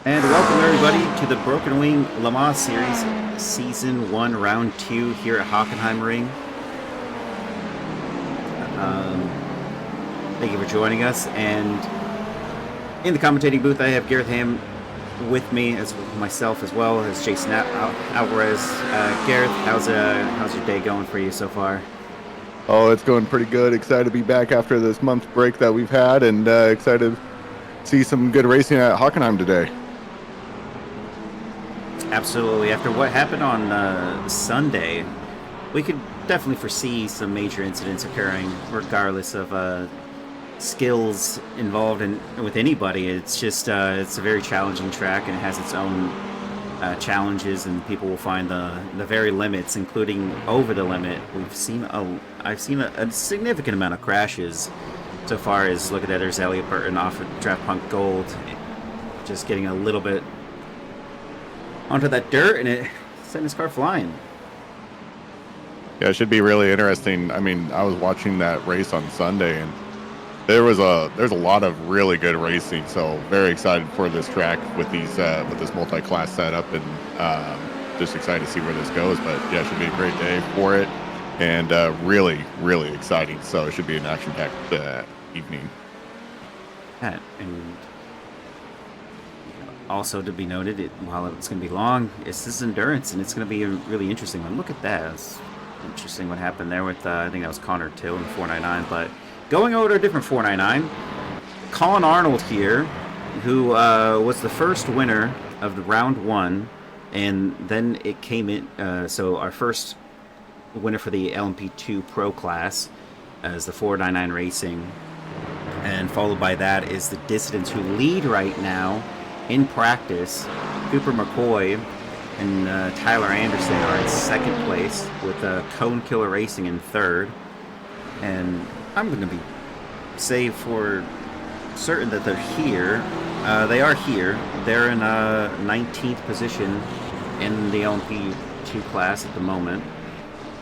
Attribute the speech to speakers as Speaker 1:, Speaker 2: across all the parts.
Speaker 1: And welcome everybody to the Broken Wing Le Mans Series, Season 1, Round 2 here at Hockenheimring. Thank you for joining us. And in the commentating booth, I have Garreth Hamm with me, as myself as well as Jason Alvarez. Garreth, how's your day going for you so far?
Speaker 2: Oh, it's going pretty good. Excited to be back after this month break that we've had, and excited to see some good racing at Hockenheim today.
Speaker 1: Absolutely. After what happened on Sunday, we could definitely foresee some major incidents occurring, regardless of skills involved in with anybody. It's just it's a very challenging track, and it has its own challenges, and people will find the very limits, including over the limit. I've seen a significant amount of crashes so far. As look at that, there's Elliot Burton off of Draft Punk Gold, just getting a little bit onto that dirt, and it sent his car flying.
Speaker 2: Yeah, it should be really interesting. I mean, I was watching that race on Sunday, and there's a lot of really good racing. So very excited for this track with this multi-class setup, and just excited to see where this goes. But yeah, it should be a great day for it, and really exciting. So it should be an action-packed evening.
Speaker 1: And also to be noted, while it's going to be long, it's this endurance, and it's going to be a really interesting one. Look at that. It's interesting what happened there with, I think that was Connor Till in 499. But going over to a different 499, Colin Arnold here, who was the first winner of the round one, and then it came in, so our first winner for the LMP2 Pro class as the 499 Racing, and followed by that is the Dissidents, who lead right now in practice. Cooper McCoy and Tyler Anderson are in second place, with Cone Killer Racing in third. And I'm going to be say for certain that they're here. They are here. They're in 19th position in the LMP2 class at the moment.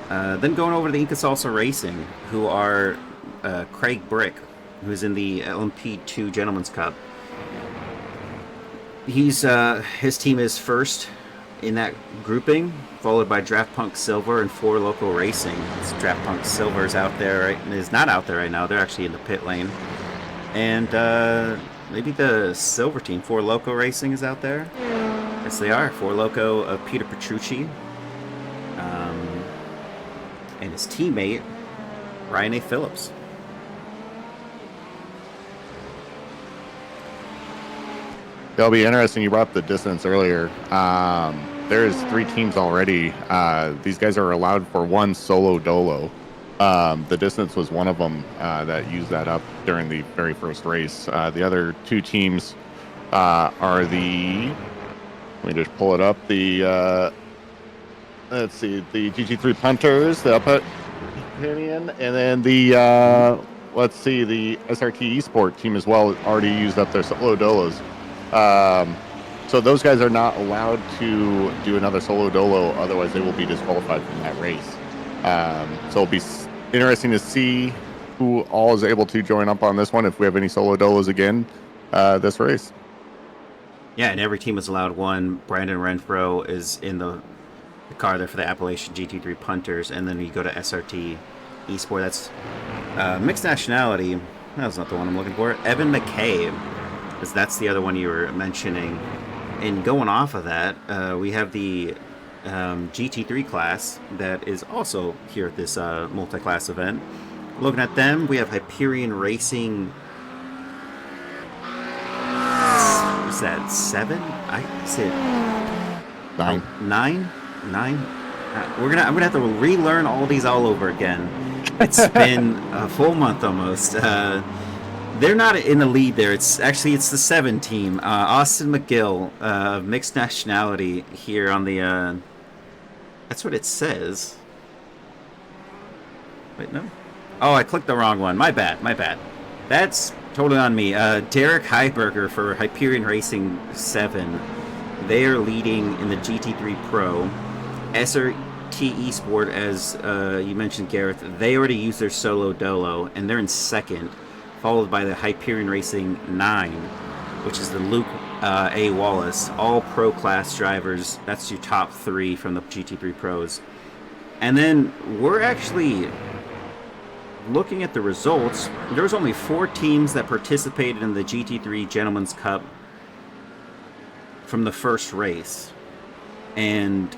Speaker 1: Then going over to the Inca Salsa Racing, who are Craig Brick, who's in the LMP2 Gentleman's Cup. His team is first in that grouping, followed by Draft Punk Silver and Four Loco Racing. Draft Punk Silver is out there, right? Is not out there right now. They're actually in the pit lane, and maybe the Silver team, Four Loco Racing, is out there. Yes, they are. Four Loco of Peter Petrucci, and his teammate Ryan A. Phillips.
Speaker 2: It'll be interesting. You brought up the distance earlier. There's 3 teams already. These guys are allowed for one solo dolo. The distance was one of them that used that up during the very first race. The other 2 teams are the. Let me just pull it up. Let's see, the GT3 Punters, the Up Opinion, and then the let's see, the SRT Esport team as well already used up their solo dolos. So those guys are not allowed to do another solo dolo, otherwise they will be disqualified from that race. So it'll be interesting to see who all is able to join up on this one, if we have any solo dolos again this race.
Speaker 1: Yeah, and every team is allowed one. Brandon Renfro is in the car there for the Appalachian GT3 Punters, and then you go to SRT Esport. That's mixed nationality. That's not the one I'm looking for. Evan McKay, because that's the other one you were mentioning. And going off of that, we have the GT3 class that is also here at this multi-class event. Looking at them, we have Hyperion Racing. Is that 7? I said
Speaker 2: 9.
Speaker 1: 9. I'm gonna have to relearn all these all over again. It's been a full month almost. They're not in the lead there. It's the 7 team. Austin McGill, mixed nationality here on the. That's what it says. Wait, no. Oh, I clicked the wrong one. My bad. That's totally on me. Derek Heiberger for Hyperion Racing 7. They are leading in the GT3 Pro. SRT Esport, as you mentioned, Garreth, they already used their solo dolo, and they're in second, followed by the Hyperion Racing 9. which is the Luke A. Wallace, all pro class drivers. That's your top 3 from the GT3 pros. And then we're actually looking at the results. There was only 4 teams that participated in the GT3 Gentleman's Cup from the first race. And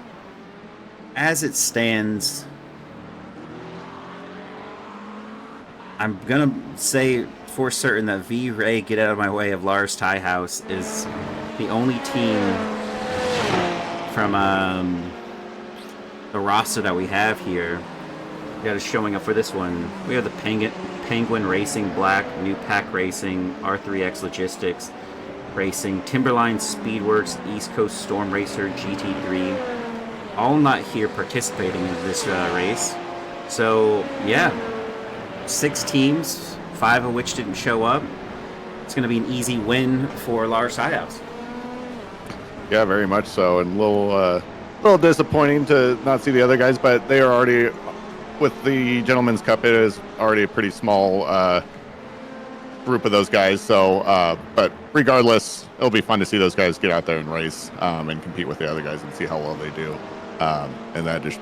Speaker 1: as it stands, I'm going to say for certain that V-Ray Get Out of My Way of Lars Tiehaus is the only team from the roster that we have here. We got us showing up for this one. We have the Penguin Racing Black, New Pack Racing, R3X Logistics Racing, Timberline Speedworks, East Coast Storm Racer, GT3, all not here participating in this race. So, yeah, 6 teams, 5 of which didn't show up. It's going to be an easy win for Lars Tiehaus.
Speaker 2: Yeah, very much so. And a little disappointing to not see the other guys, but they are already, with the Gentleman's Cup, it is already a pretty small group of those guys. So, but regardless, it'll be fun to see those guys get out there and race and compete with the other guys and see how well they do. And that just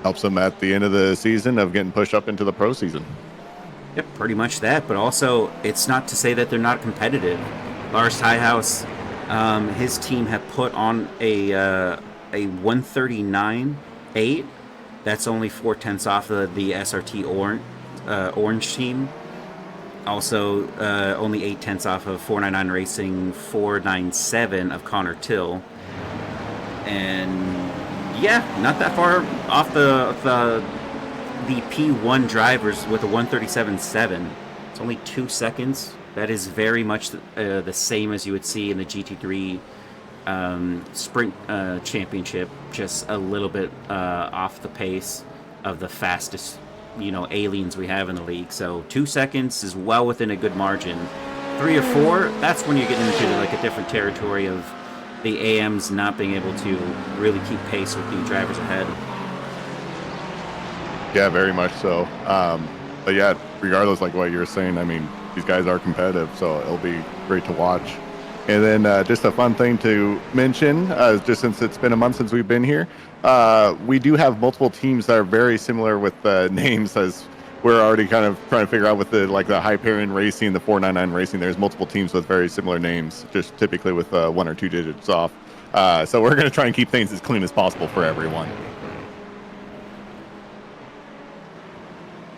Speaker 2: helps them at the end of the season of getting pushed up into the pro season.
Speaker 1: Yep, pretty much that. But also, it's not to say that they're not competitive. Lars Tiehaus, his team have put on a 139.8. That's only 4/10 off of the SRT Orange team. Also, only 8/10 off of 499 Racing 497 of Connor Till. And yeah, not that far off the P1 drivers with a 137.7. It's only 2 seconds. That is very much the same as you would see in the GT3 Sprint Championship, just a little bit off the pace of the fastest, aliens we have in the league. So 2 seconds is well within a good margin. 3 or 4, that's when you're getting into like a different territory of the AMs not being able to really keep pace with the drivers ahead.
Speaker 2: Yeah, very much so. But yeah, regardless, like what you're saying, I mean, these guys are competitive, so it'll be great to watch. And then just a fun thing to mention, just since it's been a month since we've been here, we do have multiple teams that are very similar with names, as we're already kind of trying to figure out with the Hyperion Racing, the 499 Racing. There's multiple teams with very similar names, just typically with 1 or 2 digits off. So we're going to try and keep things as clean as possible for everyone.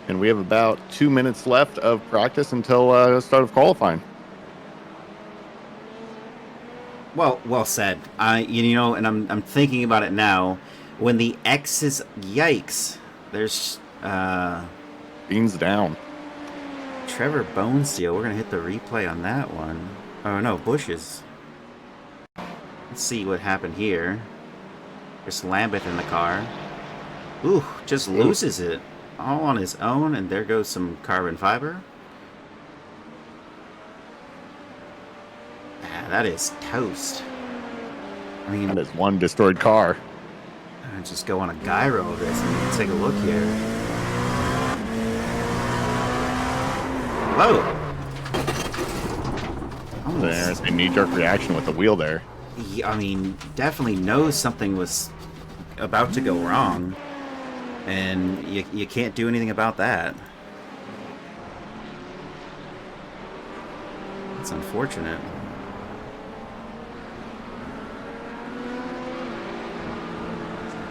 Speaker 2: And we have about 2 minutes left of practice until start of qualifying.
Speaker 1: Well said. And I'm thinking about it now. When the X is, yikes. There's
Speaker 2: Beans down.
Speaker 1: Trevor Bonesteel. We're gonna hit the replay on that one. Oh no, bushes. Let's see what happened here. There's Lambeth in the car. Ooh, just loses it all on his own, and there goes some carbon fiber. That is toast. I mean,
Speaker 2: that is one destroyed car.
Speaker 1: Just go on a gyro of this and take a look here. Whoa!
Speaker 2: There's a knee-jerk reaction with the wheel there.
Speaker 1: I mean, definitely knows something was about to go wrong, and you can't do anything about that. It's unfortunate.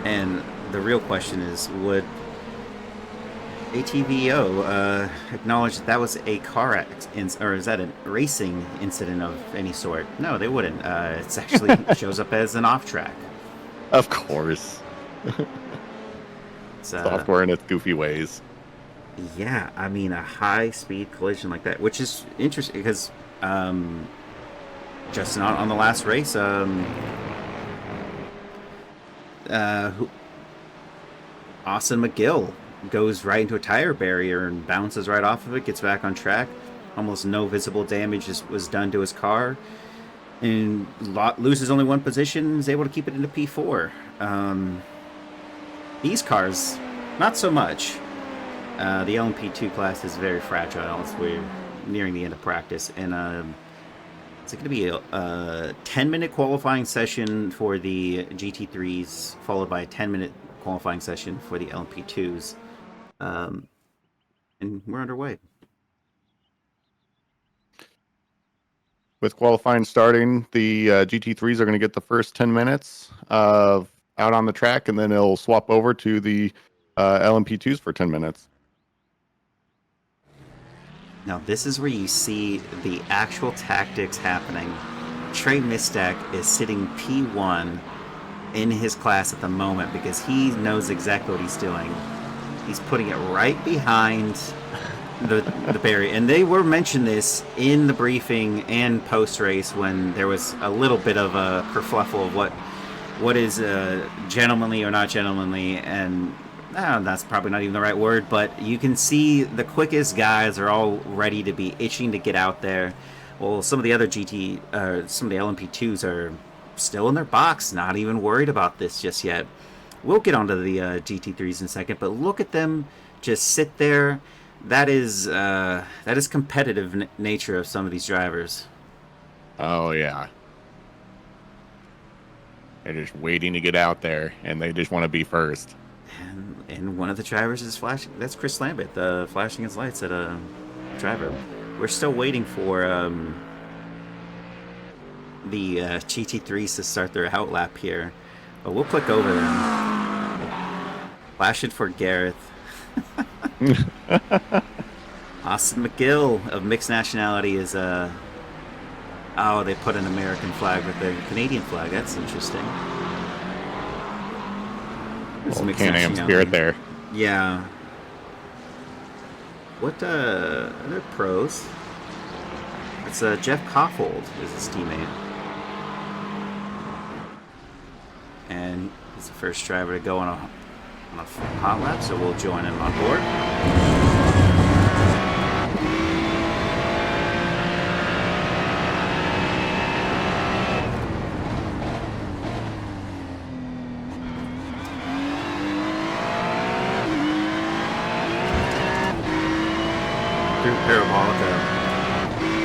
Speaker 1: And the real question is, would ATVO acknowledge that was a car accident, or is that a racing incident of any sort? No, they wouldn't. It's actually shows up as an off-track.
Speaker 2: Of course. Software in its goofy ways.
Speaker 1: Yeah, I mean, a high-speed collision like that, which is interesting because just on the last race, Austin McGill goes right into a tire barrier and bounces right off of it, gets back on track. Almost no visible damage was done to his car, and loses only 1 position and is able to keep it into P4. These cars, not so much. The LMP2 class is very fragile as we're nearing the end of practice, and It's going to be a 10-minute qualifying session for the GT3s, followed by a 10-minute qualifying session for the LMP2s. And we're underway.
Speaker 2: With qualifying starting, the GT3s are going to get the first 10 minutes of out on the track, and then it'll swap over to the LMP2s for 10 minutes.
Speaker 1: Now, this is where you see the actual tactics happening. Trey Mistak is sitting P1 in his class at the moment because he knows exactly what he's doing. He's putting it right behind the barrier. And they were mentioned this in the briefing and post-race when there was a little bit of a kerfluffle of what is gentlemanly or not gentlemanly, and that's probably not even the right word, but you can see the quickest guys are all ready to be itching to get out there. Well, some of the other some of the LMP2s are still in their box, not even worried about this just yet. We'll get onto the GT3s in a second, but look at them just sit there. That is competitive nature of some of these drivers.
Speaker 2: Oh, yeah. They're just waiting to get out there, and they just want to be first.
Speaker 1: And one of the drivers is flashing. That's Chris Lambert, flashing his lights at a driver. We're still waiting for the GT3s to start their out lap here. But we'll click over them. Flash it for Garreth. Austin McGill of mixed nationality is oh, they put an American flag with a Canadian flag. That's interesting.
Speaker 2: Can-Am spirit there.
Speaker 1: Yeah. What other pros? It's Jeff Koffold is his teammate. And he's the first driver to go on a hot lap, so we'll join him on board.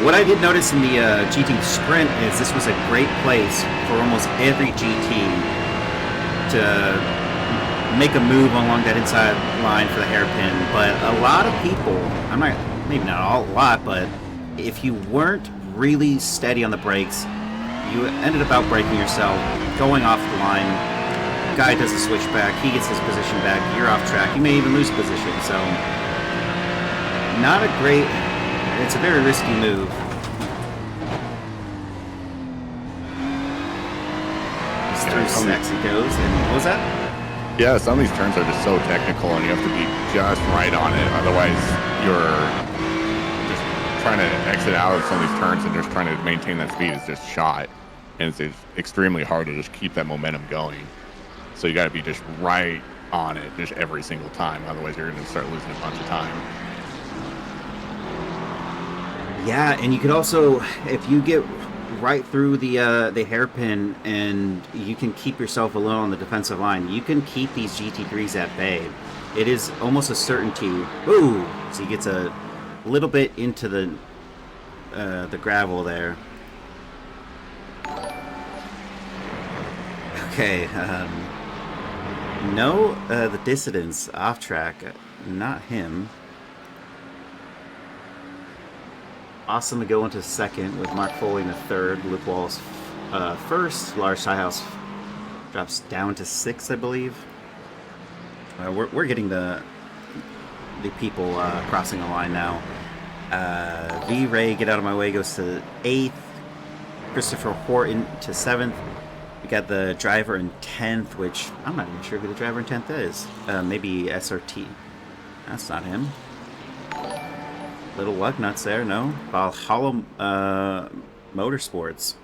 Speaker 1: What I did notice in the GT Sprint is this was a great place for almost every GT to make a move along that inside line for the hairpin. But a lot of people, maybe not a lot, but if you weren't really steady on the brakes, you ended up outbraking yourself, going off the line. Guy does a switchback, he gets his position back, you're off track, you may even lose position. So, not a great. It's a very risky move. Through sexy goes, and what was that?
Speaker 2: Yeah, some of these turns are just so technical, and you have to be just right on it. Otherwise, you're just trying to exit out of some of these turns and just trying to maintain that speed is just shot. And it's extremely hard to just keep that momentum going. So you got to be just right on it just every single time. Otherwise, you're going to start losing a bunch of time.
Speaker 1: Yeah, and you could also, if you get right through the hairpin and you can keep yourself alone on the defensive line, you can keep these GT3s at bay. It is almost a certainty. Ooh! So he gets a little bit into the gravel there. Okay, no, the dissidents off track, not him. Awesome to go into second with Mark Foley in the third. Luke Wallace first. Lars Seihaus drops down to sixth, I believe. We're getting the people crossing the line now. V. Ray, get out of my way, goes to eighth. Christopher Horton to seventh. We got the driver in 10th, which I'm not even sure who the driver in 10th is. Maybe SRT. That's not him. Little luck nuts there, no? Valhalla Motorsports.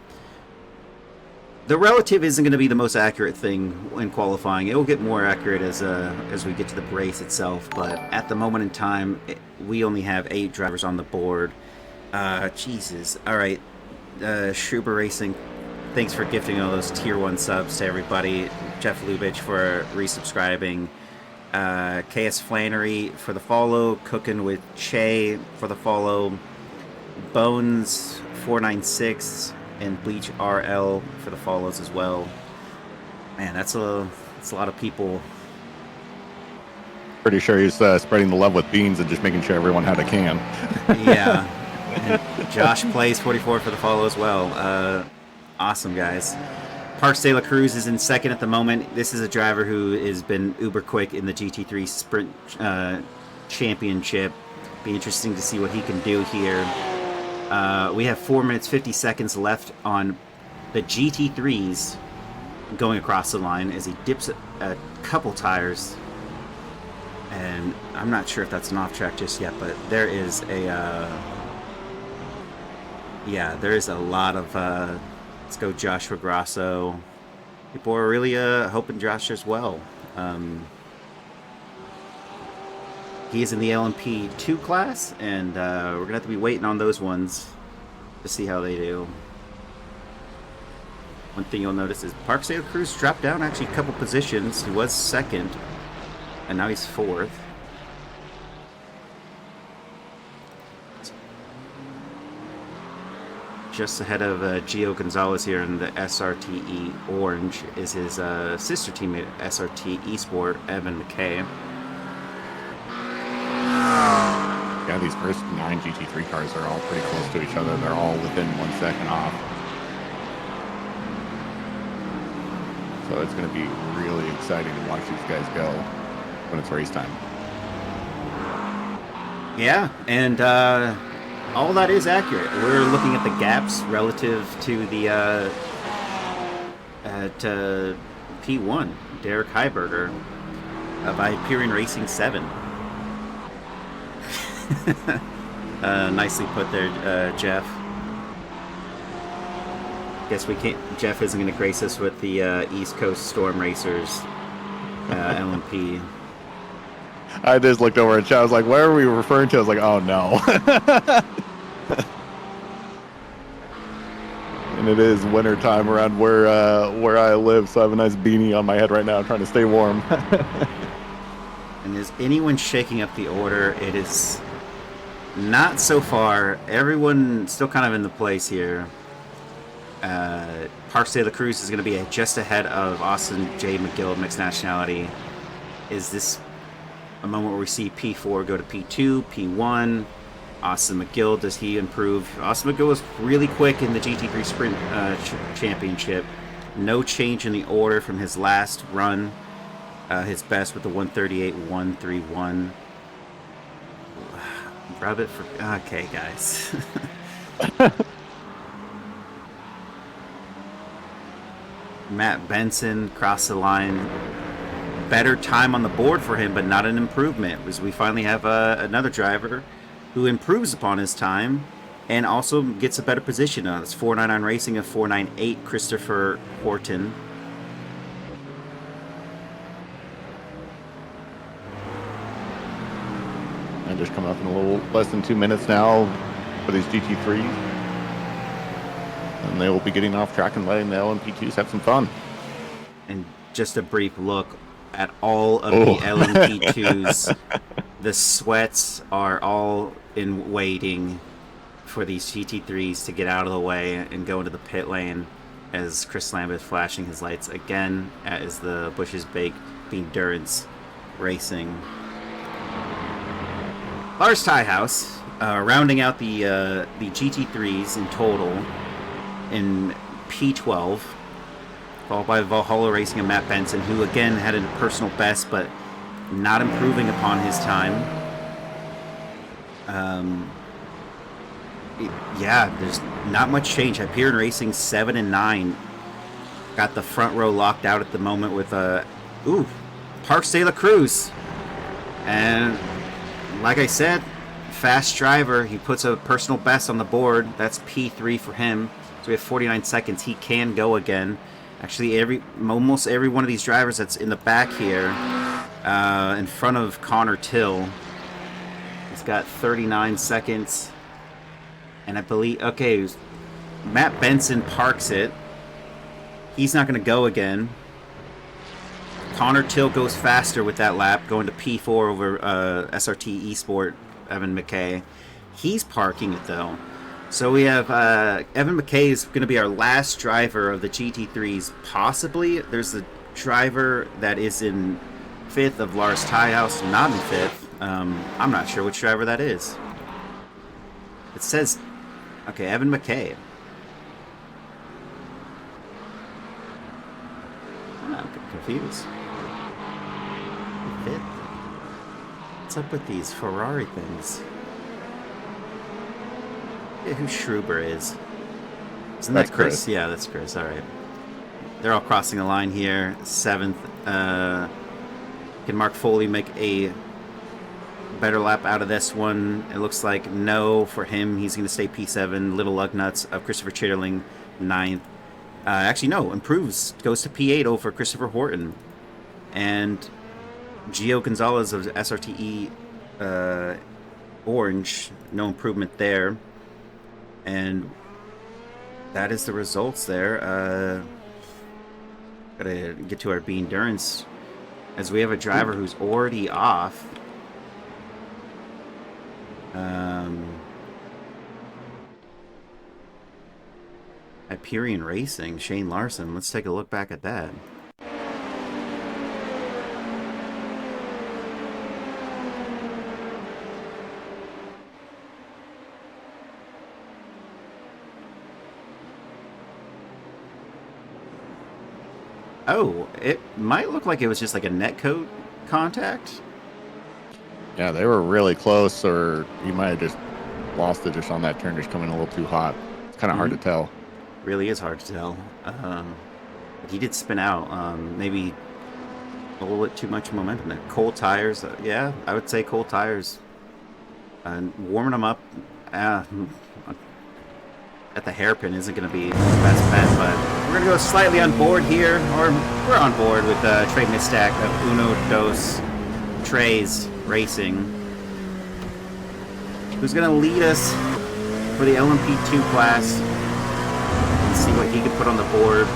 Speaker 1: The relative isn't going to be the most accurate thing in qualifying. It will get more accurate as we get to the race itself, but at the moment in time, we only have 8 drivers on the board. Jesus. All right. Schubert Racing, thanks for gifting all those Tier 1 subs to everybody. Jeff Lubitsch for resubscribing. KS Flannery for the follow. Cooking with Che for the follow. Bones 496 and Bleach RL for the follows as well. Man, that's a lot of people.
Speaker 2: Pretty sure he's spreading the love with beans and just making sure everyone had a can.
Speaker 1: Yeah. And Josh plays 44 for the follow as well. Awesome, guys. Parks de la Cruz is in second at the moment. This is a driver who has been uber quick in the GT3 Sprint Championship. Be interesting to see what he can do here. We have 4 minutes 50 seconds left on the GT3s going across the line as he dips a couple tires. And I'm not sure if that's an off track just yet, but there is a there is a lot of let's go Joshua Grasso. People are really hoping Josh as well. He is in the LMP2 class, and we're gonna have to be waiting on those ones to see how they do. One thing you'll notice is Parks de la Cruz dropped down actually a couple positions. He was second, and now he's fourth. Just ahead of Gio Gonzalez here in the SRTE Orange is his sister teammate, SRT Esport, Evan McKay.
Speaker 2: Yeah, these first 9 GT3 cars are all pretty close to each other. They're all within 1 second off. So it's going to be really exciting to watch these guys go when it's race time.
Speaker 1: Yeah, and all that is accurate. We're looking at the gaps relative to the at P1, Derek Heiberger of Hyperion Racing 7. Nicely put there, Jeff. Guess we can't. Jeff isn't going to grace us with the East Coast Storm Racers LMP.
Speaker 2: I just looked over at chat. I was like, "Where are we referring to?" I was like, "Oh no." And it is winter time around where I live, so I have a nice beanie on my head right now, trying to stay warm.
Speaker 1: And is anyone shaking up the order? It is not so far. Everyone still kind of in the place here. Parks de la Cruz is going to be just ahead of Austin J. McGill of mixed nationality. Is this a moment where we see P4 go to P2, P1? Austin McGill, does he improve? Austin McGill was really quick in the GT3 Sprint Championship. No change in the order from his last run. His best with the 138.131. Rub it for... Okay, guys. Matt Benson crossed the line. Better time on the board for him, but not an improvement. As we finally have another driver who improves upon his time and also gets a better position. It's 499 Racing of 498, Christopher Horton.
Speaker 2: And just coming up in a little less than 2 minutes now for these GT3s. And they will be getting off track and letting the LMP2s have some fun.
Speaker 1: And just a brief look at all of the LMP2s. The sweats are all in waiting for these GT3s to get out of the way and go into the pit lane as Chris Lambert flashing his lights again as the Bush's Baked Endurance Racing. Lars Tiehaus rounding out the GT3s in total in P12, followed by Valhalla Racing and Matt Benson, who again had a personal best but not improving upon his time. Yeah, there's not much change. Hyperion Racing 7 and 9 got the front row locked out at the moment with Parks de la Cruz, and like I said, fast driver. He puts a personal best on the board. That's P3 for him. So we have 49 seconds. He can go again. Actually, almost every one of these drivers that's in the back here, in front of Connor Till, he's got 39 seconds. And I believe, okay, Matt Benson parks it. He's not going to go again. Connor Till goes faster with that lap, going to P4 over SRT Esport, Evan McKay. He's parking it, though. So we have Evan McKay is going to be our last driver of the GT3s. Possibly, there's a driver that is in fifth of Lars Tiehaus, not in fifth. I'm not sure which driver that is. It says, okay, Evan McKay. I'm confused. Fifth. What's up with these Ferrari things? Yeah, who Schruber is. Isn't that Chris? Yeah, that's Chris. All right. They're all crossing the line here. Seventh. Can Mark Foley make a better lap out of this one? It looks like no for him. He's going to stay P7. Little lug nuts of Christopher Chitterling, ninth. Actually, no. Improves. Goes to P8 over Christopher Horton. And Gio Gonzalez of SRTE Orange. No improvement there. And that is the results there. Gotta get to our B endurance, as we have a driver who's already off. Hyperion Racing, Shane Larson. Let's take a look back at that. Oh, it might look like it was just like a netcoat contact.
Speaker 2: Yeah, they were really close, or he might have just lost it just on that turn, just coming a little too hot. It's kind of hard to tell.
Speaker 1: Really is hard to tell. But he did spin out. Maybe a little bit too much momentum there. Cold tires. Yeah, I would say cold tires. Warming them up at the hairpin isn't going to be the best bet, but we're going to go slightly on board here, or we're on board with Trey Mistak of Uno Dos Tres Racing, who's going to lead us for the LMP2 class. Let's see what he can put on the board.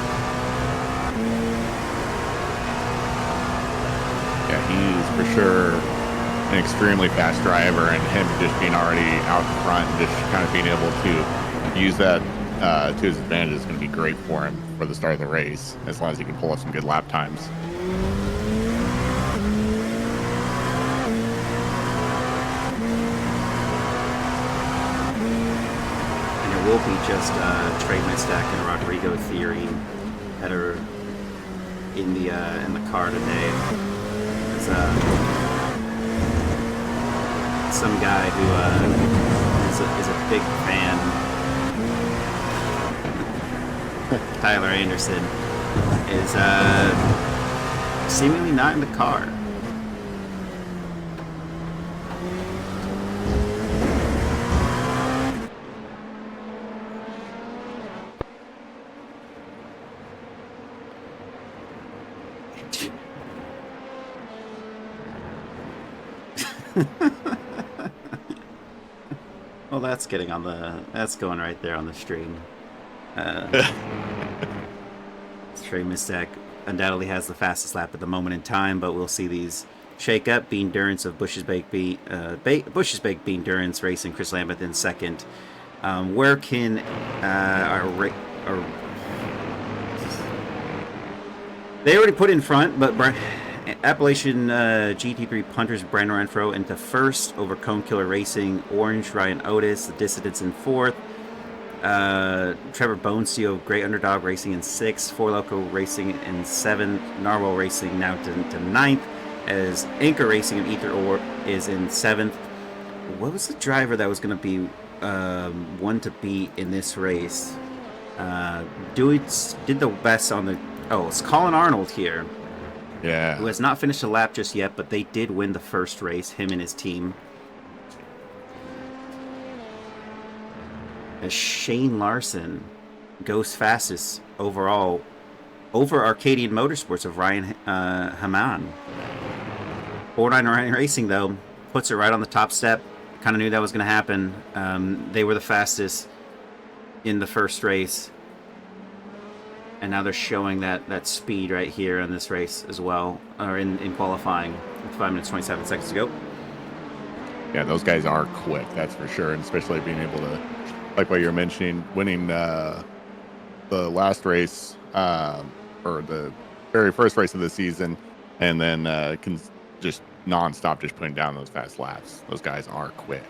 Speaker 2: Yeah, he's for sure an extremely fast driver, and him just being already out front and just kind of being able to use that to his advantage is going to be great for him for the start of the race, as long as he can pull up some good lap times.
Speaker 1: And it will be just Trey Mistak and Rodrigo Theory that are in the car today. There's some guy who is a big fan. Tyler Anderson is seemingly not in the car. Well, that's going right there on the stream. Trey Mistak undoubtedly has the fastest lap at the moment in time, but we'll see these shake up. Bean Durance of Bush's Baked Bean Durance racing Chris Lambeth in second. Where can they already put in front, but Appalachian GT3 punters Brandon Renfro into first over Cone Killer Racing Orange, Ryan Otis, the Dissidents in fourth. Trevor Bonesteel, Great Underdog Racing in sixth, Four Loco Racing in seventh, Narwhal Racing now to ninth, as Anchor Racing of Ether Ore is in seventh. What was the driver that was going to be one to beat in this race? Did the best on the... Oh, it's Colin Arnold here.
Speaker 2: Yeah.
Speaker 1: Who has not finished a lap just yet, but they did win the first race, him and his team. As Shane Larson goes fastest overall over Arcadian Motorsports of Ryan Hamm. 499 Racing, though, puts it right on the top step. Kind of knew that was going to happen. They were the fastest in the first race. And now they're showing that speed right here in this race as well, or in qualifying with 5 minutes 27 seconds to go.
Speaker 2: Yeah, those guys are quick, that's for sure, and especially being able to like what you're mentioning, winning the last race or the very first race of the season, and then can just nonstop just putting down those fast laps. Those guys are quick.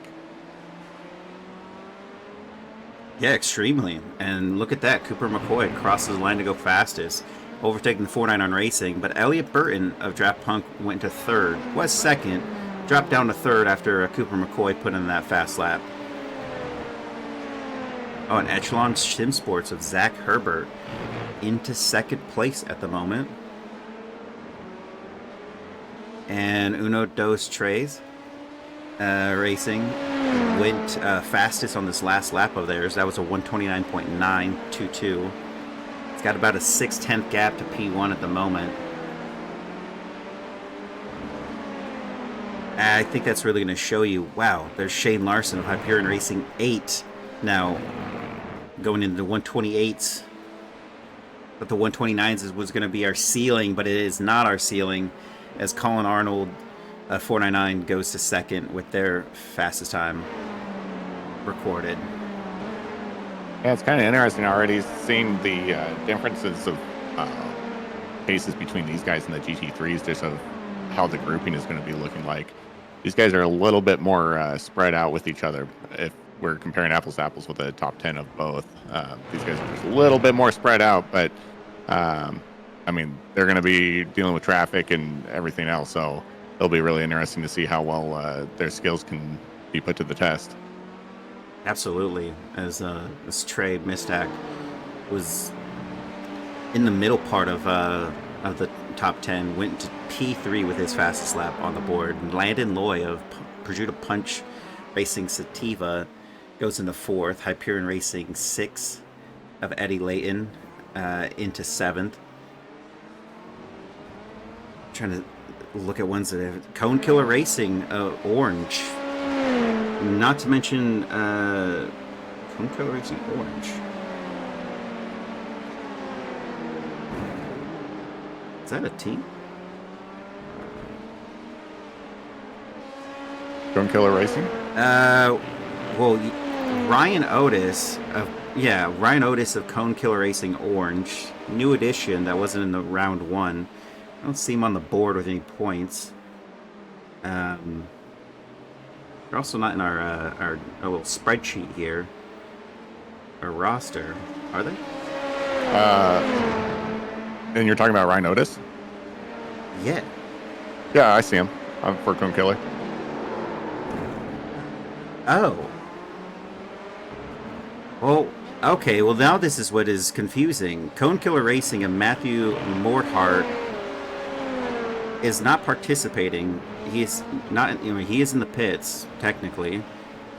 Speaker 1: Yeah, extremely. And look at that. Cooper McCoy crosses the line to go fastest, overtaking the 499 Racing. But Elliott Burton of Draft Punk went to third, was second, dropped down to third after Cooper McCoy put in that fast lap. Oh, and Echelon Sim Sports of Zach Herbert into second place at the moment. And Uno Dos Tres Racing went fastest on this last lap of theirs. That was a 129.922. It's got about a 6/10 gap to P1 at the moment. I think that's really going to show you, wow, there's Shane Larson of Hyperion Racing 8 now going into the 128s. But the 129s was going to be our ceiling, but it is not our ceiling, as Colin Arnold 499 goes to second with their fastest time recorded.
Speaker 2: Yeah, it's kind of interesting already seeing the differences of paces between these guys and the GT3s, just of how the grouping is going to be looking like. These guys are a little bit more spread out with each other. If we're comparing apples to apples with the top 10 of both, these guys are just a little bit more spread out, but I mean, they're going to be dealing with traffic and everything else, so it'll be really interesting to see how well their skills can be put to the test.
Speaker 1: Absolutely, as this Trey Mistak was in the middle part of the top 10, went to P3 with his fastest lap on the board. Landon Loy of Prosciutto Punch Racing Sativa goes into fourth. Hyperion Racing 6 of Eddie Layton into seventh. Trying to look at ones that have Cone Killer Racing Orange. Not to mention Cone Killer Racing Orange. Is that a team?
Speaker 2: Cone Killer Racing?
Speaker 1: Well, Ryan Otis of Cone Killer Racing Orange, new addition that wasn't in the round one. I don't see him on the board with any points. They're also not in our little spreadsheet here. Our roster, are they?
Speaker 2: And you're talking about Ryan Otis?
Speaker 1: Yeah.
Speaker 2: Yeah, I see him. I'm for Cone Killer.
Speaker 1: Oh. Well, okay. Well, now this is what is confusing. Cone Killer Racing and Matthew Morthart is not participating. He is not. He is in the pits technically.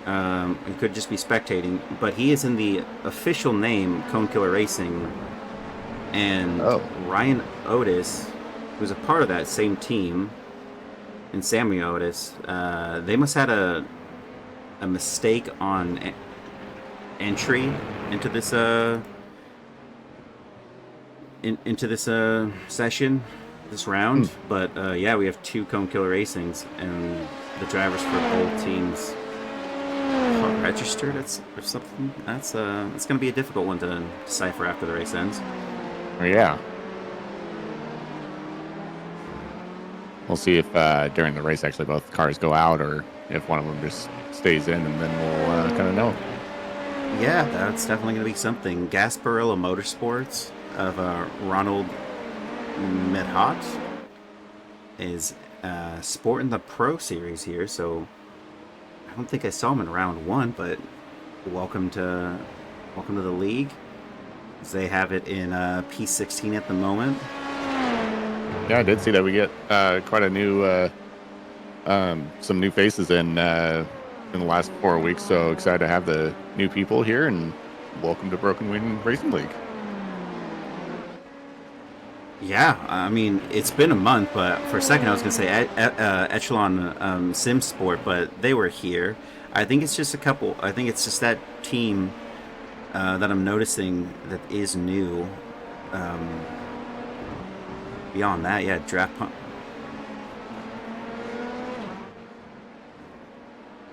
Speaker 1: He could just be spectating, but he is in the official name Cone Killer Racing. And Ryan Otis, who's a part of that same team, and Sammy Otis, they must have had a mistake on entry into this session, this round. But yeah, we have two Cone Killer Racings, and the drivers for both teams are registered or something. That's it's going to be a difficult one to decipher after the race ends.
Speaker 2: Yeah. We'll see if during the race actually both cars go out, or if one of them just stays in, and then we'll kind of know.
Speaker 1: Yeah, that's definitely going to be something. Gasparilla Motorsports of Ronald Medhot is sporting the Pro Series here, so I don't think I saw him in round one, but welcome to the league. They have it in P16 at the moment.
Speaker 2: Yeah, I did see that we get quite a new, some new faces in the last 4 weeks. So excited to have the new people here, and welcome to Broken Wing Racing League.
Speaker 1: Yeah, I mean, it's been a month, but for a second I was going to say Echelon Sim Sport, but they were here. I think it's just that team that I'm noticing that is new. Beyond that, yeah, Draft Pump.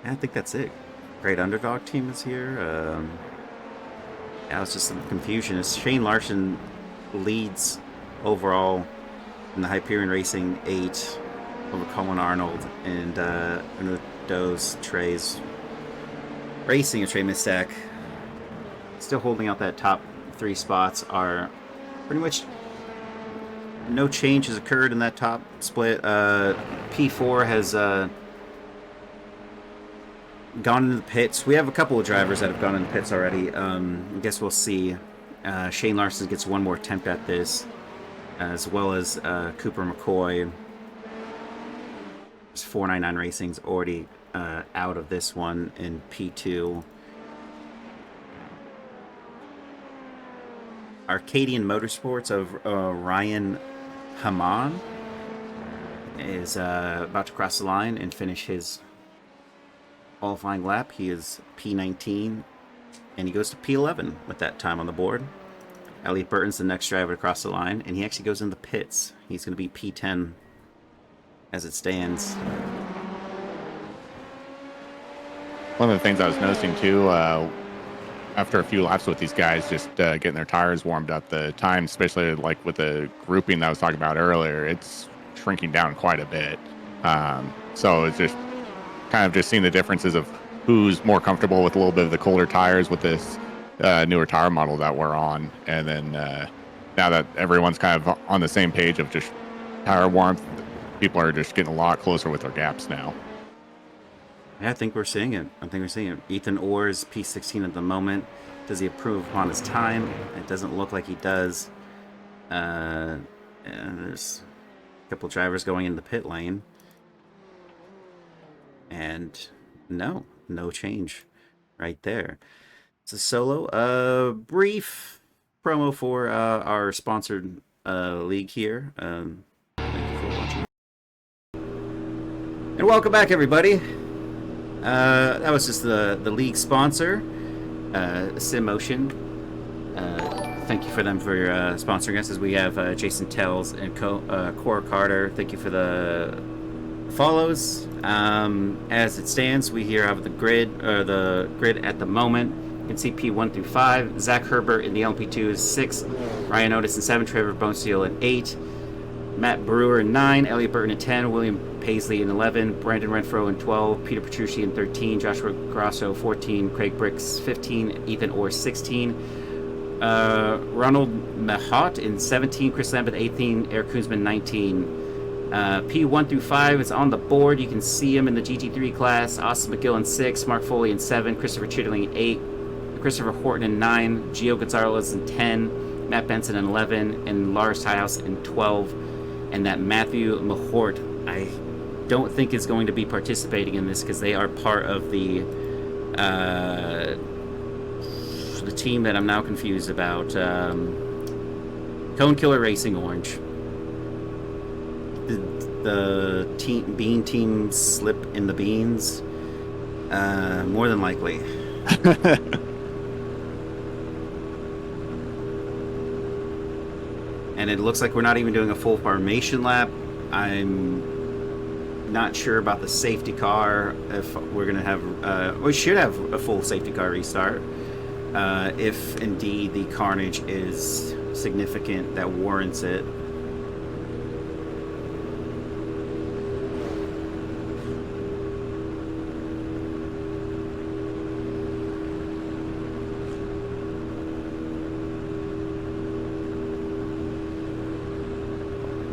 Speaker 1: I think that's it. Great Underdog team is here. Yeah, it's just some confusion. As Shane Larson leads overall in the Hyperion Racing 8 over Colin Arnold, and Doe's Trey's Racing of Trey Mistak still holding out that top 3 spots. Are pretty much no change has occurred in that top split. P4 has gone into the pits. We have a couple of drivers that have gone into the pits already. I guess we'll see. Shane Larson gets one more attempt at this, as well as Cooper McCoy. 499 Racing's already out of this one in P2. Arcadian Motorsports of Ryan Hamm is about to cross the line and finish his qualifying lap. He is P19, and he goes to P11 with that time on the board. Elliot Burton's the next driver to cross the line, and he actually goes in the pits. He's going to be P10 as it stands.
Speaker 2: One of the things I was noticing too, after a few laps with these guys, just getting their tires warmed up, the time, especially like with the grouping that I was talking about earlier, it's shrinking down quite a bit. So it's just kind of just seeing the differences of who's more comfortable with a little bit of the colder tires with this newer tire model that we're on. And then now that everyone's kind of on the same page of just tire warmth, people are just getting a lot closer with their gaps now.
Speaker 1: Yeah, I think we're seeing it. Ethan Orr is P16 at the moment. Does he improve upon his time? It doesn't look like he does. And there's a couple drivers going in the pit lane. And no change right there. It's a solo. Brief promo for our sponsored league here. Thank you for watching. And welcome back, everybody. That was just the league sponsor, SimMotion. Thank you for them for sponsoring us, as we have Jason Tells and Cora Carter. Thank you for the follows. As it stands, we here have the grid at the moment. You can see P1 through 5. Zach Herbert in the LP2 is 6. Ryan Otis in 7. Trevor Bonesteel in 8. Matt Brewer in 9, Elliot Burton in 10, William Paisley in 11, Brandon Renfro in 12, Peter Petrucci in 13, Joshua Grosso 14, Craig Bricks 15, Ethan Orr 16, Ronald Mahot in 17, Chris Lambeth 18, Eric Koonsman 19. P1 through 5 is on the board. You can see him in the GT3 class. Austin McGill in 6, Mark Foley in 7, Christopher Chitterling in 8, Christopher Horton in 9, Gio Gonzalez in 10, Matt Benson in 11, and Lars Tyhouse in 12. And that Matthew Mahort, I don't think is going to be participating in this, because they are part of the team that I'm now confused about. Cone Killer Racing Orange. The Bean team slip in the beans? More than likely. And it looks like we're not even doing a full formation lap. I'm not sure about the safety car, if we're going to have... we should have a full safety car restart. If indeed the carnage is significant that warrants it.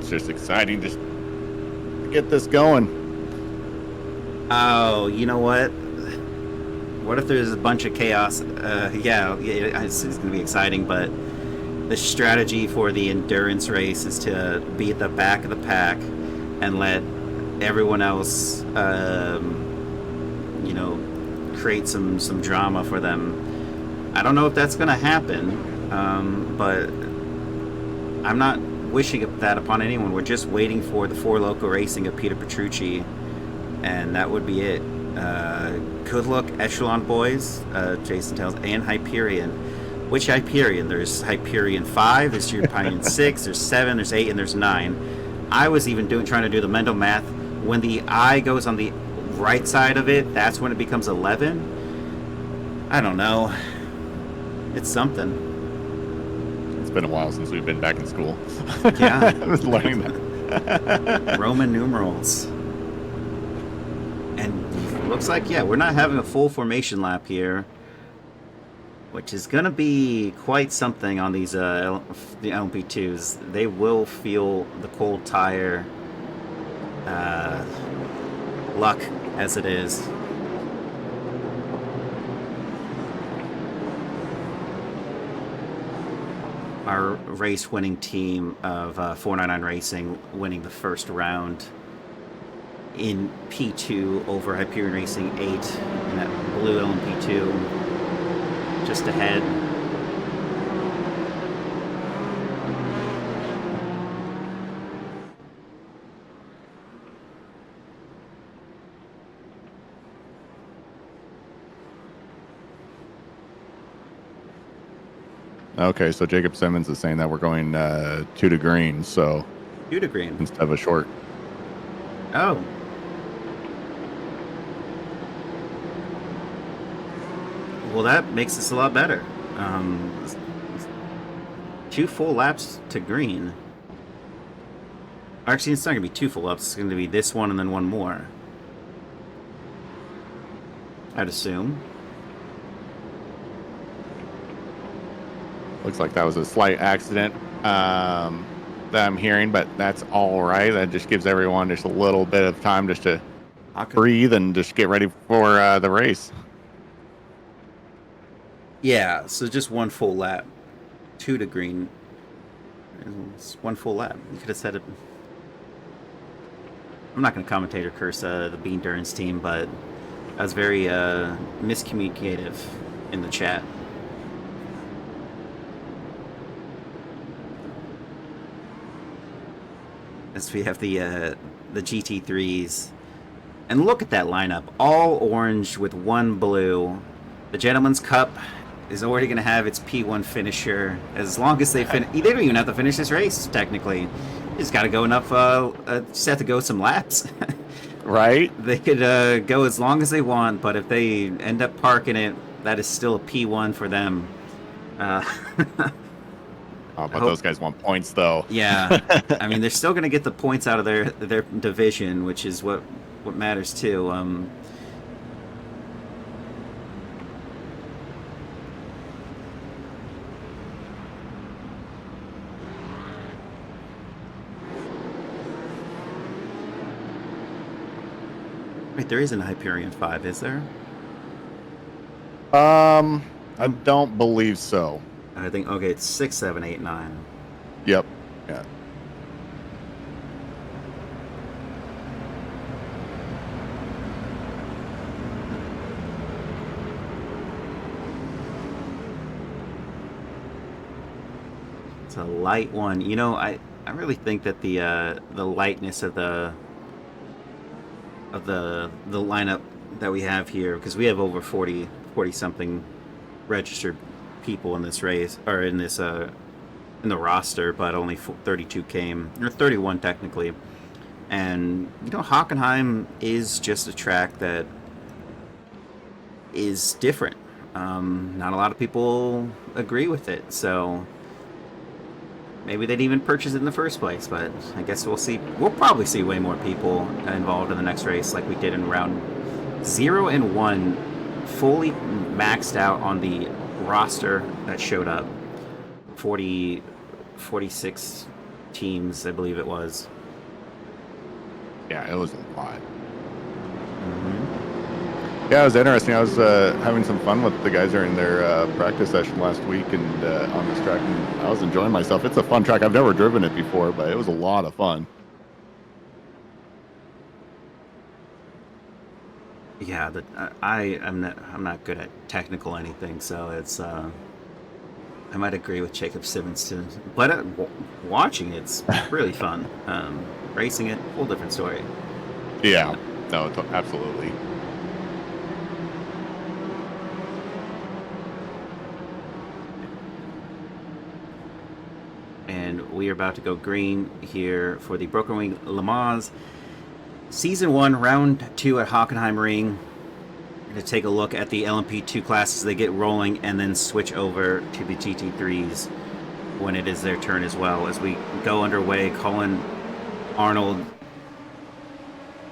Speaker 2: Just exciting to get this going.
Speaker 1: Oh, you know what? What if there's a bunch of chaos? Yeah, it's going to be exciting, but the strategy for the endurance race is to be at the back of the pack and let everyone else, create some drama for them. I don't know if that's going to happen, but I'm not wishing that upon anyone. We're just waiting for the Four Loco Racing of Peter Petrucci, and that would be it. Good luck, Echelon Boys, Jason tells, and Hyperion. Which Hyperion? There's Hyperion 5, there's Hyperion 6, there's 7, there's 8, and there's 9. I was even trying to do the mental math. When the I goes on the right side of it, that's when it becomes 11. I don't know. It's something.
Speaker 2: It's been a while since we've been back in school.
Speaker 1: Yeah.
Speaker 2: I was learning that.
Speaker 1: Roman numerals. And looks like, yeah, we're not having a full formation lap here, which is going to be quite something on these the LMP2s. They will feel the cold tire luck as it is. Our race-winning team of 499 Racing winning the first round in P2 over Hyperion Racing 8 in that blue LMP2 just ahead.
Speaker 2: Okay, so Jacob Simmons is saying that we're going 2 to green, so
Speaker 1: 2 to green
Speaker 2: instead of a short.
Speaker 1: Oh. Well, that makes this a lot better. 2 full laps to green. Actually, it's not going to be 2 full laps. It's going to be this one and then one more, I'd assume.
Speaker 2: Looks like that was a slight accident that I'm hearing, but that's all right. That just gives everyone just a little bit of time just to breathe and just get ready for the race.
Speaker 1: Yeah, so just 1 full lap. 2 to green. It's 1 full lap. You could have said it. I'm not going to commentate or curse the Bean Durance team, but I was very miscommunicative in the chat. As we have the GT3s. And look at that lineup. All orange with 1 blue. The Gentleman's Cup is already going to have its P1 finisher. As long as they finish... They don't even have to finish this race, technically. They just got to go enough... just have to go some laps.
Speaker 2: Right?
Speaker 1: They could go as long as they want, but if they end up parking it, that is still a P1 for them.
Speaker 2: Oh, but those guys want points, though.
Speaker 1: Yeah. I mean, they're still going to get the points out of their division, which is what matters, too. Wait, there isn't a Hyperion 5, is there?
Speaker 2: I don't believe so.
Speaker 1: I think, okay, it's 6, 7, 8, 9.
Speaker 2: Yep. Yeah.
Speaker 1: It's a light one. You know, I really think that the lightness of the lineup that we have here, because we have over 40 something registered people in this race, or in this in the roster, but only 32 came, or 31 technically. And you know, Hockenheim is just a track that is different. Not a lot of people agree with it, so maybe they'd even purchase it in the first place. But I guess we'll see. We'll probably see way more people involved in the next race, like we did in round 0 and 1, fully maxed out on the roster that showed up. 46 teams, I believe it was.
Speaker 2: Yeah, it was a lot. Yeah, it was interesting. I was having some fun with the guys during their practice session last week and on this track, and I was enjoying myself. It's a fun track. I've never driven it before, but it was a lot of fun.
Speaker 1: Yeah, I'm not good at technical anything, so it's I might agree with Jacob Simmons too. But watching it's really fun. Racing it, whole different story.
Speaker 2: Yeah, no, absolutely.
Speaker 1: And we are about to go green here for the Broken Wing Le Mans Season 1, Round 2 at Hockenheimring. to take a look at the LMP2 classes. They get rolling and then switch over to the GT3s when it is their turn as well. As we go underway, Colin Arnold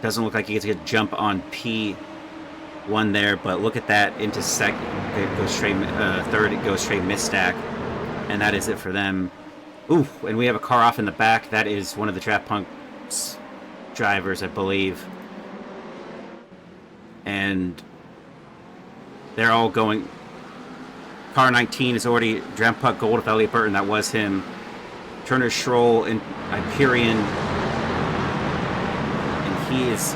Speaker 1: doesn't look like he gets a jump on P1 there, but look at that into second. It goes straight third. It goes straight misstack, and that is it for them. Ooh, and we have a car off in the back. That is one of the Draft Punk's drivers, I believe. And they're all going. Car 19 is already Draft Punk Gold with Elliott Burton. That was him. Turner Schroll and Hyperion. And he is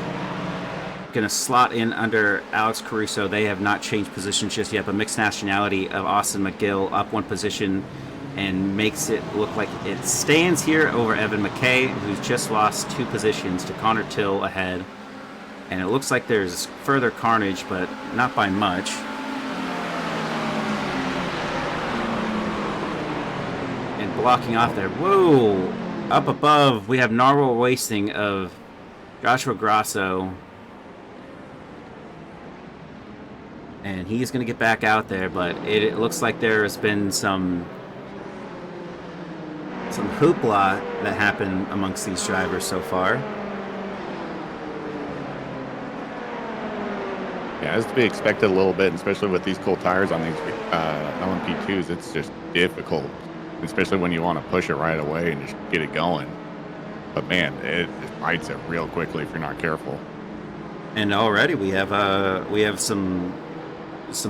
Speaker 1: going to slot in under Alex Caruso. They have not changed positions just yet, but mixed nationality of Austin McGill up one position and makes it look like it stands here over Evan McKay, who's just lost 2 positions to Connor Till ahead. And it looks like there's further carnage, but not by much. And blocking off there. Whoa! Up above, we have Narwhal Racing of Joshua Grasso. And he's going to get back out there, but it looks like there has been some hoopla that happened amongst these drivers so far.
Speaker 2: Yeah, as to be expected a little bit, especially with these cold tires on these LMP2s. It's just difficult, especially when you want to push it right away and just get it going. But man, it bites it real quickly if you're not careful.
Speaker 1: And already we have some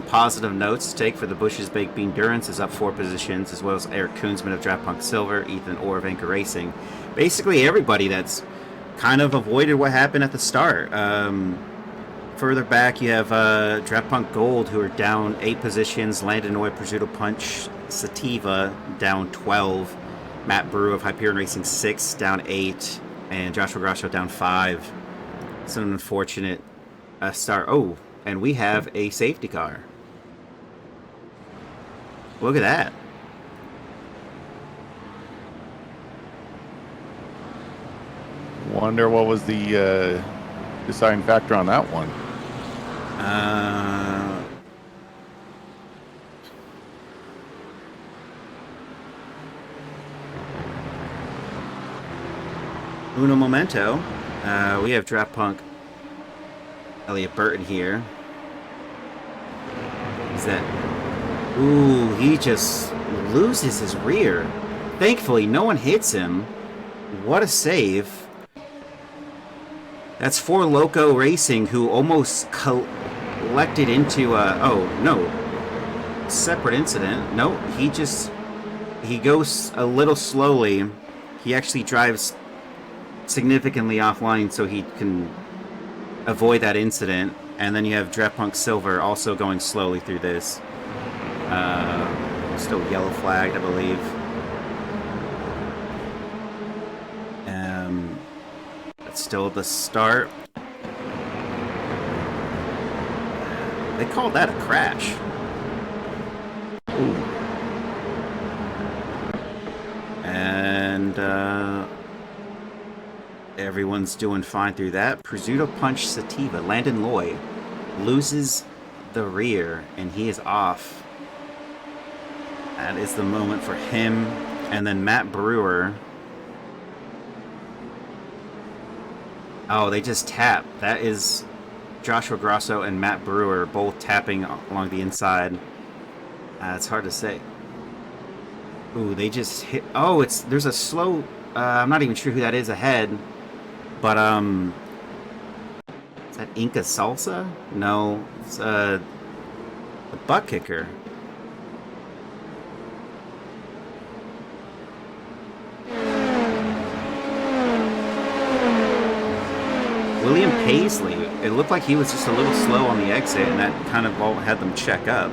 Speaker 1: positive notes to take for the Bush's Baked Bean Durance is up 4 positions, as well as Eric Koonsman of Draft Punk Silver, Ethan Orr of Anchor Racing. Basically everybody that's kind of avoided what happened at the start. Further back, you have Draft Punk Gold, who are down 8 positions. Landon Oy, Prosciutto Punch, Sativa down 12. Matt Brew of Hyperion Racing 6 down 8, and Joshua Grasso down 5. It's an unfortunate start. Oh, and we have a safety car. Look at that.
Speaker 2: Wonder what was the deciding factor on that one.
Speaker 1: Uno momento. We have Draft Punk Elliott Burton here. Is that... Ooh, he just loses his rear. Thankfully, no one hits him. What a save. That's For Loco Racing, who almost collected into a... Oh, no. Separate incident. No, he goes a little slowly. He actually drives significantly offline so he can avoid that incident. And then you have Draft Punk Silver also going slowly through this. Still yellow flagged, I believe. It's still the start. They called that a crash. Ooh. And everyone's doing fine through that. Prosciutto Punch Sativa. Landon Loy loses the rear, and he is off. That is the moment for him. And then Matt Brewer. Oh, they just tap. That is Joshua Grasso and Matt Brewer both tapping along the inside. It's hard to say. Ooh, they just hit. Oh, there's a slow. I'm not even sure who that is ahead, but is that Inca Salsa? No, it's the butt kicker. William Paisley. It looked like he was just a little slow on the exit, and that kind of all had them check up.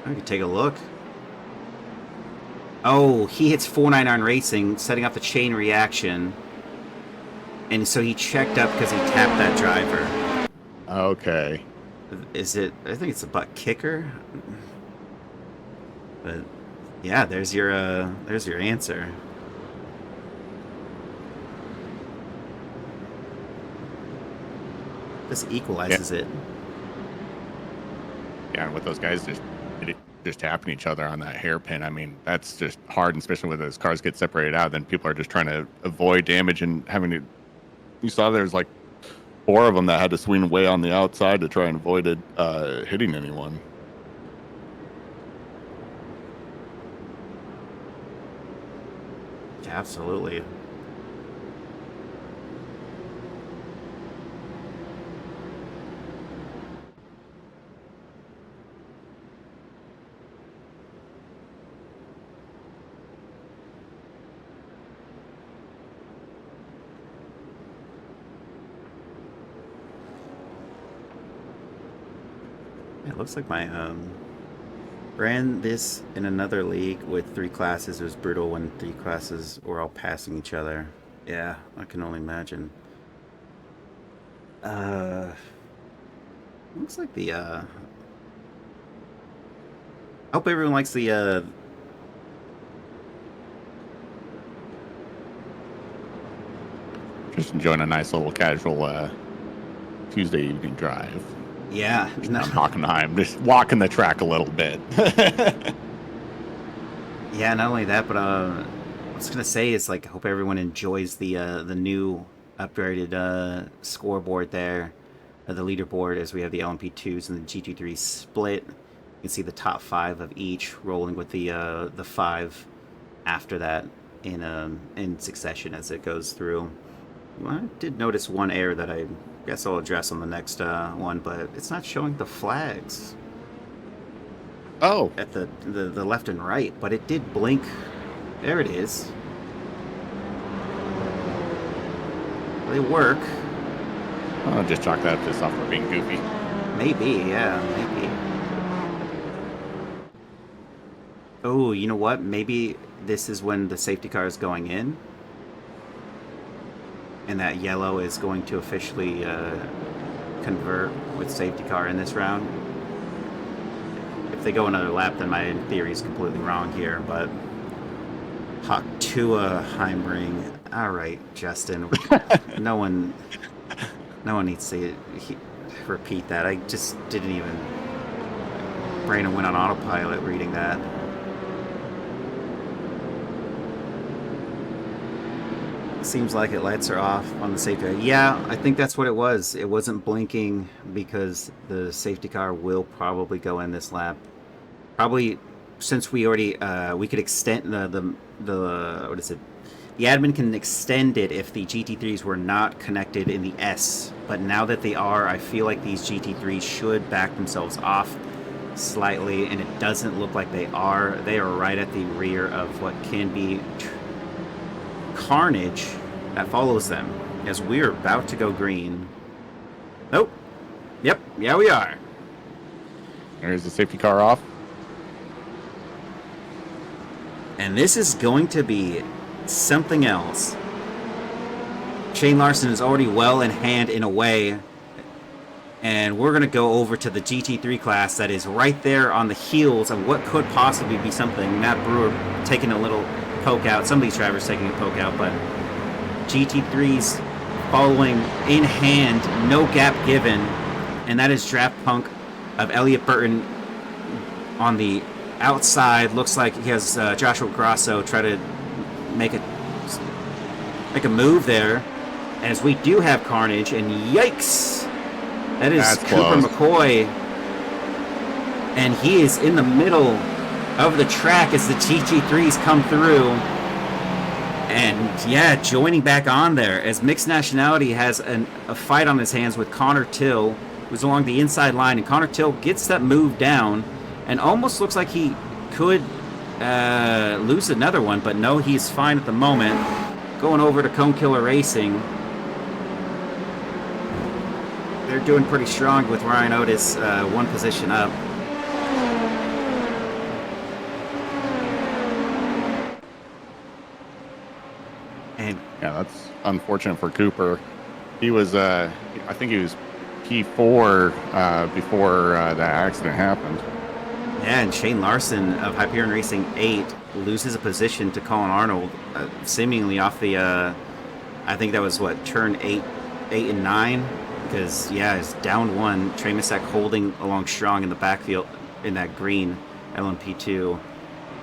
Speaker 1: I could take a look. Oh, he hits 499 Racing, setting off the chain reaction. And so he checked up because he tapped that driver.
Speaker 2: Okay.
Speaker 1: Is it... I think it's a butt kicker. But, yeah, there's your answer. This equalizes it.
Speaker 2: Yeah, and with those guys just tapping each other on that hairpin, I mean, that's just hard, and especially when those cars get separated out, then people are just trying to avoid damage and having to. You saw there's like 4 of them that had to swing way on the outside to try and avoid it hitting anyone.
Speaker 1: Absolutely. It looks like my ran this in another league with 3 classes. It was brutal when 3 classes were all passing each other. Yeah, I can only imagine. Looks like the I hope everyone likes the
Speaker 2: Just enjoying a nice little casual Tuesday evening drive.
Speaker 1: yeah, no.
Speaker 2: I'm Hockenheim, just walking the track a little bit.
Speaker 1: Yeah, not only that, but I was gonna say is like I hope everyone enjoys the new upgraded scoreboard there, the leaderboard as we have the LMP2s and the GT3 split. You can see the top 5 of each rolling with the 5 after that in succession as it goes through. Well, I did notice one error that I guess I'll address on the next one, but it's not showing the flags
Speaker 2: Oh,
Speaker 1: at the left and right, but it did blink. There it is. They work.
Speaker 2: I'll just chalk that up to software being goofy.
Speaker 1: Maybe, yeah, maybe. Oh, you know what? Maybe this is when the safety car is going in. And that yellow is going to officially convert with safety car in this round. If they go another lap, then my theory is completely wrong here, but Hockenheimring. All right, Justin. no one needs to repeat that. I just didn't even. Brain went on autopilot reading that. Seems like it lights her off on the safety. Yeah, I think that's what it was. It wasn't blinking because the safety car will probably go in this lap. Probably since we already we could extend the what is it? The admin can extend it if the GT3s were not connected in the S. But now that they are, I feel like these GT3s should back themselves off slightly, and it doesn't look like they are. They are right at the rear of what can be carnage that follows them as we're about to go green. Nope. Yep. Yeah, we are.
Speaker 2: There's the safety car off.
Speaker 1: And this is going to be something else. Shane Larson is already well in hand in a way. And we're going to go over to the GT3 class that is right there on the heels of what could possibly be something. Matt Brewer taking a little poke out. Some of these drivers taking a poke out, but GT3's following in hand, no gap given, and that is Draft Punk of Elliott Burton on the outside. Looks like he has Joshua Grosso try to make a move there, as we do have carnage, and yikes, that is
Speaker 2: That's
Speaker 1: Cooper
Speaker 2: close.
Speaker 1: McCoy, and he is in the middle of the track as the GT3s come through. And yeah, joining back on there as Mixed Nationality has a fight on his hands with Connor Till, who's along the inside line, and Connor Till gets that move down and almost looks like he could lose another one, but no, he's fine at the moment. Going over to Cone Killer Racing. They're doing pretty strong with Ryan Otis one position up. And
Speaker 2: Yeah, that's unfortunate for Cooper. He was, I think he was P4 before that accident happened.
Speaker 1: yeah, and Shane Larson of Hyperion Racing 8 loses a position to Colin Arnold, seemingly off the, I think that was what, turn 8 and 9, Because, yeah, it's down one. Trey Masek holding along strong in the backfield in that green LMP2.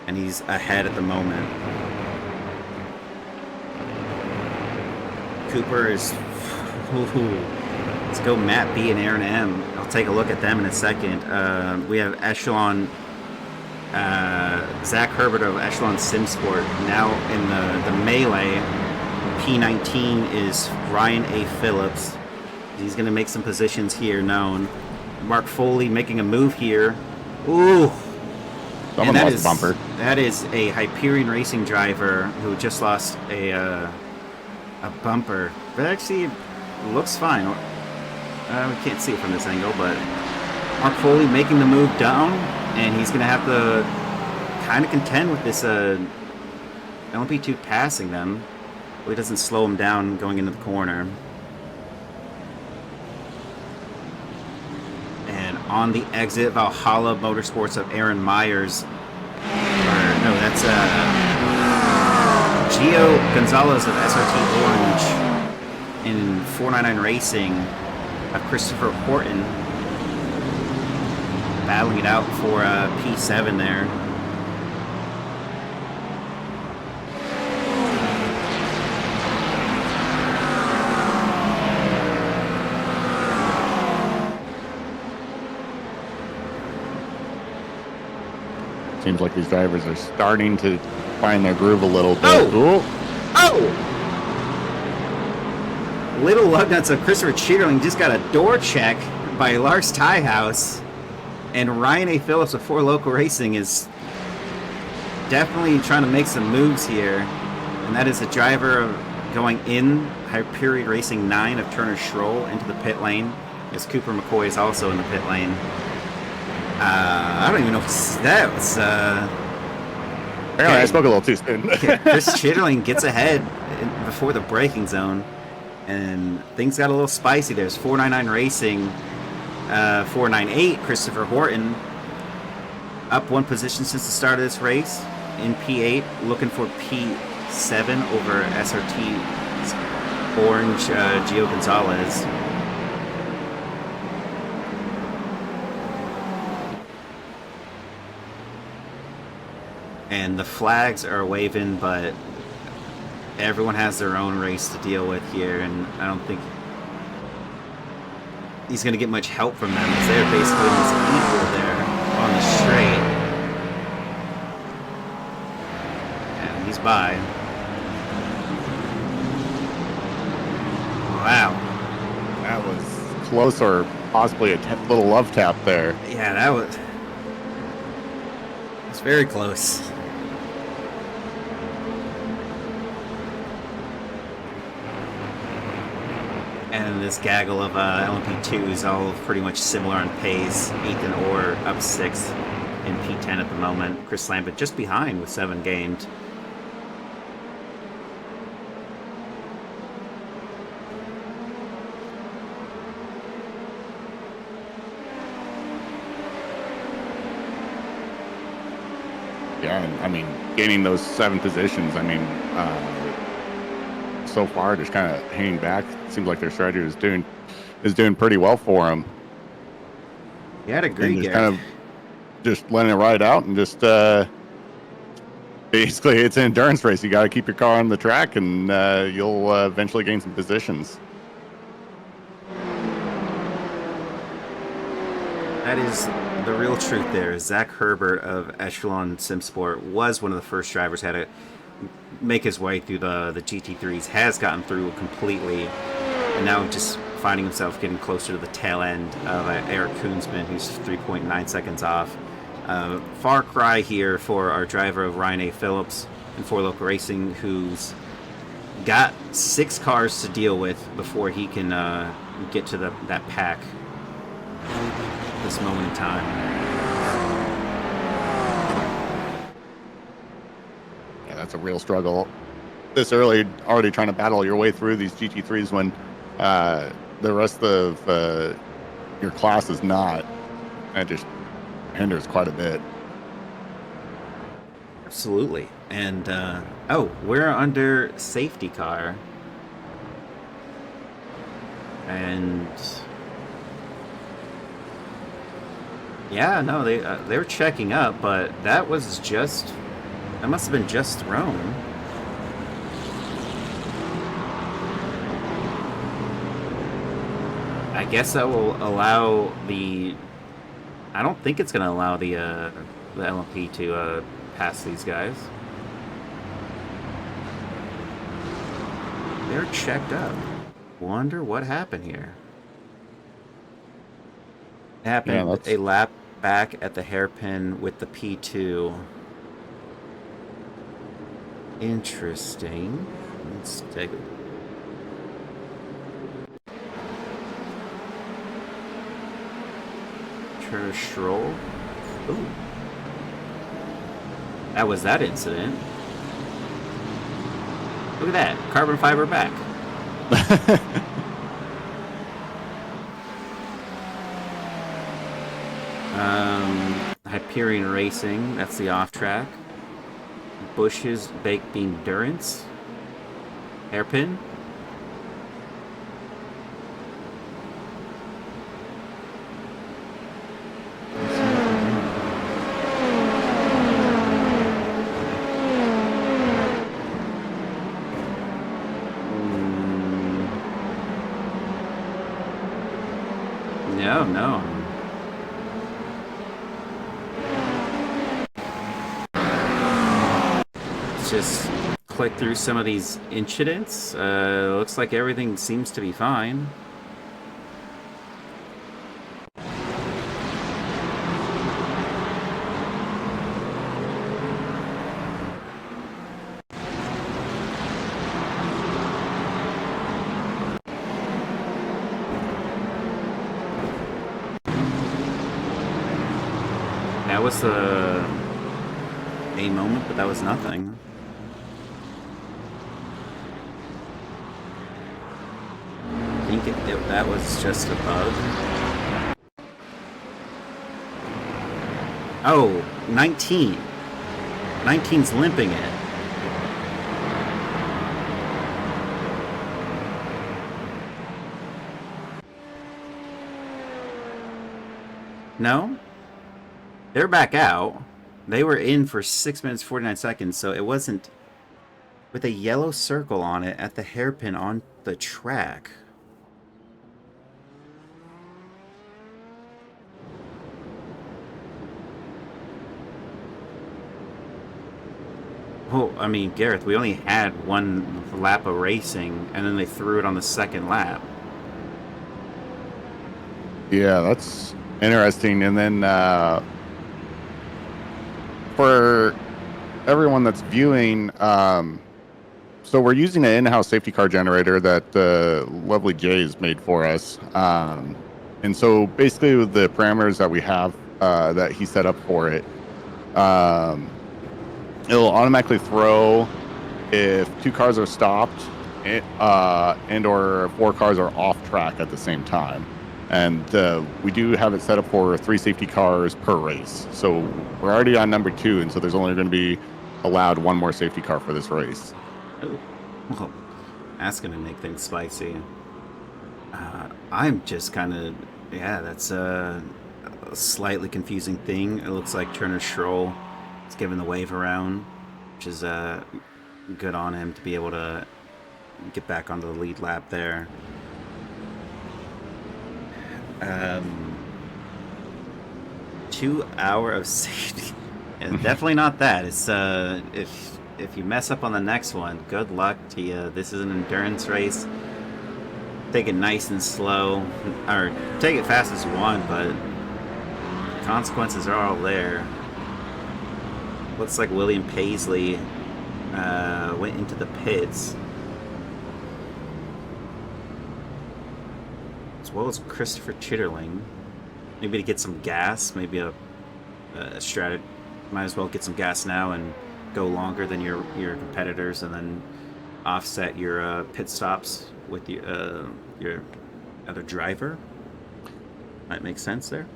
Speaker 1: And he's ahead at the moment. Cooper is... Ooh, let's go Matt B and Aaron M. I'll take a look at them in a second. We have Echelon... Zach Herbert of Echelon Simsport now in the melee. P19 is Ryan A. Phillips. He's going to make some positions here known. Mark Foley making a move here. Ooh.
Speaker 2: Someone lost a bumper.
Speaker 1: That is a Hyperion Racing driver who just lost a bumper. But actually looks fine. We can't see it from this angle, but Mark Foley making the move down, and he's going to have to kind of contend with this LMP2 passing them. Well, he doesn't slow him down going into the corner. And on the exit, Valhalla Motorsports of Aaron Myers. No, that's Gio Gonzalez of SRT Orange. In 499 Racing of Christopher Horton. Battling it out for P7 there.
Speaker 2: Seems like these drivers are starting to find their groove a little bit.
Speaker 1: Oh! Little lug nuts of Christopher Cheaterling just got a door check by Lars Tiehaus. And Ryan A. Phillips of 4 Local Racing is definitely trying to make some moves here. And that is a driver going in Hyperion Racing 9 of Turner Schroll into the pit lane. As Cooper McCoy is also in the pit lane. I don't even know if that was...
Speaker 2: Apparently I spoke a little too soon.
Speaker 1: Chris Chitterling gets ahead before the braking zone. And things got a little spicy. There's 499 Racing, 498, Christopher Horton. Up 1 position since the start of this race. In P8, looking for P7 over SRT's Orange Gio Gonzalez. And the flags are waving, but everyone has their own race to deal with here, and I don't think he's going to get much help from them, because they're basically almost equal there on the straight. And he's by. Wow.
Speaker 2: That was close, or possibly a little love tap there.
Speaker 1: Yeah, that was... It's very close. And this gaggle of LMP2s all pretty much similar on pace. Ethan Orr up 6 in P10 at the moment. Chris Lambert just behind with 7 gained.
Speaker 2: Yeah, and, I mean, gaining those 7 positions, I mean, so far just kind of hanging back. It seems like their strategy is doing pretty well for them.
Speaker 1: Yeah, I'd agree,
Speaker 2: Garrett.
Speaker 1: Garrett.
Speaker 2: Kind of just letting it ride out, and just basically it's an endurance race. You got to keep your car on the track, and you'll eventually gain some positions.
Speaker 1: That is the real truth there. Zach Herbert of Echelon Simsport was one of the first drivers had to make his way through the GT3s, has gotten through completely, and now just finding himself getting closer to the tail end of Eric Koonsman, who's 3.9 seconds off. Far cry here for our driver of Ryan A. Phillips in 4 Local Racing, who's got 6 cars to deal with before he can get to that pack at this moment in time.
Speaker 2: That's a real struggle this early, already trying to battle your way through these GT3s when the rest of your class is not. That just hinders quite a bit.
Speaker 1: Absolutely. And we're under safety car And yeah, no, they were checking up, but that must have been just thrown. I guess that will allow I don't think it's going to allow the LMP to pass these guys. They're checked up. Wonder what happened here. It happened a lap back at the hairpin with the P2. Interesting. Let's take it. Turner Stroll. Ooh. That was that incident. Look at that. Carbon fiber back. Hyperion Racing. That's the off track. Bush's Baked Bean Durance. Hairpin. No. Let's just click through some of these incidents. Looks like everything seems to be fine. That was a moment, but that was nothing. I think that was just a bug. Oh, 19. 19's limping it. No? They're back out. They were in for 6 minutes 49 seconds, so it wasn't with a yellow circle on it at the hairpin on the track. Oh, I mean, Garreth, we only had one lap of racing, and then they threw it on the second lap.
Speaker 2: Yeah, that's interesting. And then for everyone that's viewing, so we're using an in-house safety car generator that lovely Jay's made for us. And so basically with the parameters that we have that he set up for it, it'll automatically throw if 2 cars are stopped and or 4 cars are off track at the same time. And we do have it set up for 3 safety cars per race. So we're already on number 2, and so there's only going to be allowed 1 more safety car for this race.
Speaker 1: Oh, well, that's going to make things spicy. I'm just kind of, that's a slightly confusing thing. It looks like Turner Stroll is giving the wave around, which is good on him to be able to get back onto the lead lap there. 2 hour of safety. Definitely not that. It's if you mess up on the next one, good luck to you. This is an endurance race. Take it nice and slow, or take it fast as you want, but consequences are all there. Looks like William Paisley went into the pits, as well as Christopher Chitterling. Maybe to get some gas, maybe a strategy. Might as well get some gas now and go longer than your competitors, and then offset your pit stops with your other driver. Might make sense there.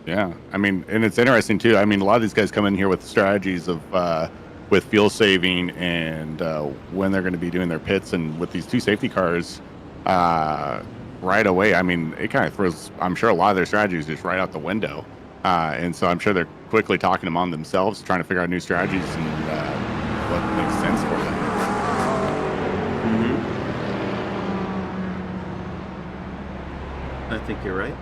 Speaker 2: Yeah, I mean, and it's interesting too. I mean, a lot of these guys come in here with strategies of with fuel saving and when they're going to be doing their pits, and with these 2 safety cars, right away. I mean, it kind of throws, I'm sure, a lot of their strategies just right out the window. And so I'm sure they're quickly talking among themselves, trying to figure out new strategies and what makes sense for them.
Speaker 1: I think you're right.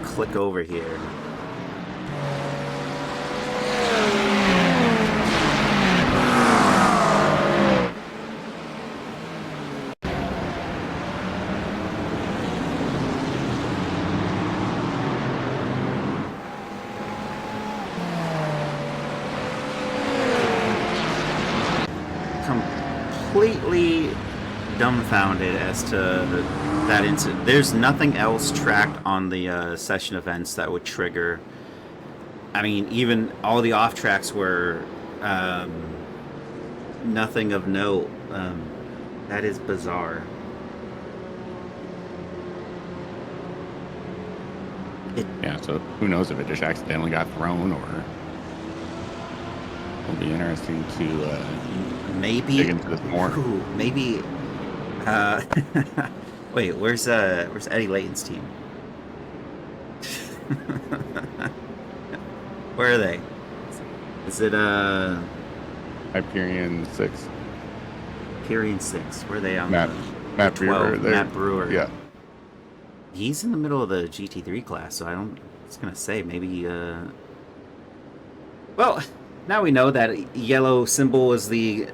Speaker 1: Click over here. Completely dumbfounded as to that incident. There's nothing else tracked on the session events that would trigger. I mean, even all the off tracks were nothing of note. That is bizarre.
Speaker 2: Yeah, so who knows if it just accidentally got thrown, or it'll be interesting to
Speaker 1: maybe
Speaker 2: dig into this more.
Speaker 1: Ooh, maybe. Wait, where's Eddie Layton's team? Where are they? Is it
Speaker 2: Hyperion 6?
Speaker 1: Hyperion 6? Where are they on
Speaker 2: Matt Brewer.
Speaker 1: Matt Brewer.
Speaker 2: Yeah.
Speaker 1: He's in the middle of the GT3 class, so I was gonna say maybe. Well, now we know that yellow symbol is the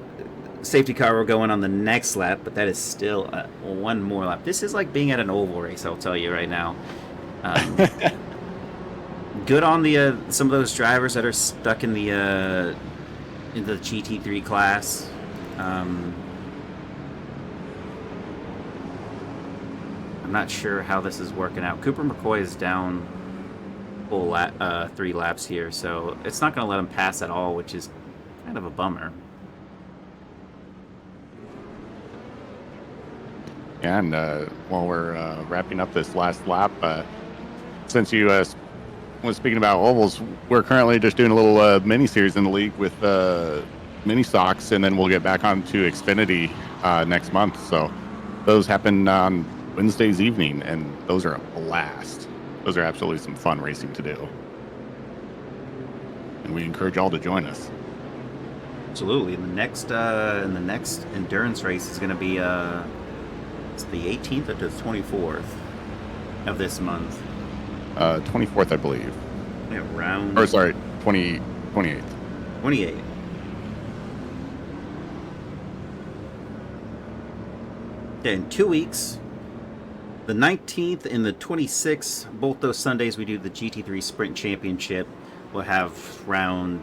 Speaker 1: safety car we're going on the next lap, but that is still one more lap. This is like being at an oval race, I'll tell you right now. Good on the some of those drivers that are stuck in the GT3 class. I'm not sure how this is working out. Cooper McCoy is down full 3 laps here, so it's not going to let him pass at all, which is kind of a bummer.
Speaker 2: Yeah, and while we're wrapping up this last lap, since you was speaking about ovals, we're currently just doing a little mini series in the league with mini stocks, and then we'll get back onto Xfinity next month. So those happen on Wednesdays evening, and those are a blast. Those are absolutely some fun racing to do, and we encourage all to join us.
Speaker 1: Absolutely. The next endurance race is going to be it's the 18th or the 24th of this month.
Speaker 2: 24th, I believe.
Speaker 1: Yeah, round.
Speaker 2: Or sorry, 28th.
Speaker 1: 28. Okay, in 2 weeks, the 19th and the 26th, both those Sundays, we do the GT3 Sprint Championship. We'll have round,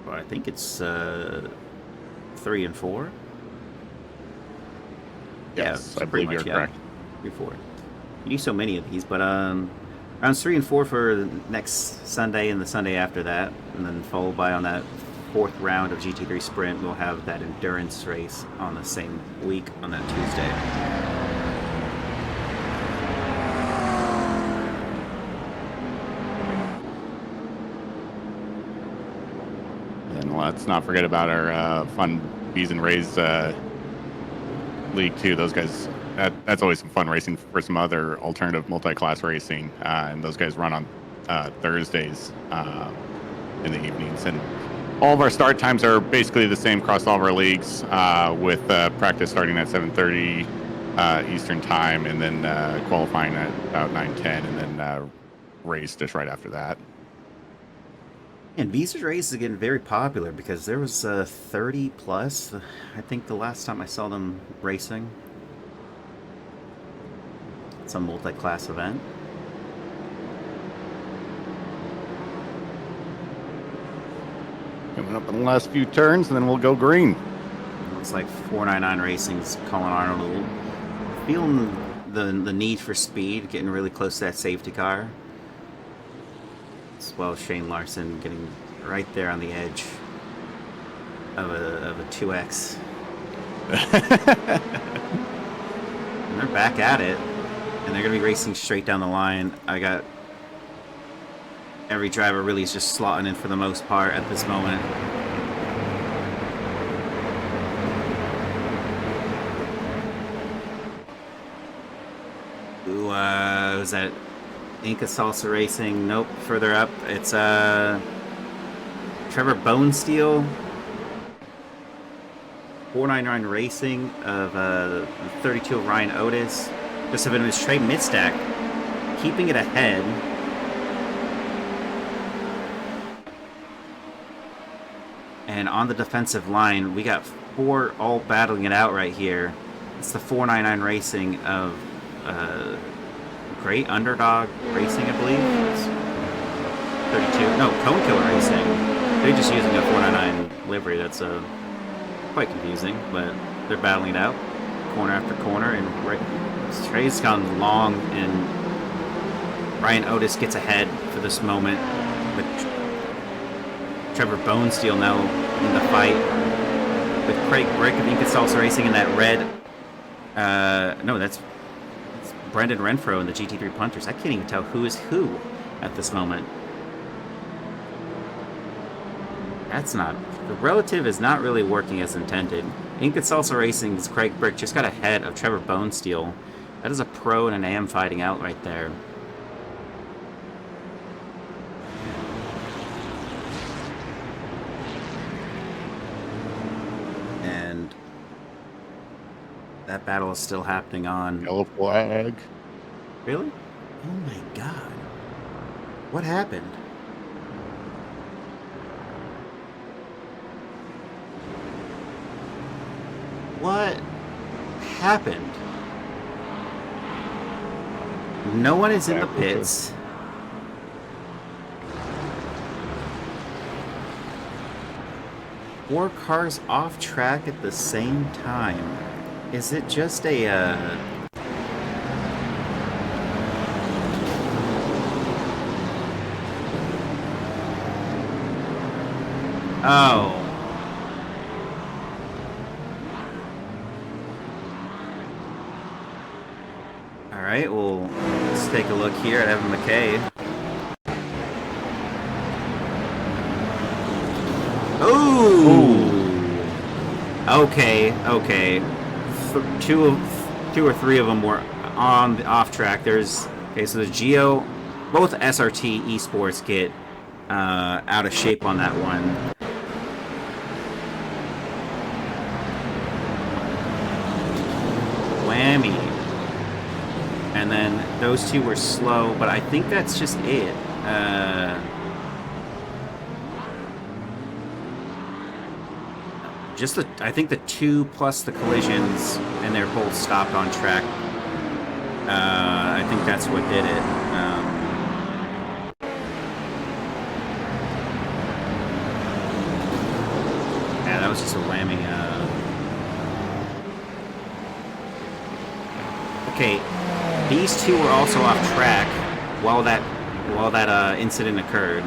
Speaker 1: well, I think it's 3 and 4.
Speaker 2: Yes,
Speaker 1: yeah,
Speaker 2: I believe you're correct.
Speaker 1: 3 and 4. You do so many of these, but rounds 3 and 4 for the next Sunday and the Sunday after that, and then followed by on that 4th round of GT3 Sprint, we'll have that endurance race on the same week on that Tuesday.
Speaker 2: And let's not forget about our fun Bees and Rays league too. Those guys, that's always some fun racing for some other alternative multi-class racing, and those guys run on Thursdays in the evenings, and all of our start times are basically the same across all of our leagues, with practice starting at 7:30 Eastern time, and then qualifying at about 9:10, and then race just right after that.
Speaker 1: And Bees and Rays is getting very popular because there was 30 plus, I think, the last time I saw them racing. It's a multi-class event.
Speaker 2: Coming up in the last few turns, and then we'll go green.
Speaker 1: Looks like 499 Racing's Colin Arnold feeling the need for speed, getting really close to that safety car. As well as Shane Larson getting right there on the edge of a 2X. And they're back at it, and they're going to be racing straight down the line. I got every driver really is just slotting in for the most part at this moment. is that Inca Salsa Racing? Nope, further up. It's Trevor Bonesteel. 499 Racing of 32 of Ryan Otis. Just a bit of his trade mid-stack, keeping it ahead. And on the defensive line, we got 4 all battling it out right here. It's the 499 Racing of Great Underdog Racing, I believe. It's 32. No, Cone Killer Racing. They're just using a 499 livery. That's quite confusing, but they're battling it out, corner after corner, and Trey's gone long, and Ryan Otis gets ahead for this moment, with Trevor Bonesteel now in the fight, with Craig Brick of Inca Salsa Racing in that red. No, that's Brendan Renfro in the GT3 Punters. I can't even tell who is who at this moment. That's not... The relative is not really working as intended. Inca Salsa Racing's Craig Brick just got ahead of Trevor Bonesteel. That is a pro and an AM fighting out right there. And that battle is still happening on...
Speaker 2: Yellow flag.
Speaker 1: Really? Oh my god. What happened? What happened? No one is in the pits. Four cars off track at the same time. Is it just a Oh. Alright, well, let's take a look here at Evan McKay. Ooh! Okay. Two or three of them were on the off track. There's... Okay, so the Geo... Both SRT esports get out of shape on that one. Whammy. And then those two were slow, but I think that's just it. I think the 2 plus the collisions, and they're both stopped on track. I think that's what did it. Yeah, that was just a whammy. Okay, these two were also off track while that incident occurred.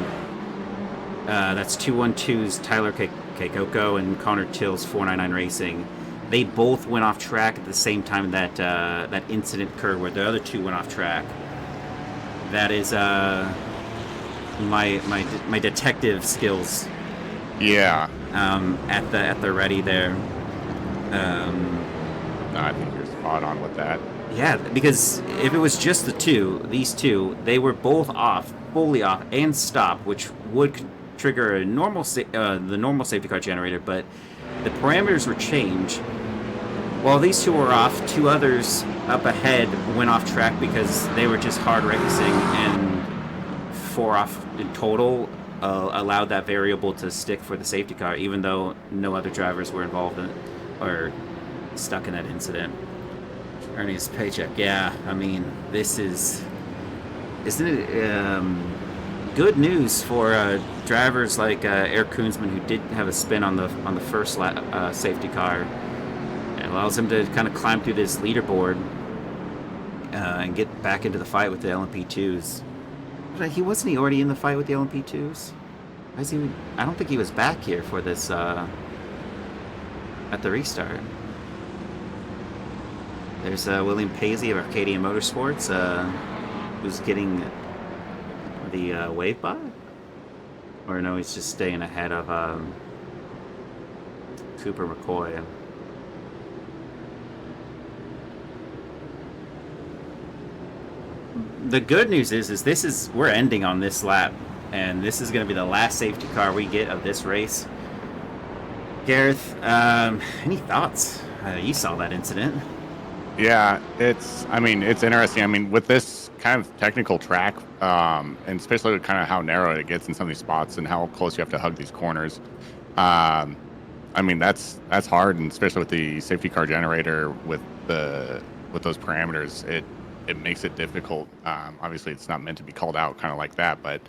Speaker 1: That's 212's Tyler Keikoko and Connor Till's 499 Racing. They both went off track at the same time that that incident occurred, where the other two went off track. That is my detective skills.
Speaker 2: Yeah.
Speaker 1: At the ready there.
Speaker 2: No, I think you're spot on with that.
Speaker 1: Yeah, because if it was just these two, they were both off, fully off, and stopped, which would trigger a normal the normal safety car generator, but the parameters were changed. While these two were off, 2 others up ahead went off track because they were just hard racing, and 4 off in total allowed that variable to stick for the safety car, even though no other drivers were involved in it or stuck in that incident. Earning his paycheck. Yeah, I mean, this isn't it good news for drivers like Eric Koonsman, who did have a spin on the first safety car. It allows him to kind of climb through this leaderboard and get back into the fight with the LMP2s. But he wasn't already in the fight with the LMP2s? I don't think he was back here for this at the restart. There's William Paisley of Arcadia Motorsports, who's getting the wave by? Or no, he's just staying ahead of Cooper McCoy. the good news is we're ending on this lap, and this is going to be the last safety car we get of this race. Garreth, any thoughts? You saw that incident.
Speaker 2: Yeah, it's interesting. I mean, with this kind of technical track, and especially with kind of how narrow it gets in some of these spots and how close you have to hug these corners. I mean, that's hard, and especially with the safety car generator with those parameters, it makes it difficult. Obviously, it's not meant to be called out kind of like that, but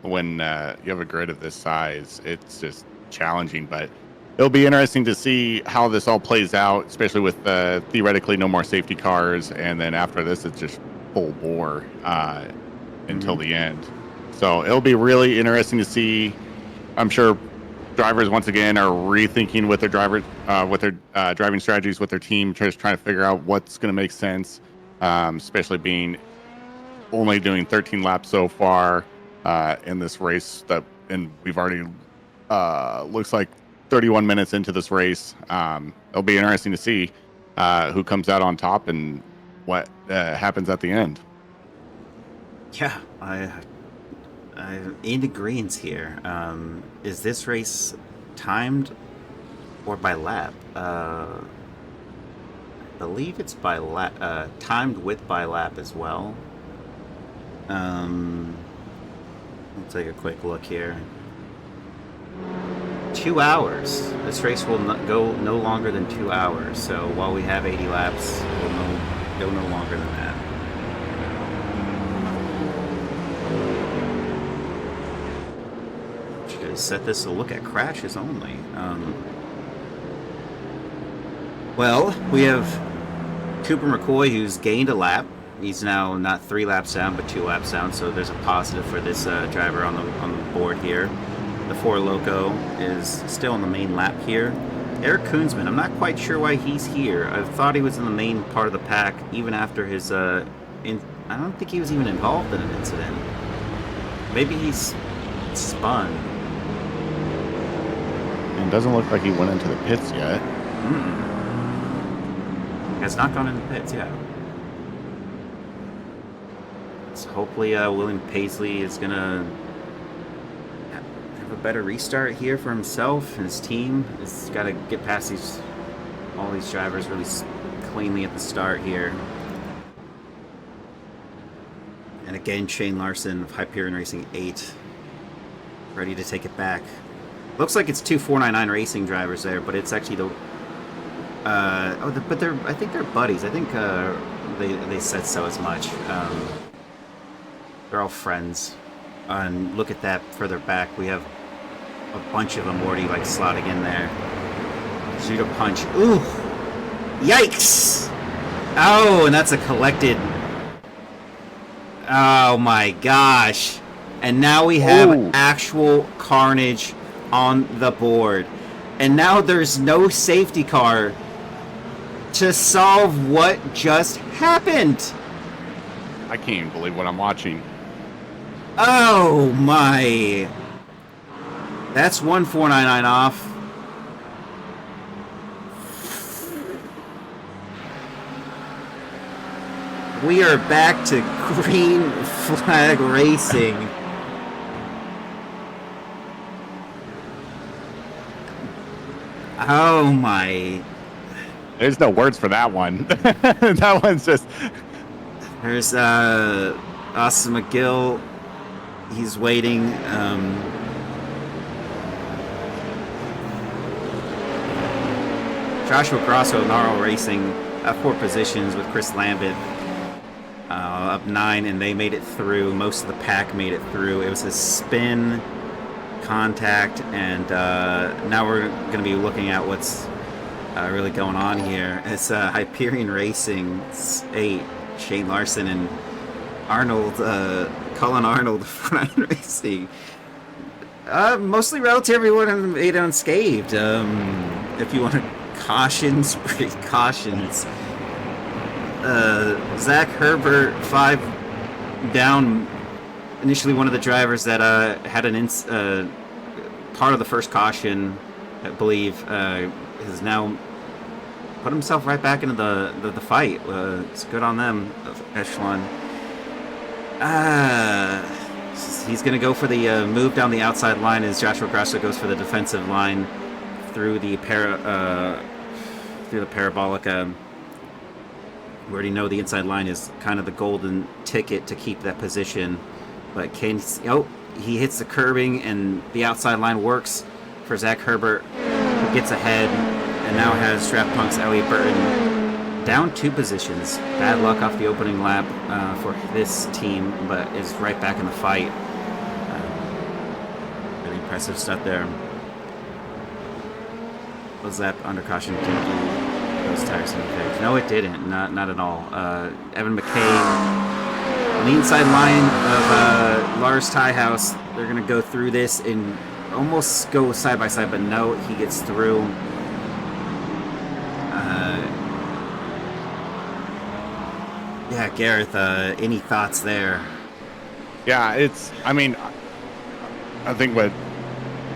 Speaker 2: when you have a grid of this size, it's just challenging. But it'll be interesting to see how this all plays out, especially with theoretically no more safety cars, and then after this, it's just full bore until the end. So it'll be really interesting to see. I'm sure drivers once again are rethinking with their driving strategies with their team, just trying to figure out what's going to make sense, especially being only doing 13 laps so far in this race and we've already looks like 31 minutes into this race. It'll be interesting to see who comes out on top and what happens at the end.
Speaker 1: Yeah, I'm in agreement here. Is this race timed or by lap? I believe it's by lap, timed with by lap as well. We'll take a quick look here. 2 hours. This race will not go no longer than 2 hours. So while we have 80 laps, we'll go no longer than that. Should set this to look at crashes only. Well, we have Cooper McCoy, who's gained a lap. He's now not 3 laps down, but 2 laps down. So there's a positive for this driver on the board here. The 4 Loco is still in the main lap here. Eric Koonsman, I'm not quite sure why he's here. I thought he was in the main part of the pack even after his I don't think he was even involved in an incident. Maybe he's spun.
Speaker 2: It doesn't look like he went into the pits yet.
Speaker 1: Has not gone into the pits yet. So hopefully William Paisley is going to have a better restart here for himself and his team. He's got to get past all these drivers really cleanly at the start here. And again, Shane Larson of Hyperion Racing 8, ready to take it back. Looks like it's 2 499 Racing drivers there, but it's actually the. But I think they're buddies. I think they said so as much. They're all friends. And look at that further back. We have a bunch of them already like slotting in there. Judo punch. Ooh! Yikes! Oh, and that's a collected. Oh my gosh! And now we have actual carnage on the board. And now there's no safety car to solve what just happened.
Speaker 2: I can't even believe what I'm watching.
Speaker 1: Oh my. That's 1 499 off. We are back to green flag racing. Oh my.
Speaker 2: There's no words for that one. That one's just.
Speaker 1: There's Austin McGill. He's waiting. Joshua Grosso, Gnarl Racing, up 4 positions with Chris Lambert. Up 9, and they made it through. Most of the pack made it through. It was a spin contact, and now we're going to be looking at what's really going on here. It's Hyperion Racing 8, Shane Larson and Arnold, Colin Arnold, Front Racing. Mostly relatively made unscathed. If you want to cautions. Zach Herbert, 5 down. Initially, one of the drivers that had an part of the first caution, I believe, has now put himself right back into the fight. It's good on them, Echelon. Uh, he's going to go for the move down the outside line as Joshua Grasso goes for the defensive line through the parabolic. We already know the inside line is kind of the golden ticket to keep that position. But he hits the curbing, and the outside line works for Zach Herbert, who gets ahead and now has Strap Punk's Elliot Burton down 2 positions. Bad luck off the opening lap for this team, but is right back in the fight. Really impressive stuff there. Was that under caution? Those tires in the pit? No, it didn't. Not at all. Evan McKay on the inside line of Lars Tiehaus. They're going to go through this and almost go side by side, but no, he gets through. Yeah, Garreth, any thoughts there?
Speaker 2: Yeah, I mean, I think what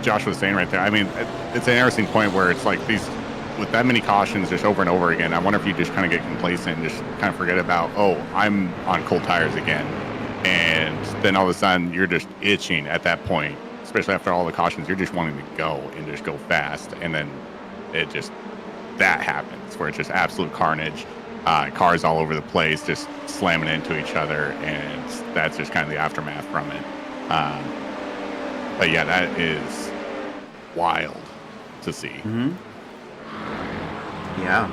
Speaker 2: Josh was saying right there, I mean, it's an interesting point where it's like with that many cautions just over and over again, I wonder if you just kind of get complacent and just kind of forget about, oh, I'm on cold tires again. And then all of a sudden you're just itching at that point, especially after all the cautions, you're just wanting to go and just go fast. And then that happens where it's just absolute carnage. Cars all over the place, just slamming into each other. And that's just kind of the aftermath from it. But yeah, that is wild to see.
Speaker 1: Mm-hmm. Yeah,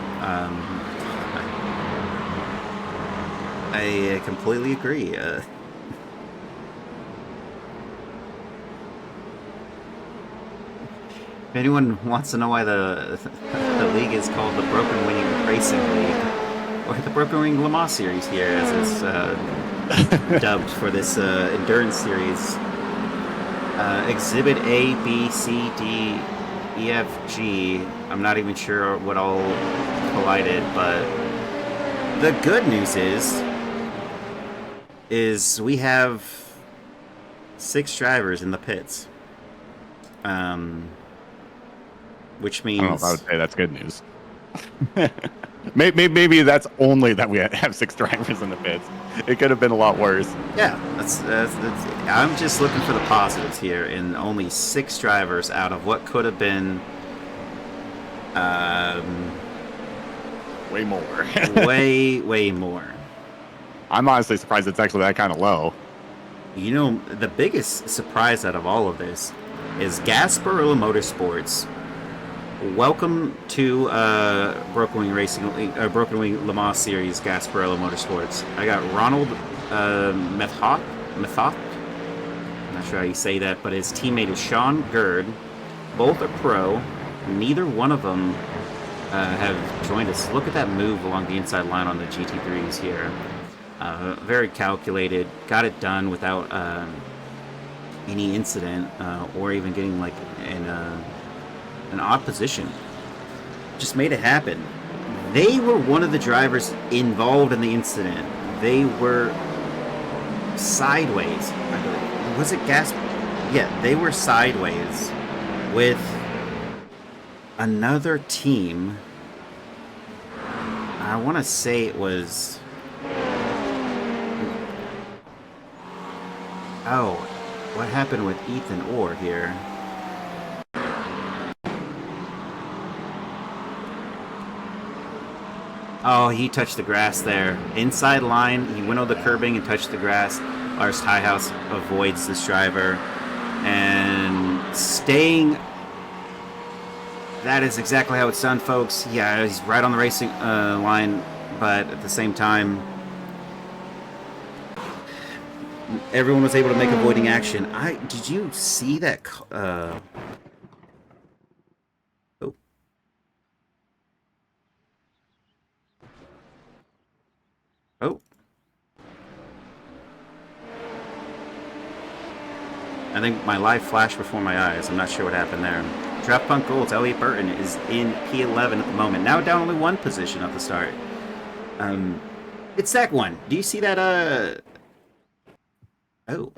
Speaker 1: I completely agree. If anyone wants to know why the league is called the Broken Wing Racing League, or the Broken Wing Le Mans Series here, as it's dubbed for this endurance series, Exhibit A, B, C, D, E, F, G. I'm not even sure what all collided, but the good news is we have 6 drivers in the pits. Which means,
Speaker 2: I don't know if I would say that's good news. Maybe that's only that we have 6 drivers in the pits. It could have been a lot worse.
Speaker 1: Yeah, that's I'm just looking for the positives here, in only 6 drivers out of what could have been
Speaker 2: way more.
Speaker 1: way more.
Speaker 2: I'm honestly surprised it's actually that kind of low.
Speaker 1: You know, the biggest surprise out of all of this is Gasparilla Motorsports. Welcome to Broken Wing Broken Wing Le Mans Series Gasparilla Motorsports. I got Ronald Methoth. I'm not sure how you say that, but his teammate is Sean Gerd. Both are pro. Neither one of them have joined us. Look at that move along the inside line on the GT3s here. Very calculated. Got it done without any incident or even getting like an odd position. Just made it happen. They were one of the drivers involved in the incident. They were sideways, I believe. Was it gas? Yeah, they were sideways with another team. I want to say it was... Oh, what happened with Ethan Orr here? Oh, he touched the grass there. Inside line, he went over the curbing and touched the grass. Lars Tiehaus avoids this driver. And staying... That is exactly how it's done, folks. Yeah, he's right on the racing line, but at the same time, everyone was able to make avoiding action. Did you see that? Oh. Oh. I think my life flashed before my eyes. I'm not sure what happened there. Draft Punk Gold's Elliot Burton is in P11 at the moment. Now down only 1 position at the start. It's Zach 1. Do you see that? Oh.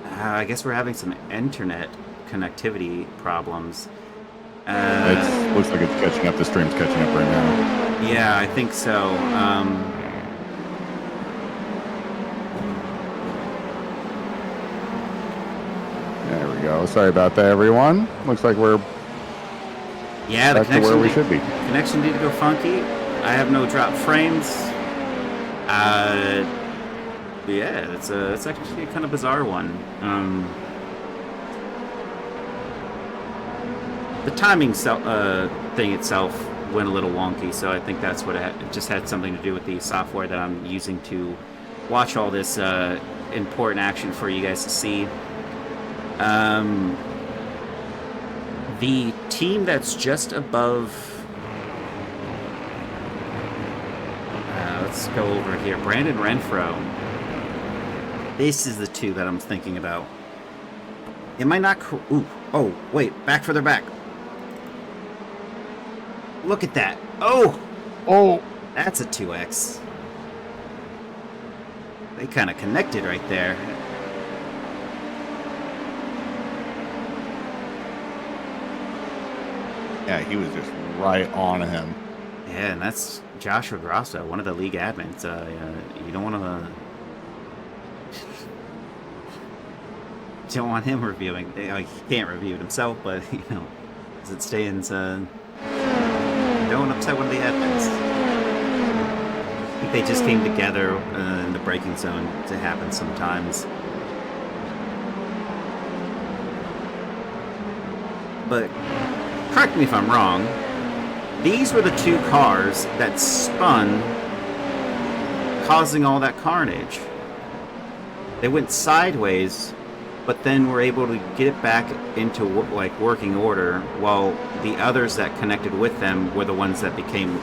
Speaker 1: I guess we're having some internet connectivity problems.
Speaker 2: It looks like it's catching up. The stream's catching up right now.
Speaker 1: Yeah, I think so.
Speaker 2: we go. Sorry about that, everyone. Looks like we're
Speaker 1: Yeah, the
Speaker 2: back to where we should be.
Speaker 1: Connection did go funky. I have no drop frames. Yeah, it's actually a kind of bizarre one. The timing thing itself went a little wonky, so I think that's what it just had something to do with the software that I'm using to watch all this important action for you guys to see. The team that's just above... let's go over here. Brandon Renfro. This is the two that I'm thinking about. It might not... Ooh. Oh, wait. Further back. Look at that. Oh!
Speaker 2: Oh!
Speaker 1: That's a 2X. They kind of connected right there.
Speaker 2: Yeah, he was just right on him.
Speaker 1: Yeah, and that's Joshua Grosso, one of the league admins. You don't want to... don't want him reviewing. He can't review it himself, but, you know, as it stands, don't upset one of the admins. I think they just came together in the braking zone to happen sometimes. But, correct me if I'm wrong, these were the two cars that spun, causing all that carnage. They went sideways, but then were able to get it back into working order, while the others that connected with them were the ones that became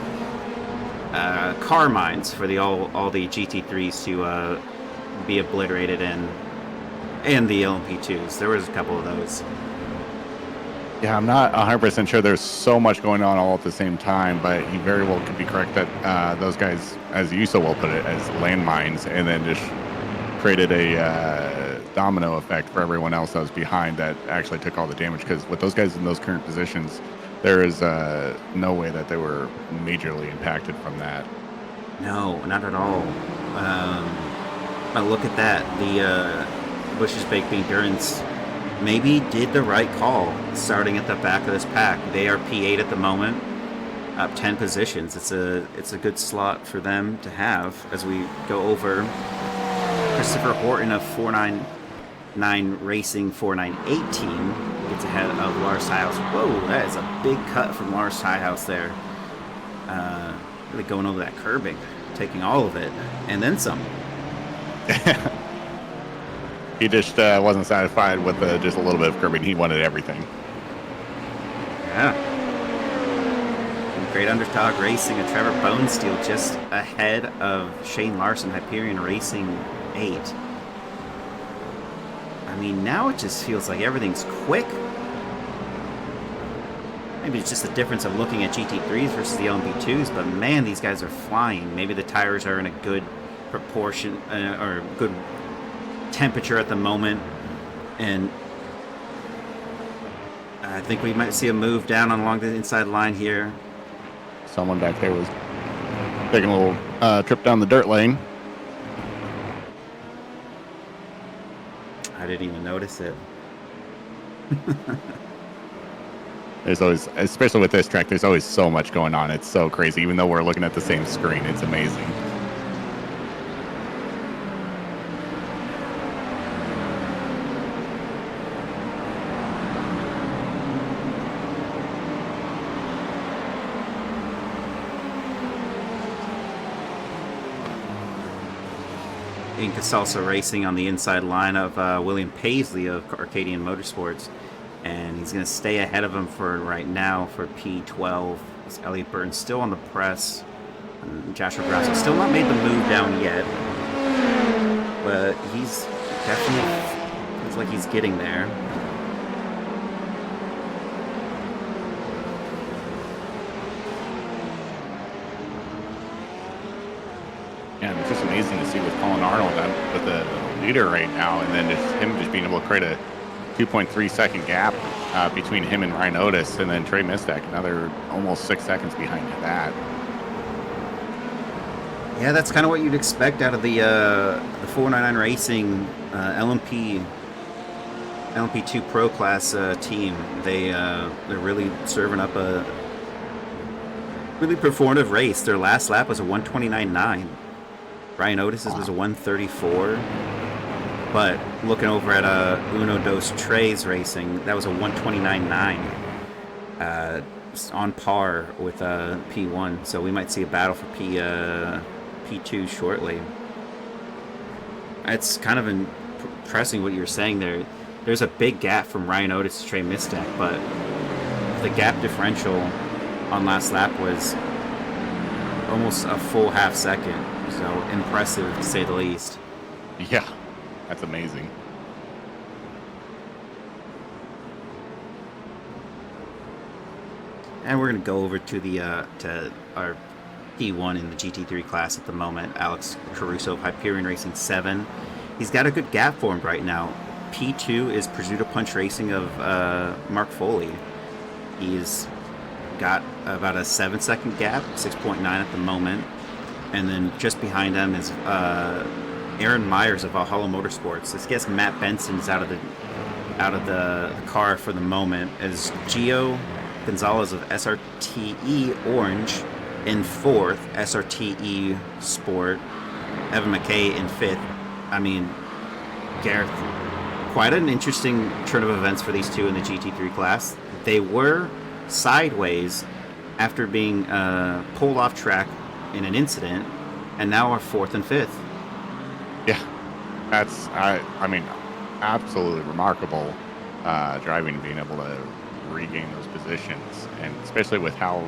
Speaker 1: car mines for all the GT3s to be obliterated in, and the LMP2s. There was a couple of those.
Speaker 2: Yeah, I'm not 100% sure there's so much going on all at the same time, but he very well could be correct that those guys, as you so well put it, as landmines, and then just created a domino effect for everyone else that was behind that actually took all the damage. Because with those guys in those current positions, there is no way that they were majorly impacted from that.
Speaker 1: No, not at all. But look at that. The Bush's Baked Bean Durance maybe did the right call starting at the back of this pack. They are P8 at the moment, up 10 positions. It's a good slot for them to have as we go over. Christopher Horton of 499 Racing 4918 gets ahead of Lars Highhouse. Whoa, that is a big cut from Lars Highhouse there. Really going over that curbing, taking all of it, and then some.
Speaker 2: He just wasn't satisfied with just a little bit of curbing. He wanted everything.
Speaker 1: Yeah. Great Underdog Racing and Trevor Bonesteel just ahead of Shane Larson, Hyperion Racing 8. I mean, now it just feels like everything's quick. Maybe it's just the difference of looking at GT3s versus the LMP2s, but man, these guys are flying. Maybe the tires are in a good proportion, or good temperature at the moment, and I think we might see a move down along the inside line here.
Speaker 2: Someone back there was taking a little trip down the dirt lane.
Speaker 1: I didn't even notice it.
Speaker 2: There's always, especially with this track, there's always so much going on. It's so crazy. Even though we're looking at the same screen, it's amazing.
Speaker 1: Ian Casalsa Racing on the inside line of William Paisley of Arcadian Motorsports, and he's going to stay ahead of him for right now for P12. It's Elliot Burton still on the press, and Joshua Grasso still not made the move down yet, but he's definitely looks like he's getting there.
Speaker 2: Yeah, it's just amazing to see with Colin Arnold with the leader right now, and then just him just being able to create a 2.3 second gap between him and Ryan Otis, and then Trey Mistek, another almost 6 seconds behind that.
Speaker 1: Yeah, that's kind of what you'd expect out of the 499 Racing LMP LMP2 Pro Class team. They're really serving up a really performative race. Their last lap was a 129.9. Ryan Otis's was a 134. But looking over at Uno Dos Tres Racing, that was a 129.9. On par with P1. So we might see a battle for P2 shortly. It's kind of impressive what you were saying there. There's a big gap from Ryan Otis to Trey Mistak, but the gap differential on last lap was almost a full half second. So impressive, to say the least.
Speaker 2: Yeah, that's amazing.
Speaker 1: And we're going to go over to the to our P1 in the GT3 class at the moment. Alex Caruso of Hyperion Racing 7. He's got a good gap for him right now. P2 is Pursuit Punch Racing of Mark Foley. He's got about a 7-second gap, 6.9 at the moment. And then just behind him is Aaron Myers of Valhalla Motorsports. This guess Matt Benson's out of the car for the moment, as Gio Gonzalez of SRTE Orange in 4th, SRTE Sport, Evan McKay in 5th. I mean, Garreth, quite an interesting turn of events for these two in the GT3 class. They were sideways after being pulled off track in an incident, and now are 4th and 5th.
Speaker 2: Yeah, that's, I mean, absolutely remarkable driving, being able to regain those positions, and especially with how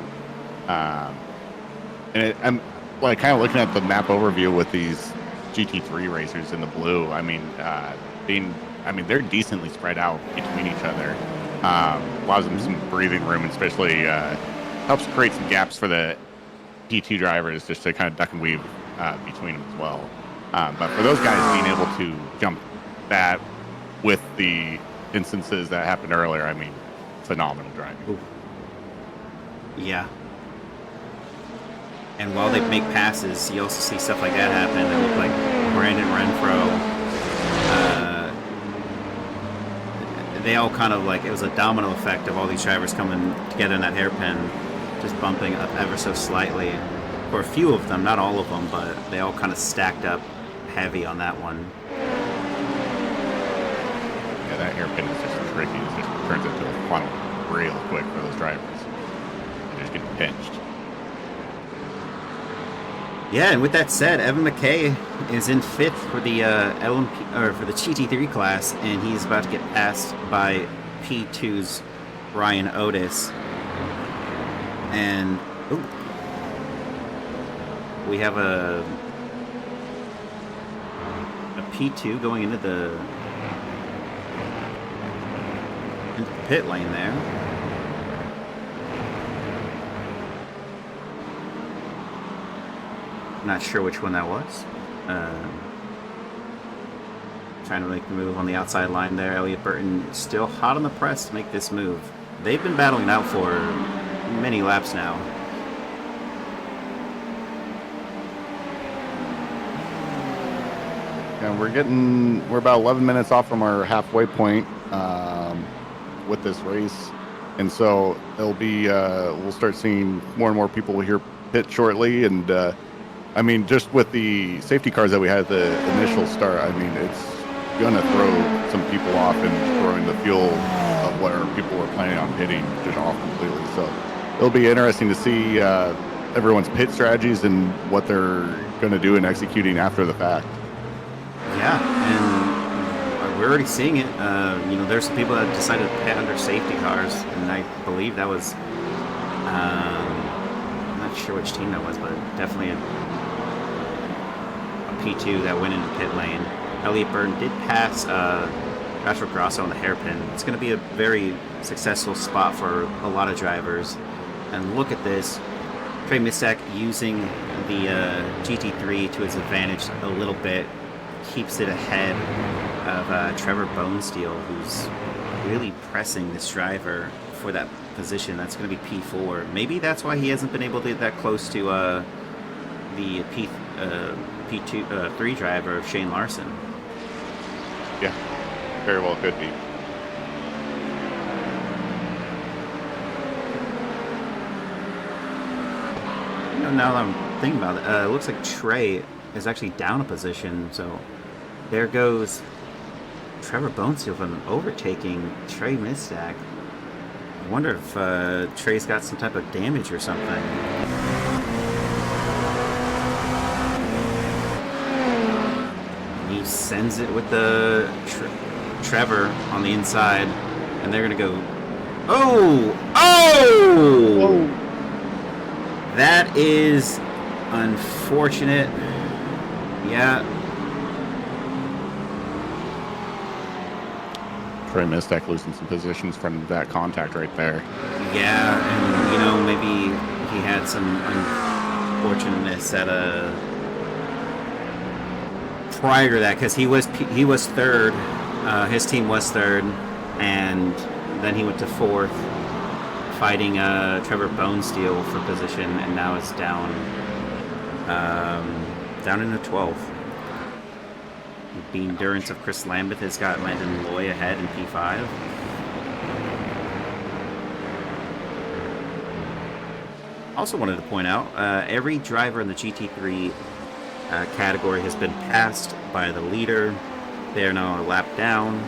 Speaker 2: I'm like kind of looking at the map overview with these GT3 racers in the blue. I mean, they're decently spread out between each other. Allows them some breathing room, and especially helps create some gaps for the P2 drivers just to kind of duck and weave between them as well. But for those guys being able to jump that with the instances that happened earlier, I mean, phenomenal driving.
Speaker 1: Ooh. Yeah. And while they make passes, you also see stuff like that happen. It looked like Brandon Renfro. They all kind of like, it was a domino effect of all these drivers coming together in that hairpin, just bumping up ever so slightly. For a few of them, not all of them, but they all kind of stacked up heavy on that one.
Speaker 2: Yeah, that hairpin is just tricky. It just turns into a funnel real quick for those drivers. They're just getting pinched.
Speaker 1: Yeah, and with that said, Evan McKay is in 5th for the LMP or for the GT3 class, and he's about to get passed by P2's Ryan Otis. And we have a P2 going into the pit lane there. Not sure which one that was. Trying to make the move on the outside line there. Elliott Burton still hot on the press to make this move. They've been battling out for many laps now.
Speaker 2: And we're about 11 minutes off from our halfway point with this race. And so it'll be, we'll start seeing more and more people here pit shortly. And I mean, just with the safety cars that we had at the initial start, I mean, it's going to throw some people off and throwing the fuel of where people were planning on hitting just off completely. So it'll be interesting to see everyone's pit strategies and what they're going to do in executing after the fact.
Speaker 1: Yeah, and we're already seeing it. There's some people that decided to pit under safety cars, and I believe that was, I'm not sure which team that was, but definitely a P2 that went into pit lane. Elliott Burton did pass Joshua Grosso on the hairpin. It's going to be a very successful spot for a lot of drivers. And look at this. Trey Mistak using the GT3 to his advantage a little bit. Keeps it ahead of Trevor Bonesteel, who's really pressing this driver for that position. That's going to be P4. Maybe that's why he hasn't been able to get that close to the P3 driver, Shane Larson.
Speaker 2: Yeah, very well could be.
Speaker 1: now that I'm thinking about it, it looks like Trey is actually down a position. So there goes Trevor Bonesteel from overtaking Trey Mistack. I wonder if Trey's got some type of damage or something. He sends it with the Trevor on the inside, and they're gonna go. Oh! Oh! Whoa. That is unfortunate. Yeah.
Speaker 2: Trey Mistack losing some positions from that contact right there.
Speaker 1: Yeah, and maybe he had some unfortunateness at prior to that, because he was third. His team was third, and then he went to fourth, fighting Trevor Bonesteel for position, and now it's down in the 12th. The endurance of Chris Lambeth has got Landon Loy ahead in P5. Also wanted to point out, every driver in the GT3 category has been passed by the leader. They are now a lap down,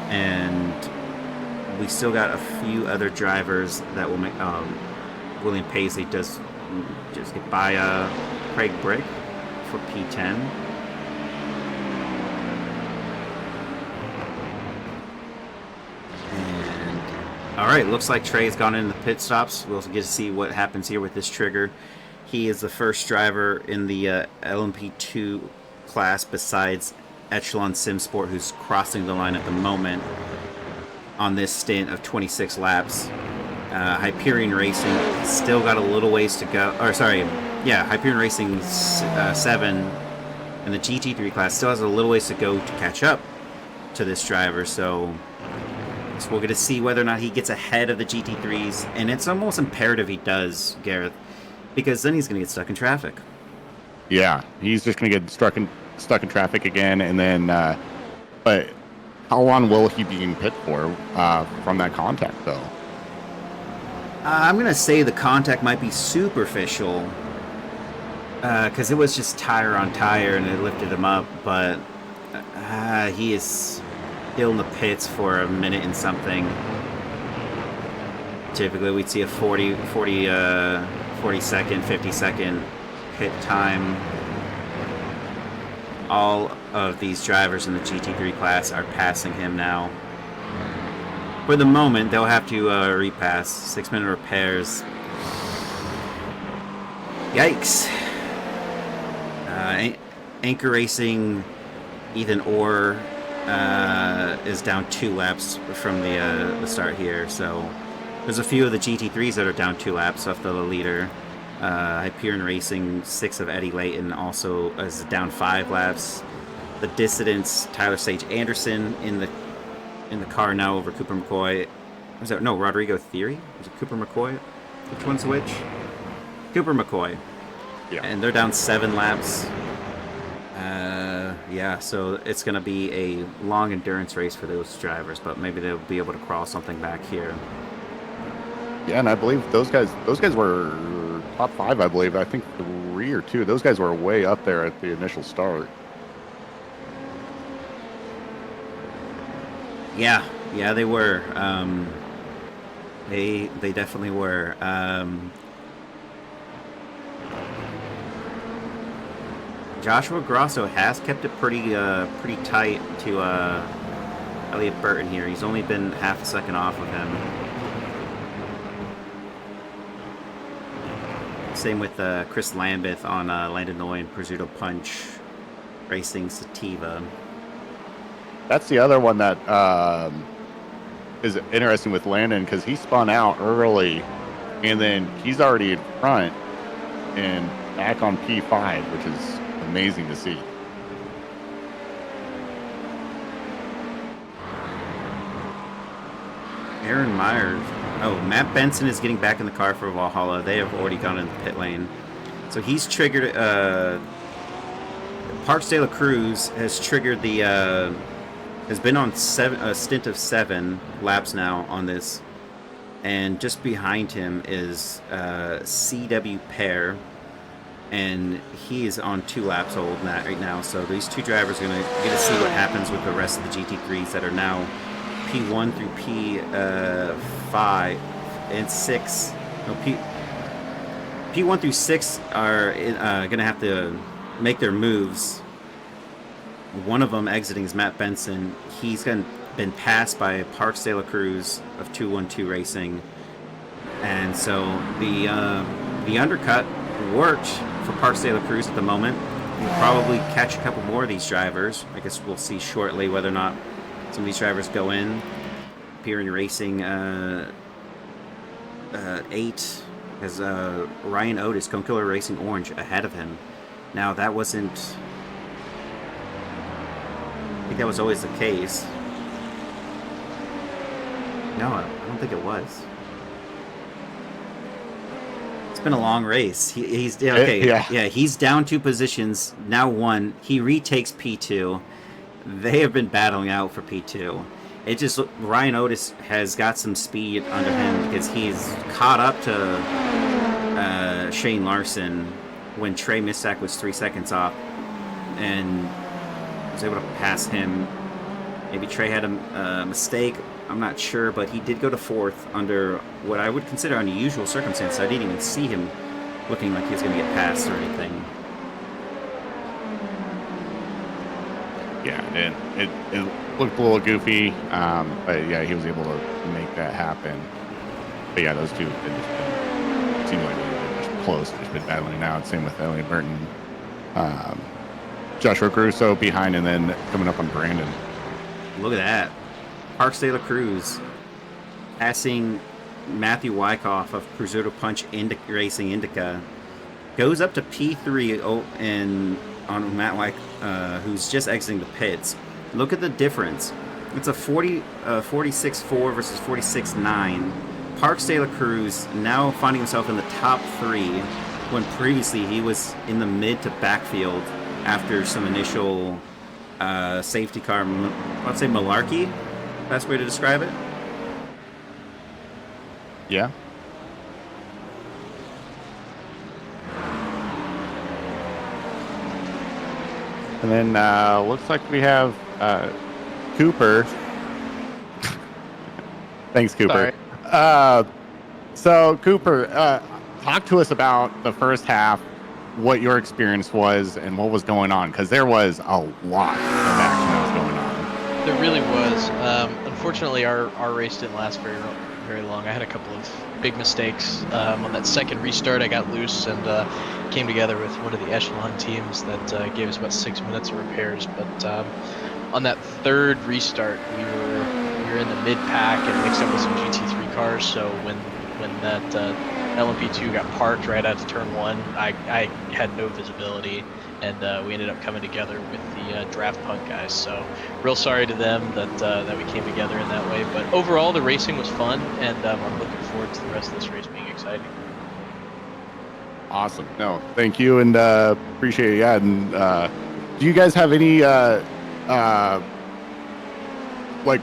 Speaker 1: and we still got a few other drivers that will make. William Paisley does just get by Craig Brick for P10. And all right, looks like Trey's gone into the pit stops. We'll get to see what happens here with this trigger. He is the first driver in the LMP2 class besides Echelon Simsport who's crossing the line at the moment on this stint of 26 laps. Hyperion Racing still got a little ways to go. Or sorry, yeah, Hyperion Racing 7 in the GT3 class still has a little ways to go to catch up to this driver. So we're going to see whether or not he gets ahead of the GT3s. And it's almost imperative he does, Garreth, because then he's going to get stuck in traffic.
Speaker 2: Yeah, he's just going to get stuck in traffic again, and then. But how long will he be in pit for from that contact, though?
Speaker 1: I'm going to say the contact might be superficial, because it was just tire on tire and it lifted him up. But he is still in the pits for a minute and something. Typically, we'd see a 40 second, 50 second pit time. All of these drivers in the GT3 class are passing him now. For the moment, they'll have to repass. 6-minute repairs. Yikes. Anchor Racing, Ethan Orr is down 2 laps from the start here. So there's a few of the GT3s that are down 2 laps off the leader. Hyperion Racing, 6 of Eddie Layton also is down 5 laps. The Dissidents, Tyler Sage Anderson in the car now over Cooper McCoy. Was that Rodrigo Theory? Was it Cooper McCoy? Which one's which? Cooper McCoy.
Speaker 2: Yeah.
Speaker 1: And they're down 7 laps. Yeah, so it's going to be a long endurance race for those drivers, but maybe they'll be able to crawl something back here.
Speaker 2: Yeah, and I believe those guys were top 5, I believe. I think 3 or 2. Those guys were way up there at the initial start.
Speaker 1: Yeah, they were. They definitely were. Joshua Grosso has kept it pretty tight to Elliot Burton here. He's only been half a second off of him. Same with Chris Lambeth on Landon Noy and Pursuito Punch Racing Sativa.
Speaker 2: That's the other one that is interesting with Landon, because he spun out early, and then he's already in front and back on P5, which is amazing to see.
Speaker 1: Aaron Myers. Oh, Matt Benson is getting back in the car for Valhalla. They have already gone in the pit lane. So he's triggered... Parks de la Cruz has triggered the... has been on a stint of 7 laps now on this and just behind him is CW Pair, and he is on 2 laps old right now. So these two drivers are going to get to see what happens with the rest of the GT3s that are now P1 through P5 and 6. No, P1 through 6 are going to have to make their moves. One of them exiting is Matt Benson. He's been passed by Parks De La Cruz of 212 Racing, and so the undercut worked for Parks De La Cruz at the moment. We'll probably catch a couple more of these drivers. I guess we'll see shortly whether or not some of these drivers go in. Appearing Racing 8 has Ryan Otis, Cone Killer Racing Orange, ahead of him. Now that wasn't. I think that was always the case. No, I don't think it was. It's been a long race. He's okay. Yeah, he's down 2 positions now. 1. He retakes P2. They have been battling out for P2. It just Ryan Otis has got some speed under him because he's caught up to Shane Larson when Trey Missack was 3 seconds off, and was able to pass him. Maybe Trey had a mistake. I'm not sure, but he did go to 4th under what I would consider unusual circumstances. I didn't even see him looking like he was going to get passed or anything.
Speaker 2: Yeah, it looked a little goofy, but yeah, he was able to make that happen. But yeah, those two it seemed like they were close. They've been battling out. Same with Elliot Burton, Joshua Caruso behind, and then coming up on Brandon.
Speaker 1: Look at that. Parks De La Cruz passing Matthew Wyckoff of Cruzeiro Punch Racing Indica. Goes up to P3 and on Matt Wyckoff, who's just exiting the pits. Look at the difference. It's a 46.4 versus 46.9. Parks De La Cruz now finding himself in the top 3 when previously he was in the mid to backfield after some initial safety car, let's say malarkey. Best way to describe it?
Speaker 2: Yeah. And then looks like we have Cooper. Thanks, Cooper. So, Cooper, talk to us about the first half, what your experience was, and what was going on, because there was a lot of action that was going on.
Speaker 3: There really was. Unfortunately, our race didn't last very long. I had a couple of big mistakes. On that second restart, I got loose and came together with one of the Echelon teams that gave us about 6 minutes of repairs. But on that third restart, we were in the mid-pack and mixed up with some GT3 cars. So when that LMP2 got parked right out of turn 1, I had no visibility, and we ended up coming together with the draft punk guys. So real sorry to them that we came together in that way. But overall, the racing was fun, and I'm looking forward to the rest of this race being exciting.
Speaker 2: Awesome. No, thank you, and appreciate it. Yeah, and do you guys have any like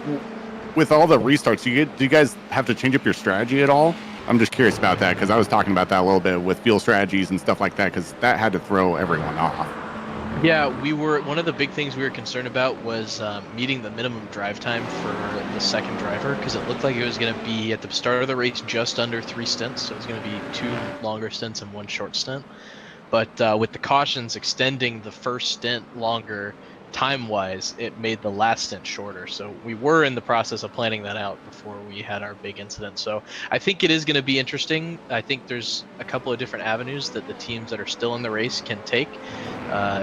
Speaker 2: with all the restarts? Do you guys have to change up your strategy at all? I'm just curious about that because I was talking about that a little bit with fuel strategies and stuff like that because that had to throw everyone off.
Speaker 3: Yeah, one of the big things we were concerned about was meeting the minimum drive time for the second driver, because it looked like it was going to be at the start of the race just under 3 stints, so it was going to be 2 longer stints and 1 short stint. But with the cautions extending the first stint longer time-wise, it made the last stint shorter. So we were in the process of planning that out before we had our big incident. So I think it is going to be interesting. I think there's a couple of different avenues that the teams that are still in the race can take.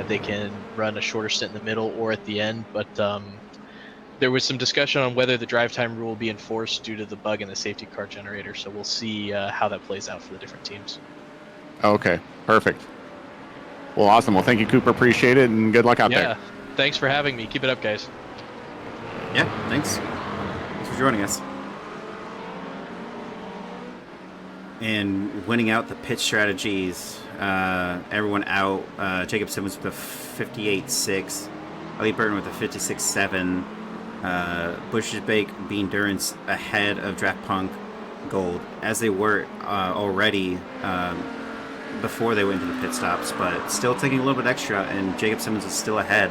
Speaker 3: They can run a shorter stint in the middle or at the end, but there was some discussion on whether the drive time rule will be enforced due to the bug in the safety car generator. So we'll see how that plays out for the different teams.
Speaker 2: Okay, perfect. Well, awesome. Well, thank you, Cooper. Appreciate it, and good luck out there.
Speaker 3: Thanks for having me. Keep it up, guys.
Speaker 1: Yeah, thanks. Thanks for joining us. And winning out the pit strategies, everyone out. Jacob Simmons with a 58.6, Elliot Burton with a 56.7, Bush's Bake Bean Durance ahead of Draft Punk gold, as they were already before they went into the pit stops, but still taking a little bit extra, and Jacob Simmons is still ahead.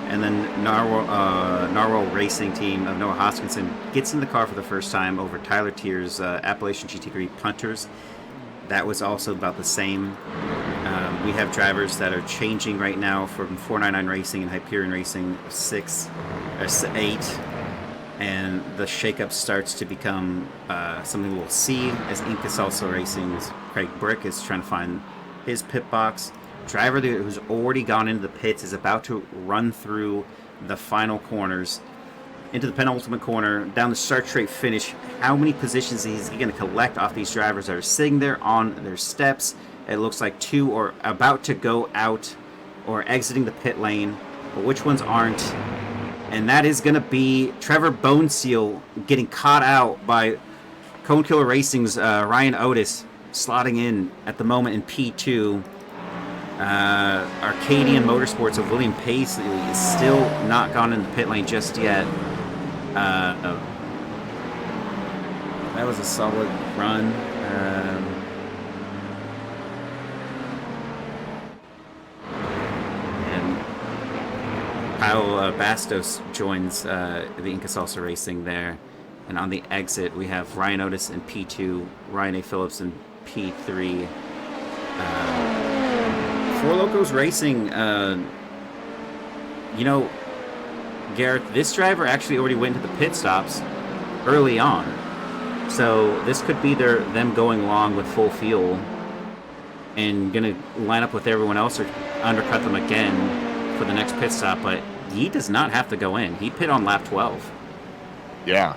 Speaker 1: And then Narwhal Racing Team of Noah Hoskinson gets in the car for the first time over Tyler Tier's Appalachian GT3 Punters. That was also about the same. We have drivers that are changing right now from 499 Racing and Hyperion Racing 8. And the shakeup starts to become something we'll see as Incasalsa Racing's Craig Brick is trying to find his pit box. Driver who's already gone into the pits is about to run through the final corners into the penultimate corner, down the start straight finish. How many positions is he going to collect off these drivers that are sitting there on their steps? It looks like 2 are about to go out or exiting the pit lane, but which ones aren't? And that is going to be Trevor Boneseal getting caught out by Cone Killer Racing's Ryan Otis, slotting in at the moment in P2. Arcadian Motorsports of William Paisley is still not gone in the pit lane just yet. That was a solid run. And Kyle Bastos joins the Incasalsa Racing there. And on the exit, we have Ryan Otis in P2, Ryan A. Phillips in P3. Four Locos Racing, Garrett, this driver actually already went to the pit stops early on. So this could be them going along with full fuel and going to line up with everyone else or undercut them again for the next pit stop. But he does not have to go in. He pit on lap 12.
Speaker 2: Yeah.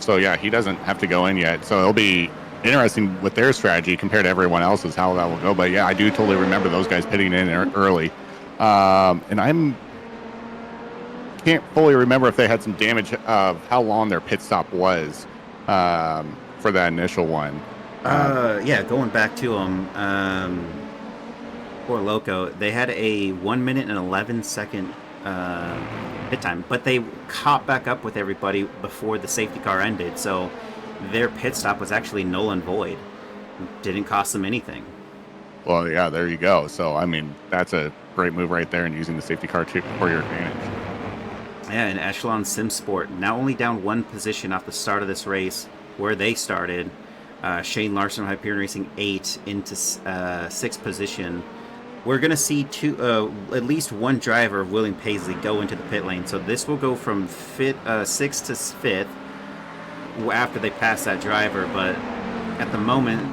Speaker 2: So, yeah, he doesn't have to go in yet. So it'll be interesting with their strategy compared to everyone else's, how that will go. But, yeah, I do totally remember those guys pitting in early. And can't fully remember if they had some damage of how long their pit stop was for that initial one.
Speaker 1: Going back to them, poor Loco, they had a 1 minute and 11-second pit time, but they caught back up with everybody before the safety car ended, so their pit stop was actually null and void. Didn't cost them anything.
Speaker 2: Well, yeah, there you go. So, I mean, that's a great move right there, and using the safety car for your advantage.
Speaker 1: Yeah, and Echelon Simsport now only down one position off the start of this race where they started. Shane Larson of Hyperion Racing 8 into 6th position. We're going to see at least one driver of William Paisley go into the pit lane. So this will go from 6th to 5th after they pass that driver. But at the moment,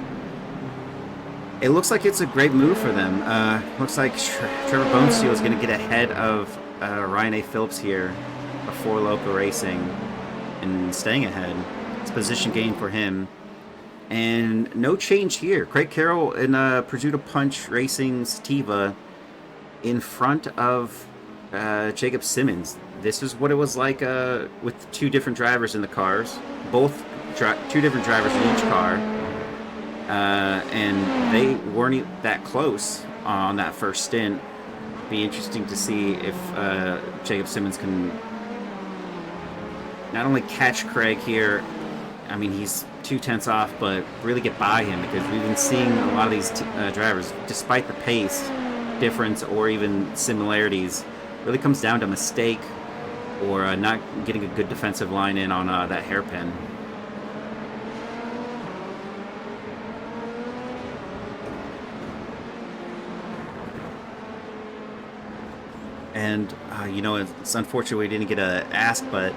Speaker 1: it looks like it's a great move for them. Looks like Trevor Boneseal is going to get ahead of Ryan A. Phillips here before Loco Racing and staying ahead. It's a position gain for him. And no change here. Craig Carroll in Pursuit Punch Racing Sativa in front of Jacob Simmons. This is what it was like with two different drivers in the cars. Two different drivers in each car. And they weren't that close on that first stint. Be interesting to see if Jacob Simmons can not only catch Craig here, I mean, he's 2/10 off, but really get by him, because we've been seeing a lot of these drivers, despite the pace difference or even similarities, really comes down to mistake or not getting a good defensive line in on that hairpin. And, it's unfortunate we didn't get a ask, but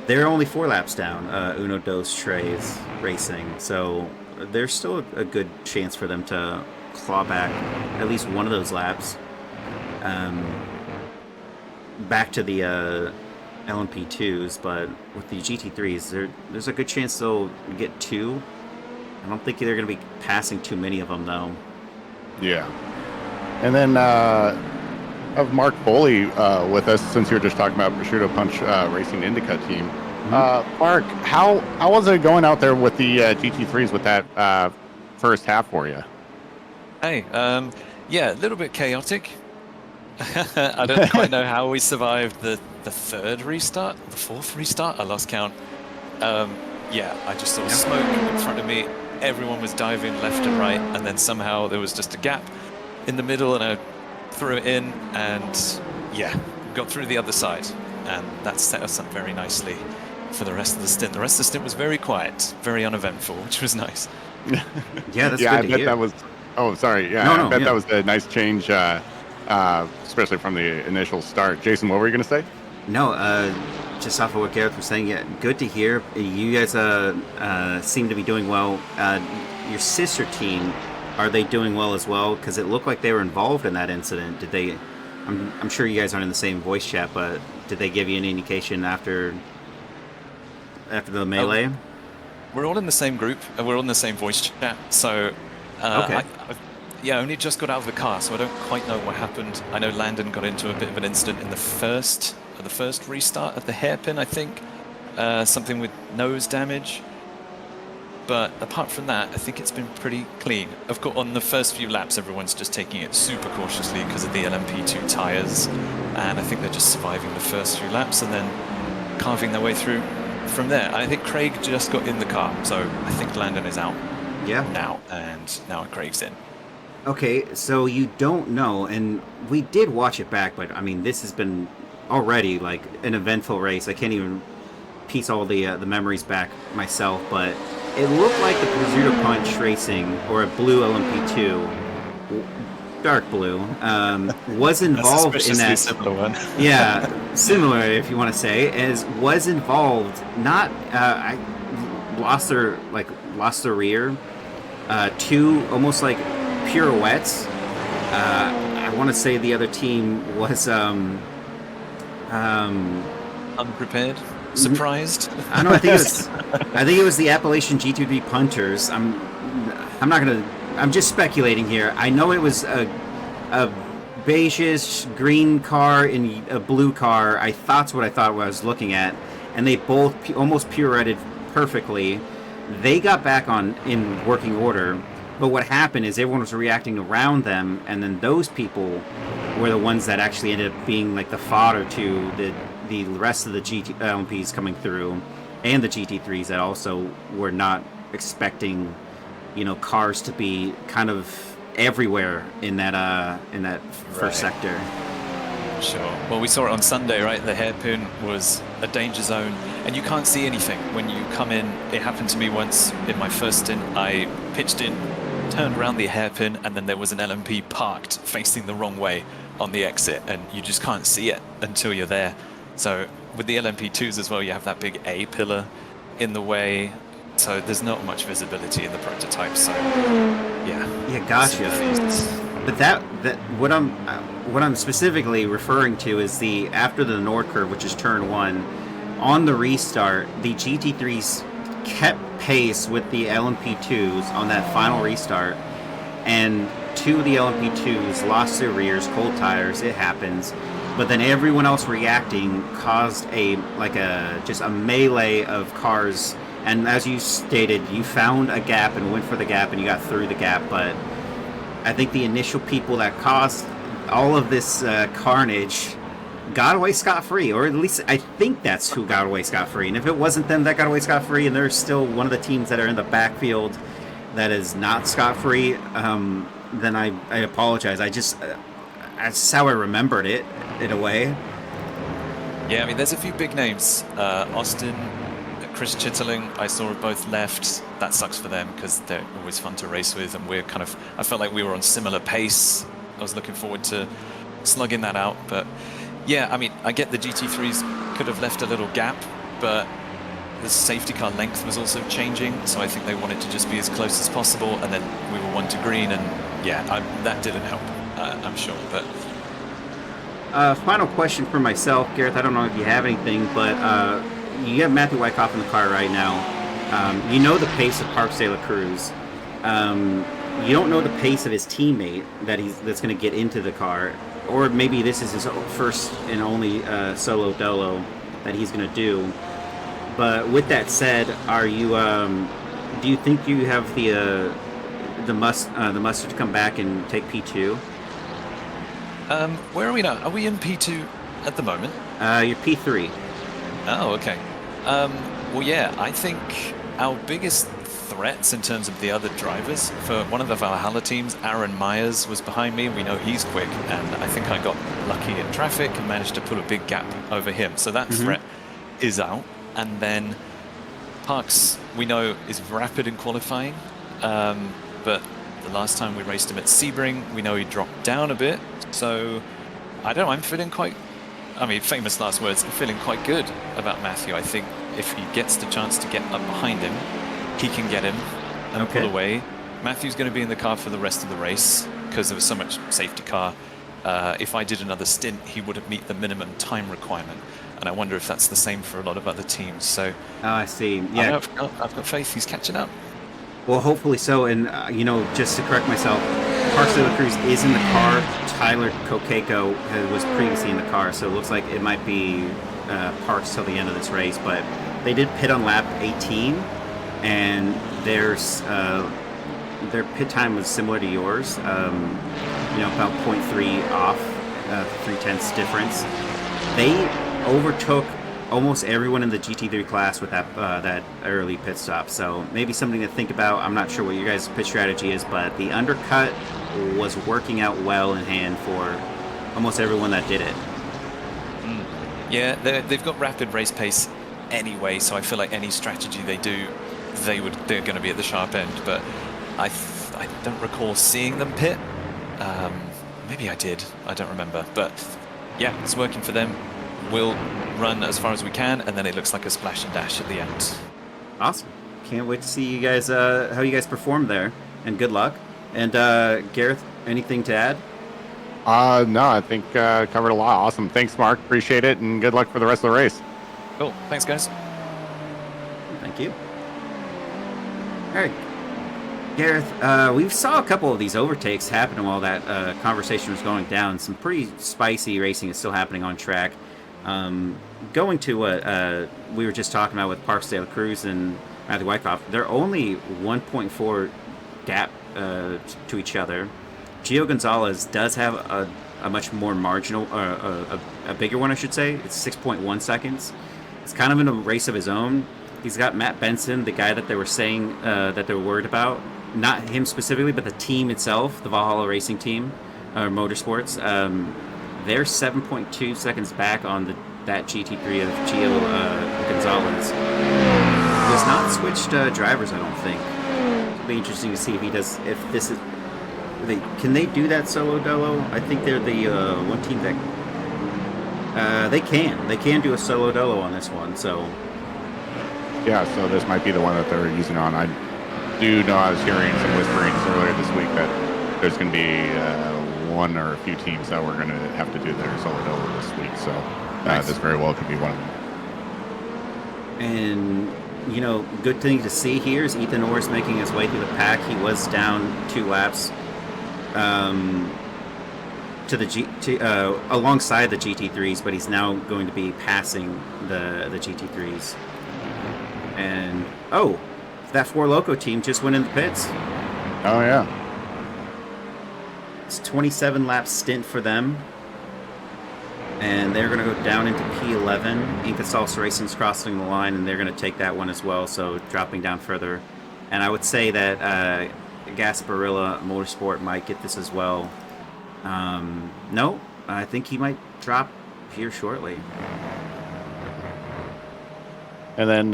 Speaker 1: they're only 4 laps down, Uno Dos Tres Racing. So there's still a good chance for them to claw back at least one of those laps back to the LMP2s. But with the GT3s, there's a good chance they'll get 2. I don't think they're going to be passing too many of them, though.
Speaker 2: Yeah. And then of Mark Foley with us, since you were just talking about Prosciutto Punch Racing Indica team. Mm-hmm. Mark, how was it going out there with the GT3s with that first half for you?
Speaker 4: Hey, a little bit chaotic. I don't quite know how we survived the 4th restart. I lost count. yeah, I just saw smoke in front of me. Everyone was diving left and right, and then somehow there was just a gap in the middle, and I threw it in, and yeah, got through the other side, and that set us up very nicely for the rest of the stint. The rest of the stint was very quiet, very uneventful, which was nice.
Speaker 1: Yeah, that's
Speaker 2: Yeah,
Speaker 1: good
Speaker 2: I
Speaker 1: to
Speaker 2: bet
Speaker 1: hear.
Speaker 2: that was. Oh, sorry. Yeah,
Speaker 1: No,
Speaker 2: I bet
Speaker 1: yeah.
Speaker 2: that was a nice change, especially from the initial start. Jason, what were you going to say?
Speaker 1: No, just off of what Garreth was saying, yeah, good to hear. You guys seem to be doing well. Your sister team, are they doing well as well? Because it looked like they were involved in that incident. Did they? I'm sure you guys aren't in the same voice chat, but did they give you any indication after the melee?
Speaker 4: We're all in the same group, and we're all in the same voice chat, so
Speaker 1: Okay.
Speaker 4: I only just got out of the car, so I don't quite know what happened. I know Landon got into a bit of an incident in the first restart at the hairpin, I think. Something with nose damage. But apart from that, I think it's been pretty clean. Of course, on the first few laps, everyone's just taking it super cautiously because of the LMP2 tyres. And I think they're just surviving the first few laps and then carving their way through from there. I think Craig just got in the car, so I think Landon is out
Speaker 1: Yeah.
Speaker 4: now, and now Craig's in.
Speaker 1: Okay, so you don't know, and we did watch it back, but I mean, this has been already like an eventful race. I can't even piece all the memories back myself, but it looked like the Pursuit of Punch Racing or a blue LMP2, dark blue, was involved in
Speaker 4: suspiciously
Speaker 1: that.
Speaker 4: similar one.
Speaker 1: Yeah, similar if you want to say, was involved. Not I lost their rear. Two almost like pirouettes. I want to say the other team was
Speaker 4: Unprepared, surprised.
Speaker 1: I don't know. I think it was the Appalachian G2B punters. I'm not gonna. I'm just speculating here. I know it was a beigeish green car and a blue car. That's what I thought I was looking at, and they both almost pirouetted perfectly. They got back on in working order, but what happened is everyone was reacting around them, and then those people were the ones that actually ended up being like the fodder to the rest of the LMPs coming through, and the GT3s that also were not expecting, cars to be kind of everywhere in that first sector.
Speaker 4: Sure. Well, we saw it on Sunday, right? The hairpin was a danger zone, and you can't see anything when you come in. It happened to me once in my first stint. I pitched in, turned around the hairpin, and then there was an LMP parked facing the wrong way on the exit, and you just can't see it until you're there. So with the LMP2s as well, you have that big A pillar in the way, so there's not much visibility in the prototype. So
Speaker 1: Yeah, gotcha. But what I'm specifically referring to is the after the Nord curve, which is turn 1, on the restart, the GT3s kept pace with the LMP2s on that final restart, and two of the LMP2s lost their rears, cold tires. It happens, but then everyone else reacting caused just a melee of cars. And as you stated, you found a gap and went for the gap, and you got through the gap, but I think the initial people that caused all of this carnage got away scot-free, or at least I think that's who got away scot-free. And if it wasn't them that got away scot-free, and there's still one of the teams that are in the backfield that is not scot-free, then I apologize. That's how I remembered it, in a way.
Speaker 4: Yeah, I mean, there's a few big names. Austin, Chris Chitterling, I saw both left. That sucks for them because they're always fun to race with, and I felt like we were on similar pace. I was looking forward to slugging that out, but yeah, I mean, I get the GT3s could have left a little gap, but the safety car length was also changing, so I think they wanted to just be as close as possible, and then we were 1 to green, and yeah, that didn't help, I'm sure, but...
Speaker 1: Final question for myself, Garreth. I don't know if you have anything, but you have Matthew Wyckoff in the car right now. You know the pace of Parks de la Cruz. You don't know the pace of his teammate that's going to get into the car, or maybe this is his first and only solo dolo that he's going to do. But with that said, do you think you have the mustard to come back and take P2?
Speaker 4: Where are we now? Are we in P2 at the moment?
Speaker 1: You're P3.
Speaker 4: Oh, okay. Well, yeah, I think our biggest threats in terms of the other drivers, for one of the Valhalla teams, Aaron Myers was behind me. We know he's quick, and I think I got lucky in traffic and managed to pull a big gap over him. So that threat is out. And then Parks, we know, is rapid in qualifying, but the last time we raced him at Sebring, we know he dropped down a bit. So I don't know, I'm feeling quite, I mean, famous last words, I'm feeling quite good about Matthew. I think if he gets the chance to get up behind him, he can get him and pull away. Matthew's going to be in the car for the rest of the race because there was so much safety car. If I did another stint, he wouldn't meet the minimum time requirement. And I wonder if that's the same for a lot of other teams. So,
Speaker 1: Oh, I see. Yeah.
Speaker 4: I've got faith he's catching up.
Speaker 1: Well, hopefully so. And, you know, just to correct myself, Parks de la Cruz is in the car. Tyler Kokeko was previously in the car, so it looks like it might be Parks till the end of this race. But they did pit on lap 18, and their pit time was similar to yours. You know, about 0.3 off, 0.3 difference. They overtook almost everyone in the GT3 class with that early pit stop. So maybe something to think about. I'm not sure what your guys' pit strategy is, but the undercut was working out well in hand for almost everyone that did it.
Speaker 4: Yeah, they've got rapid race pace anyway, so I feel like any strategy they do, they're going to be at the sharp end. But I don't recall seeing them pit. Maybe I did. I don't remember. But yeah, it's working for them. We'll run as far as we can, and then it looks like a splash and dash at the end.
Speaker 1: Awesome. Can't wait to see you guys, how you guys perform there, and good luck. And Garreth, anything to add?
Speaker 2: No, I think covered a lot. Awesome. Thanks, Mark. Appreciate it, and good luck for the rest of the race.
Speaker 4: Cool. Thanks, guys.
Speaker 1: Thank you. All right. Garreth, we saw a couple of these overtakes happen while that conversation was going down. Some pretty spicy racing is still happening on track. Going to what we were just talking about with Parks de la Cruz and Matthew Wyckoff, they're only 1.4 gap to each other. Gio Gonzalez does have a much more marginal, a bigger one, I should say. It's 6.1 seconds. It's kind of in a race of his own. He's got Matt Benson, the guy that they were saying that they were worried about. Not him specifically, but the team itself, the Valhalla Racing team, Motorsports. They're 7.2 seconds back on that GT3 of Gio Gonzalez. He has not switched drivers, I don't think. It'll be interesting to see if he does. If this is, can they do that solo dolo? I think they're the one team that they can do a solo dolo on this one. So
Speaker 2: Yeah, so this might be the one that they're using on. I do know I was hearing some whisperings earlier this week that there's going to be one or a few teams that we're going to have to do their solo dolo this week. So this very well could be one of them.
Speaker 1: And, you know, good thing to see here is Ethan Orr making his way through the pack. He was down 2 laps alongside the GT3s, but he's now going to be passing the GT3s. And, that Four Loco team just went in the pits.
Speaker 2: Oh, yeah.
Speaker 1: It's a 27 lap stint for them. And they're going to go down into P11. Inca Salsa Racing's crossing the line, and they're going to take that one as well, so dropping down further. And I would say that Gasparilla Motorsport might get this as well. No, I think he might drop here shortly.
Speaker 2: And then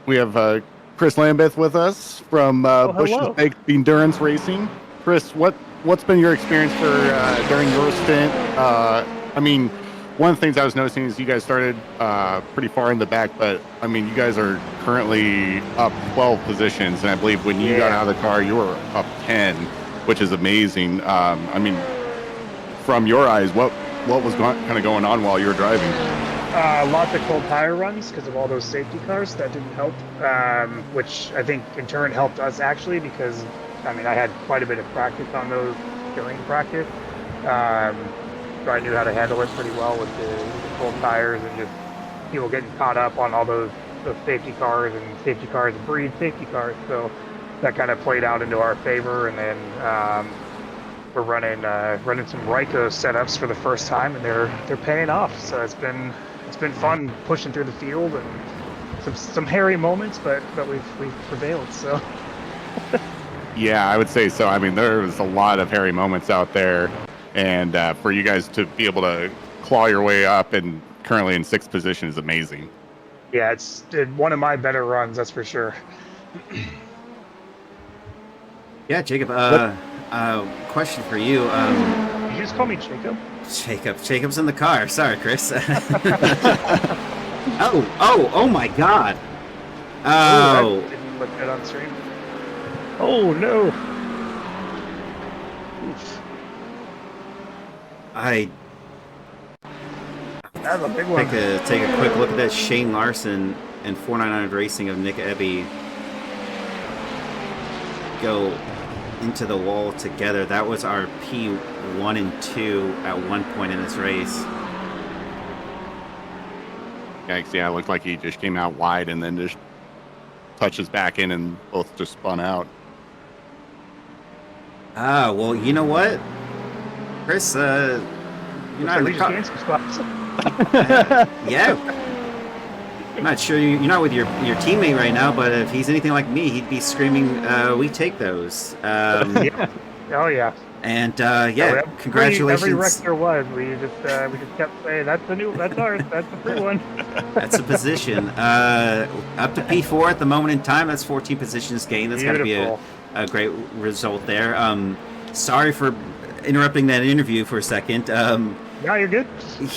Speaker 2: we have Chris Lambeth with us from Bush's Baked Endurance Racing. Chris, what's been your experience for during your stint? I mean, one of the things I was noticing is you guys started pretty far in the back, but I mean, you guys are currently up 12 positions, and I believe when you got out of the car, you were up 10, which is amazing. I mean, from your eyes, what was kind of going on while you were driving?
Speaker 5: Lots of cold tire runs because of all those safety cars. That didn't help, which I think in turn helped us actually because, I mean, I had quite a bit of practice on those during practice. So I knew how to handle it pretty well with the cold tires and just people getting caught up on all those safety cars, and safety cars breed safety cars. So that kind of played out into our favor. And then we're running some Ryko setups for the first time, and they're paying off. So it's been fun pushing through the field, and some hairy moments, but we've prevailed. So
Speaker 2: Yeah, I would say so. I mean, there was a lot of hairy moments out there, and for you guys to be able to claw your way up and currently in 6th position is amazing.
Speaker 5: yeah, it's one of my better runs, that's for sure.
Speaker 1: Yeah, Jacob. Question for you.
Speaker 5: Did you just call me Jacob?
Speaker 1: Jacob's in the car. Sorry, Chris. Oh my God. Oh,
Speaker 5: That didn't look good on stream. Oh no. Oof.
Speaker 1: I
Speaker 5: That's a big one.
Speaker 1: take a quick look at that. Shane Larson and 499 Racing of Nick Ebby go into the wall together. That was our P1 and 2 at one point in this race.
Speaker 2: Yikes, yeah, it looked like he just came out wide and then just touches back in and both just spun out.
Speaker 1: Ah, well, you know what, Chris, you're not in the car.
Speaker 5: Gained some spots.
Speaker 1: Yeah. I'm not sure you're not with your teammate right now, but if he's anything like me, he'd be screaming, "We take those!"
Speaker 5: Yeah. Oh yeah.
Speaker 1: And
Speaker 5: Yeah,
Speaker 1: congratulations.
Speaker 5: Every wreck there was, we just kept saying that's ours, that's the free one.
Speaker 1: That's a position. Up to P4 at the moment in time. That's 14 positions gained. That's got to be a great result there. Sorry for interrupting that interview for a second.
Speaker 5: Yeah, you're good.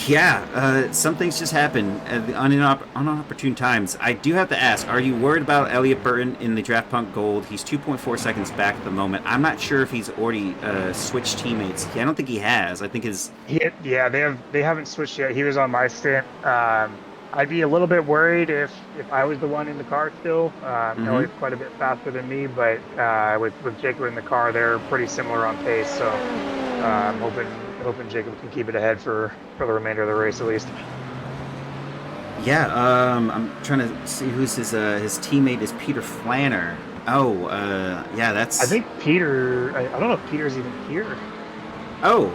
Speaker 1: Yeah, some things just happen at unopportune times. I do have to ask, are you worried about Elliot Burton in the Draft Punk Gold? He's 2.4 seconds back at the moment. I'm not sure if he's already switched teammates. I don't think he has. I think
Speaker 5: They haven't switched yet. He was on my stint. I'd be a little bit worried if I was the one in the car still. Elliot's quite a bit faster than me, but with Jacob in the car, they're pretty similar on pace. So I'm hoping Jacob can keep it ahead for the remainder of the race at least.
Speaker 1: Yeah, I'm trying to see who's his teammate is Peter Flanner. Oh, yeah, that's.
Speaker 5: I think Peter. I don't know if Peter's even here.
Speaker 1: Oh,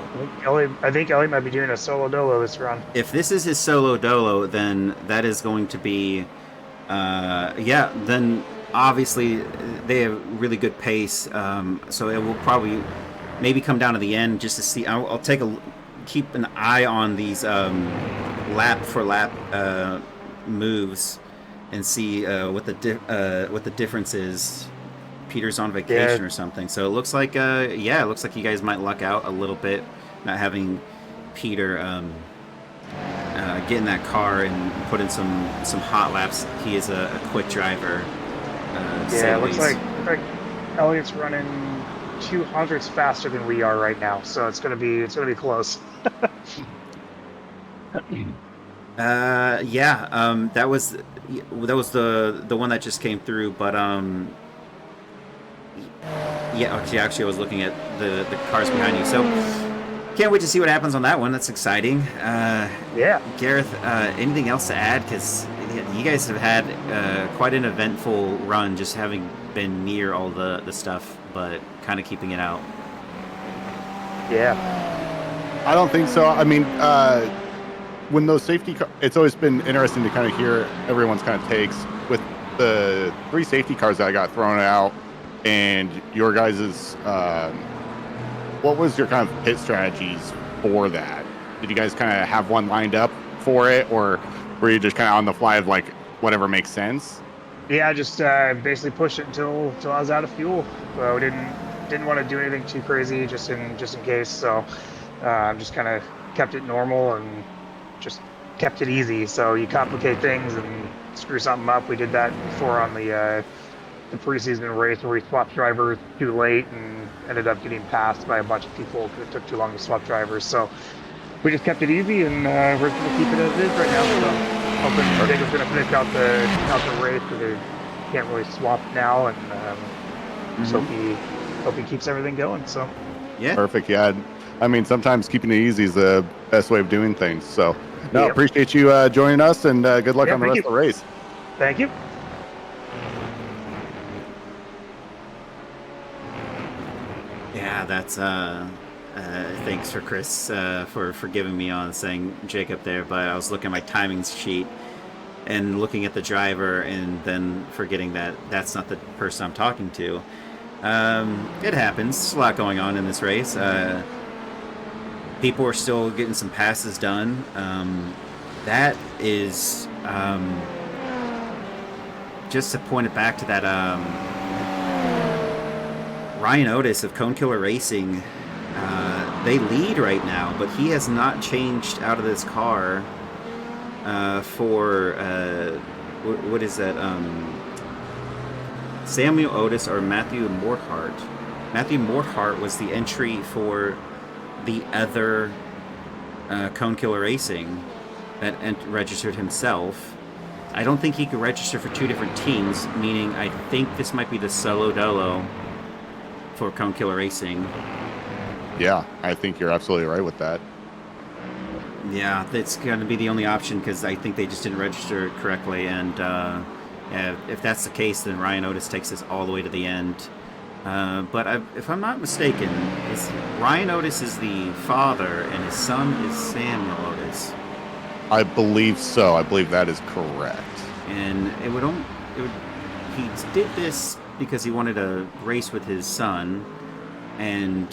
Speaker 5: I think Elliot might be doing a solo dolo this run.
Speaker 1: If this is his solo dolo, then that is going to be, then obviously they have really good pace. So it will probably maybe come down to the end just to see. I'll keep an eye on these lap for lap moves and see what the difference is. Peter's on vacation or something, so it looks like it looks like you guys might luck out a little bit not having Peter get in that car and put in some hot laps. He is a quick driver.
Speaker 5: It looks like Elliot's running 200s faster than we are right now, so it's gonna be close.
Speaker 1: That was the one that just came through, but actually I was looking at the cars behind you, so can't wait to see what happens on that one. That's exciting. Garreth, anything else to add? Because you guys have had quite an eventful run, just having been near all the stuff, but kind of keeping it out.
Speaker 2: I don't think so. I mean, when those safety it's always been interesting to kind of hear everyone's kind of takes with the 3 safety cars that got thrown out. And your guys's, what was your kind of pit strategies for that? Did you guys kind of have one lined up for it, or were you just kind of on the fly of like whatever makes sense?
Speaker 5: Yeah, just basically push it until I was out of fuel. We didn't want to do anything too crazy, just in case. So just kind of kept it normal and just kept it easy. So you complicate things and screw something up. We did that before on the preseason race where we swapped drivers too late and ended up getting passed by a bunch of people because it took too long to swap drivers. So we just kept it easy, and we're going to keep it as it is right now. So hoping Jacob's going to finish out the race because they can't really swap now, and so hope he keeps everything going. So
Speaker 1: yeah,
Speaker 2: perfect. Yeah, I mean sometimes keeping it easy is the best way of doing things. So appreciate you joining us, and good luck on the rest of the race.
Speaker 5: Thank you.
Speaker 1: Yeah, that's thanks for Chris for giving me on saying Jacob there, but I was looking at my timing sheet and looking at the driver and then forgetting that that's not the person I'm talking to. It happens. There's a lot going on in this race. People are still getting some passes done. That is just to point it back to that Ryan Otis of Cone Killer Racing. They lead right now, but he has not changed out of this car for what is that? Samuel Otis or Matthew Morthart. Matthew Morthart was the entry for the other Cone Killer Racing that registered himself. I don't think he could register for two different teams, meaning I think this might be the solo dolo for Cone Killer Racing.
Speaker 2: Yeah, I think you're absolutely right with that.
Speaker 1: Yeah, that's going to be the only option because I think they just didn't register correctly. And yeah, if that's the case, then Ryan Otis takes this all the way to the end. But if I'm not mistaken, Ryan Otis is the father and his son is Samuel Otis.
Speaker 2: I believe so. I believe that is correct.
Speaker 1: And he did this because he wanted to race with his son, and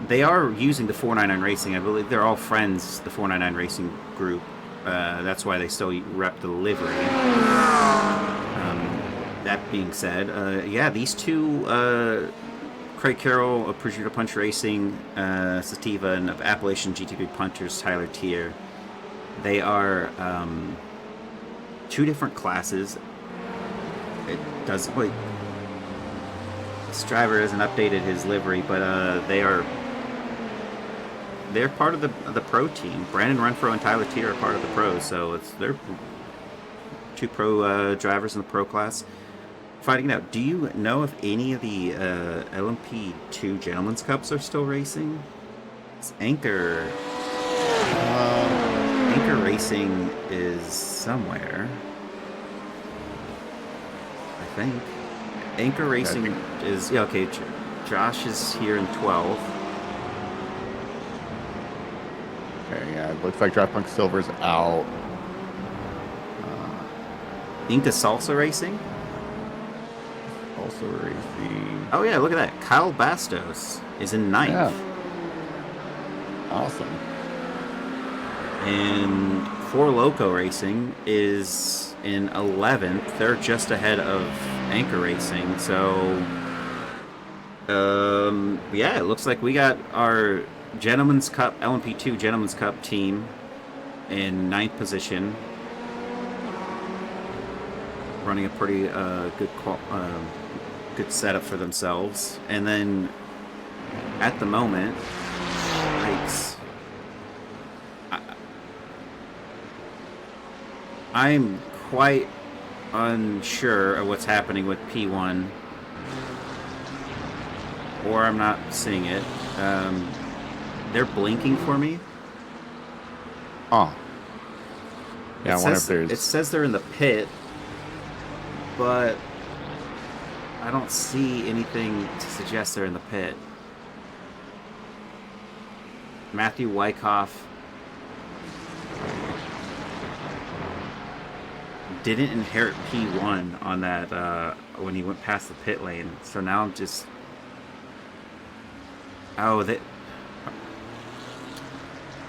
Speaker 1: they are using the 499 Racing. I believe they're all friends, the 499 Racing group. That's why they still rep the livery. That being said, yeah, these two, Craig Carroll of Prosciutto Punch Racing, Sativa, and of Appalachian GT3 Punters, Tyler Tier, they are two different classes. It does wait. This driver hasn't updated his livery, but they're part of the pro team. Brandon Renfro and Tyler Tier are part of the pros, so they're two pro drivers in the pro class. Finding out, do you know if any of the LMP2 Gentlemen's Cups are still racing? It's Anchor Racing is somewhere, I think. Anchor Racing is, yeah, okay, Josh is here in 12th.
Speaker 2: Okay, yeah, it looks like Draft Punk Silver's out.
Speaker 1: Inca Salsa Racing?
Speaker 2: Also racing.
Speaker 1: Oh yeah, look at that. Kyle Bastos is in 9th.
Speaker 2: Yeah. Awesome.
Speaker 1: And Four Loco Racing is in 11th. They're just ahead of Anchor Racing. So, yeah, it looks like we got our Gentleman's Cup, LMP2 Gentleman's Cup team in 9th position. Running a pretty good setup for themselves. And then, at the moment, yikes. I'm quite unsure of what's happening with P1, or I'm not seeing it. They're blinking for me.
Speaker 2: Oh. Yeah, I wonder if there's...
Speaker 1: It says they're in the pit, but I don't see anything to suggest they're in the pit. Matthew Wyckoff didn't inherit P1 on that when he went past the pit lane. So now I'm just... Oh,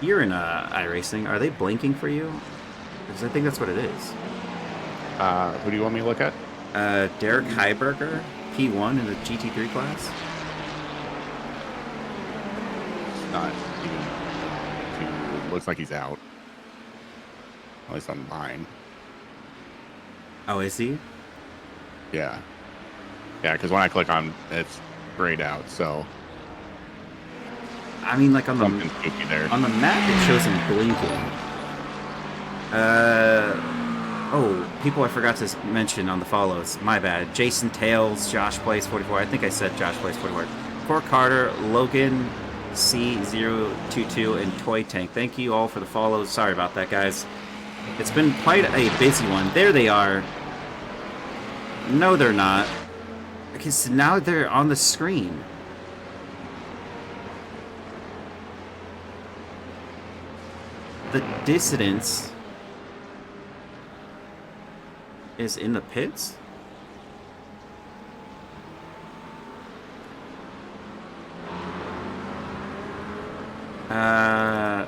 Speaker 1: you're in iRacing. Are they blinking for you? Because I think that's what it is.
Speaker 2: Who do you want me to look at?
Speaker 1: Derek Heiberger, P1 in the GT3 class.
Speaker 2: Not even... Looks like he's out. At least on mine.
Speaker 1: Oh, is he?
Speaker 2: Yeah. Yeah, because when I click on it's grayed out, so...
Speaker 1: I mean, like on
Speaker 2: something spooky there.
Speaker 1: On the map, it shows him blinking. Oh, people I forgot to mention on the follows. My bad. Jason Tails, Josh Plays 44. I think I said Josh Plays 44. Cor Carter, Logan C022, and Toy Tank. Thank you all for the follows. Sorry about that, guys. It's been quite a busy one. There they are. No, they're not. Because now they're on the screen. The dissidents is in the pits?
Speaker 2: Yeah.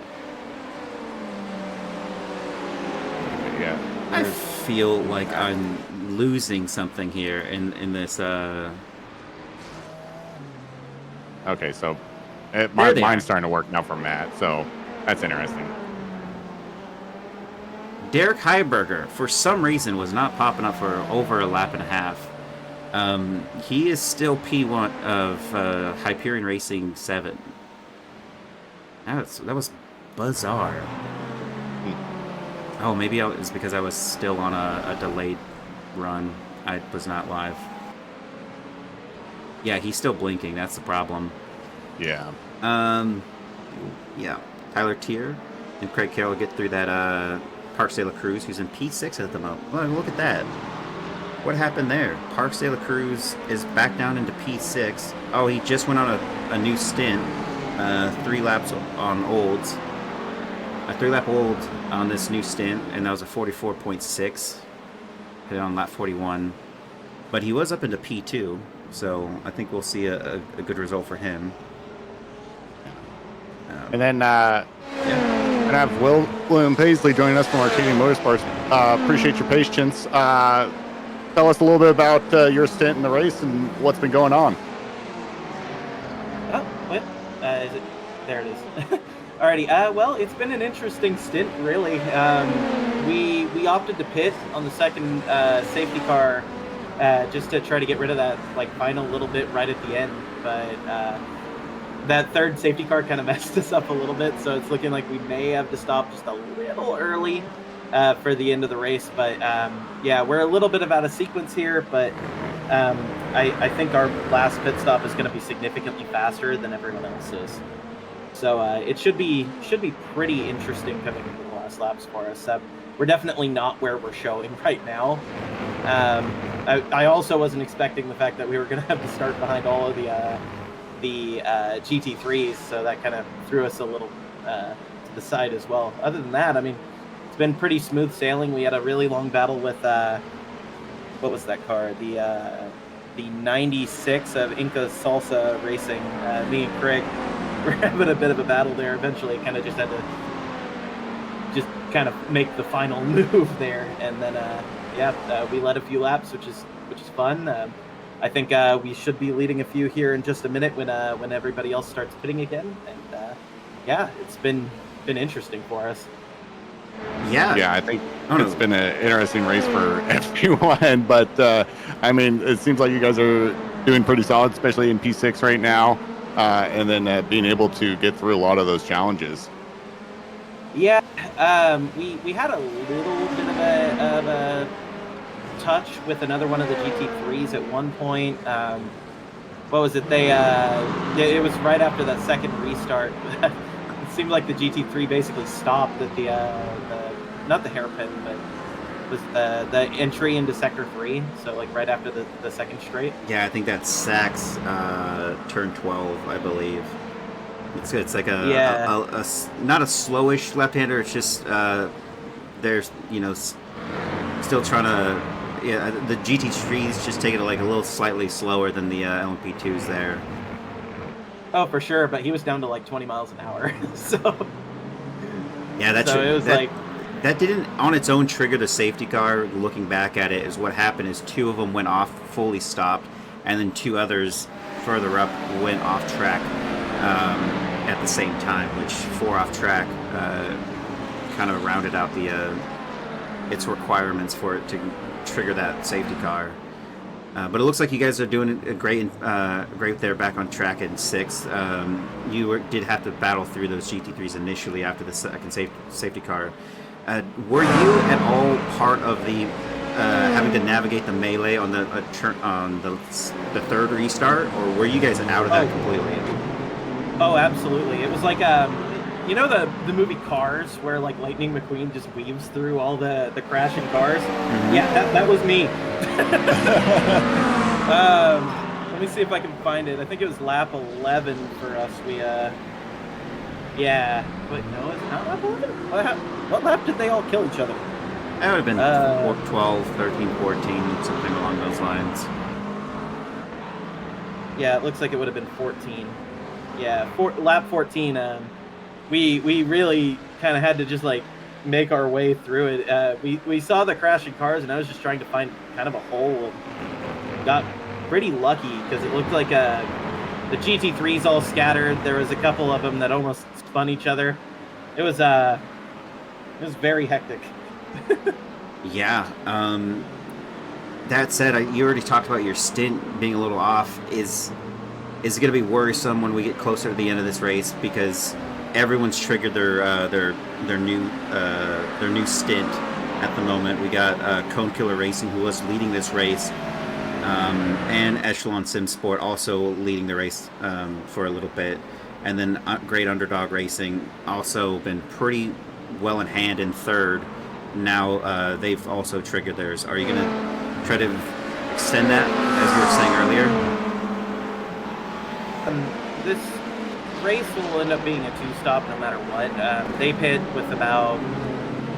Speaker 1: I feel like I'm losing something here in this.
Speaker 2: Okay, so
Speaker 1: There they are.
Speaker 2: mine's starting to work now for Matt, so that's interesting.
Speaker 1: Derek Heiberger, for some reason, was not popping up for over a lap and a half. He is still P1 of Hyperion Racing 7. That was bizarre. Oh, maybe it was because I was still on a delayed run. I was not live. Yeah, he's still blinking. That's the problem.
Speaker 2: Yeah.
Speaker 1: Yeah. Tyler Tier and Craig Carroll get through that Parks de la Cruz, who's in P6 at the moment. Well, look at that. What happened there? Parks de la Cruz is back down into P6. Oh, he just went on a new stint. 3 laps on olds. A 3-lap old on this new stint, and that was a 44.6. Hit it on lap 41. But he was up into P2, so I think we'll see a good result for him.
Speaker 2: And then and I have William Paisley joining us from Arcadian Motorsports. Appreciate your patience. Tell us a little bit about your stint in the race and what's been going on.
Speaker 6: Oh, well, is it? There it is. Alrighty. Well, it's been an interesting stint, really. We opted to pit on the second safety car just to try to get rid of that final little bit right at the end, but that third safety car kind of messed us up a little bit, so it's looking like we may have to stop just a little early for the end of the race. But yeah, we're a little bit out of sequence here, but I think our last pit stop is going to be significantly faster than everyone else's. So it should be pretty interesting coming into the last laps for us. We're definitely not where we're showing right now. I also wasn't expecting the fact that we were going to have to start behind all of the GT3s, so that kind of threw us a little to the side as well. Other than that, I mean, it's been pretty smooth sailing. We had a really long battle with what was that car? The 96 of Inca Salsa Racing. Me and Craig were having a bit of a battle there. Eventually, kind of just had to make the final move there, and then we led a few laps, which is fun. I think we should be leading a few here in just a minute when everybody else starts pitting again, and yeah, it's been interesting for us.
Speaker 2: Yeah, I think it's been an interesting race for everyone, but I mean, it seems like you guys are doing pretty solid, especially in P6 right now, and then being able to get through a lot of those challenges.
Speaker 6: Yeah, we had a little bit of a touch with another one of the GT3s at one point. What was it? It was right after that second restart. It seemed like the GT3 basically stopped at the not the hairpin, but was the entry into sector 3. So right after the second straight.
Speaker 1: Yeah, I think that's Sachs turn 12, I believe. It's like a not a slowish left-hander. It's just there's still trying to. Yeah, the GT3's just taking it a little slightly slower than the LMP2s there.
Speaker 6: Oh, for sure, but he was down to 20 miles an hour. So
Speaker 1: yeah, that didn't on its own trigger the safety car. Looking back at it, is what happened is 2 of them went off, fully stopped, and then 2 others further up went off track at the same time, which 4 off track kind of rounded out its requirements for it to trigger that safety car. But it looks like you guys are doing a great there, back on track in 6th. You did have to battle through those GT3s initially after the second safety car. Were you at all part of the having to navigate the melee on the third restart, or were you guys out of that completely?
Speaker 6: Oh, absolutely. It was like the movie Cars, where Lightning McQueen just weaves through all the crashing cars. Mm-hmm. Yeah, that was me. Let me see if I can find it. I think it was lap 11 for us. Wait, no, it's not lap 11. What lap did they all kill each other?
Speaker 1: That would have been
Speaker 6: Uh,
Speaker 1: 12, 13, 14, something along those lines.
Speaker 6: Yeah, it looks like it would have been 14. Yeah, lap 14. We really kind of had to just like make our way through it. We saw the crashing cars, and I was just trying to find kind of a hole, and got pretty lucky because it looked like the GT3s all scattered. There was a couple of them that almost spun each other. It was very hectic.
Speaker 1: Yeah. That said, you already talked about your stint being a little off. Is it going to be worrisome when we get closer to the end of this race because everyone's triggered their new stint at the moment? We got Cone Killer Racing, who was leading this race, and Echelon Sim Sport also leading the race for a little bit, and then Great Underdog Racing also been pretty well in hand in third. Now they've also triggered theirs. Are you going to try to extend that, as you were saying earlier?
Speaker 6: This race will end up being a two-stop no matter what. They pit with about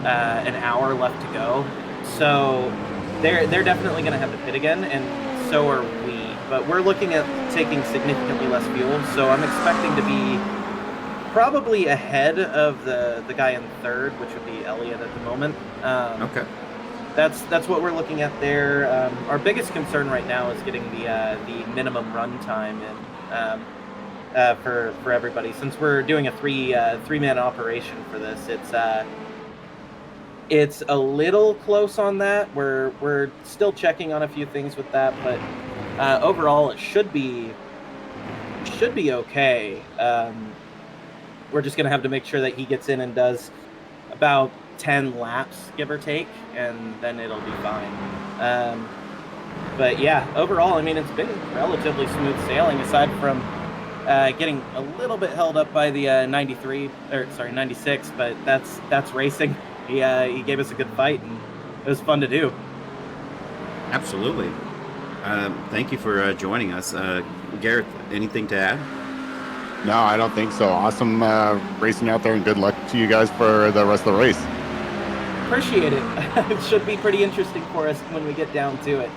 Speaker 6: an hour left to go, so they're definitely going to have to pit again, and so are we. But we're looking at taking significantly less fuel, so I'm expecting to be probably ahead of the guy in third, which would be Elliott at the moment.
Speaker 1: Okay.
Speaker 6: That's what we're looking at there. Our biggest concern right now is getting the minimum run time in for everybody. Since we're doing a three-man operation for this, it's a little close on that. We're still checking on a few things with that, but overall it should be okay. We're just gonna have to make sure that he gets in and does about 10 laps, give or take, and then it'll be fine. But yeah, overall, I mean, it's been relatively smooth sailing, aside from getting a little bit held up by the 96, but that's racing. He gave us a good fight, and it was fun to do.
Speaker 1: Absolutely. Thank you for joining us. Garreth, anything to add?
Speaker 2: No, I don't think so. Awesome racing out there, and good luck to you guys for the rest of the race.
Speaker 6: Appreciate it. It should be pretty interesting for us when we get down to it.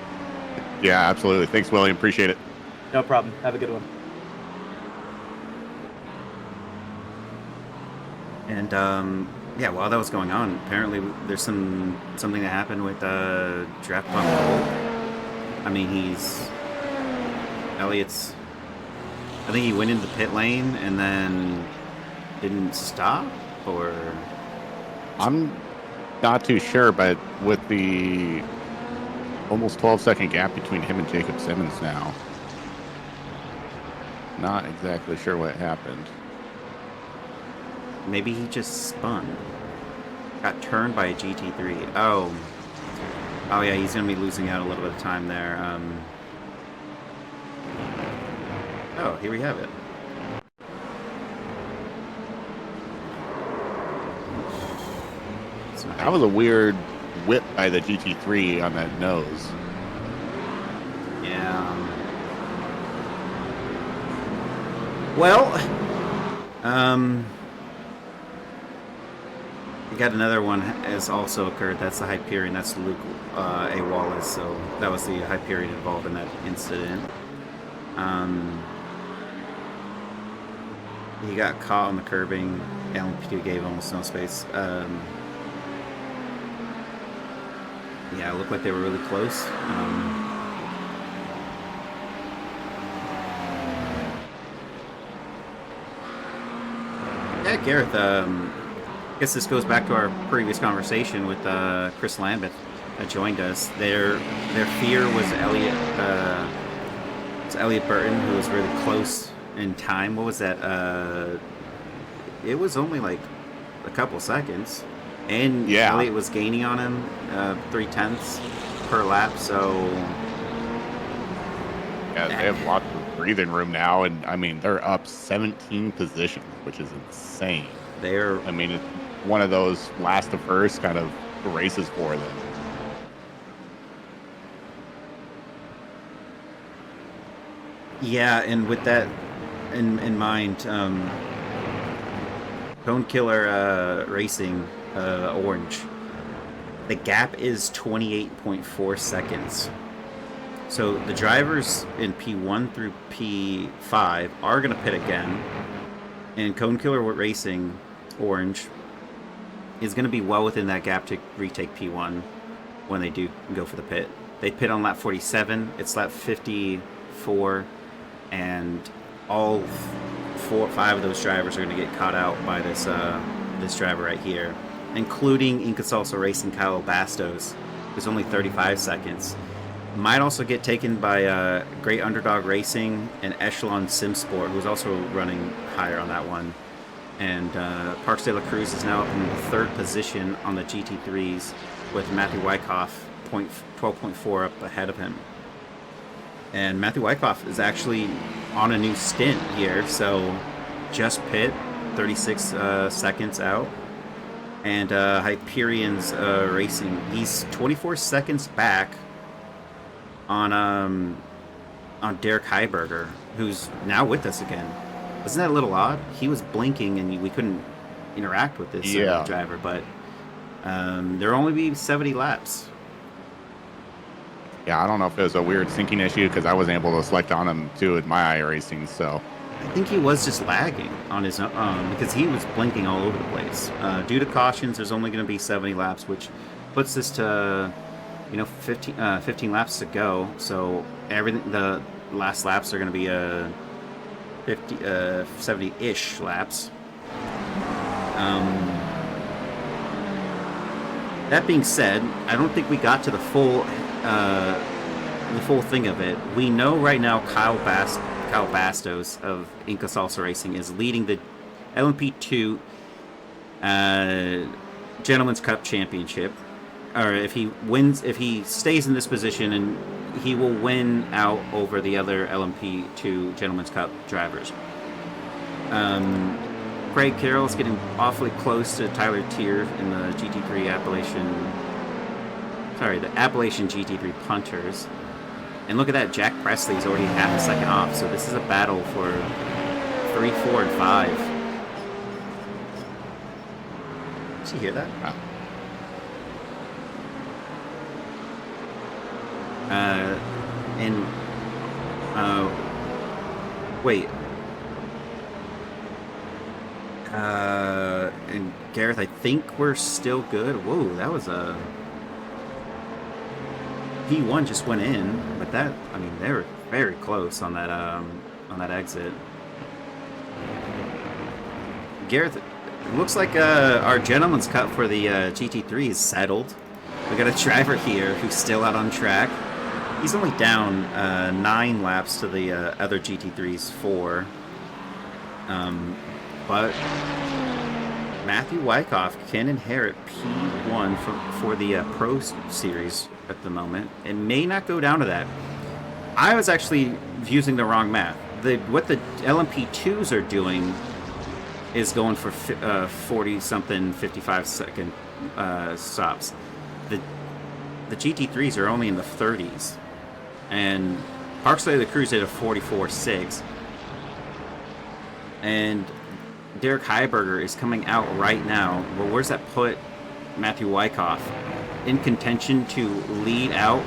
Speaker 2: Yeah, absolutely. Thanks, William. Appreciate it.
Speaker 6: No problem. Have a good one.
Speaker 1: And yeah, while that was going on, apparently there's something that happened with Draft Pump Cole. I mean, Elliott's. I think he went into the pit lane and then didn't stop, or
Speaker 2: I'm not too sure, but with the almost 12-second gap between him and Jacob Simmons now, not exactly sure what happened.
Speaker 1: maybe he just spun. Got turned by a GT3. Oh yeah, he's gonna be losing out a little bit of time there. Oh, here we have it.
Speaker 2: That was a weird whip by the GT3 on that nose.
Speaker 1: Yeah. Well, we got another one has also occurred. That's the Hyperion. That's Luke A. Wallace. So that was the Hyperion involved in that incident. He got caught on the curbing. LMP2 gave almost no space. Yeah, it looked like they were really close. Yeah, Garreth, I guess this goes back to our previous conversation with Chris Lambeth that joined us. Their fear was Elliott Burton, who was really close in time. What was that? It was only like a couple seconds. And
Speaker 2: yeah,
Speaker 1: Elliott was gaining on him 0.3 per lap, so...
Speaker 2: Yeah, they have lots of breathing room now, and I mean, they're up 17 positions, which is insane. I mean, it's one of those last to first kind of races for them.
Speaker 1: Yeah, and with that in mind, Cone Killer Racing, Orange, The gap is 28.4 seconds. So the drivers in P1 through P5 are going to pit again. And Cone Killer Racing, Orange, is going to be well within that gap to retake P1 when they do go for the pit. They pit on lap 47, it's lap 54, and all 5 of those drivers are going to get caught out by this this driver right here, including Inca Salsa Racing Kyle Bastos, who's only 35 seconds. Might also get taken by Great Underdog Racing and Echelon Simsport, who's also running higher on that one. And Parks de la Cruz is now up in the 3rd position on the GT3s with Matthew Wyckoff 12.4 up ahead of him. And Matthew Wyckoff is actually on a new stint here, so just pit, 36 seconds out. And Hyperion's Racing, he's 24 seconds back on Derek Heiberger, who's now with us again. Isn't that a little odd? He was blinking and we couldn't interact with this driver, but there'll only be 70 laps.
Speaker 2: Yeah, I don't know if it was a weird syncing issue because I wasn't able to select on him too with my iRacing, so.
Speaker 1: I think he was just lagging on his own because he was blinking all over the place. Due to cautions, there's only going to be 70 laps, which puts this to 15 laps to go. So everything, the last laps are going to be 70-ish laps. That being said, I don't think we got to the full thing of it. We know right now Kyle Bastos of Inca Salsa Racing is leading the LMP2 Gentleman's Cup Championship. Or if he stays in this position, and he will win out over the other LMP2 Gentleman's Cup drivers. Craig Carroll is getting awfully close to Tyler Tier in the GT3 the Appalachian GT3 Punters. And look at that, Jack Presley's already half a second off, so this is a battle for 3, 4, and 5. Did you hear that?
Speaker 2: Wow.
Speaker 1: Wait. And Garreth, I think we're still good. Whoa, that was a P1 just went in, but that, I mean, they were very close on that exit. Garreth, it looks like our Gentleman's Cup for the GT3 is settled. We got a driver here who's still out on track. He's only down 9 laps to the other GT3's 4. But Matthew Wyckoff can inherit P1 for the Pro Series at the moment. It may not go down to that. I was actually using the wrong math. What the LMP2s are doing is going for 40-something, 55-second stops. The GT3s are only in the 30s. And Parks de la Cruz did a 44.6. And Derek Heiberger is coming out right now. Well, where's that put Matthew Wyckoff? In contention to lead out.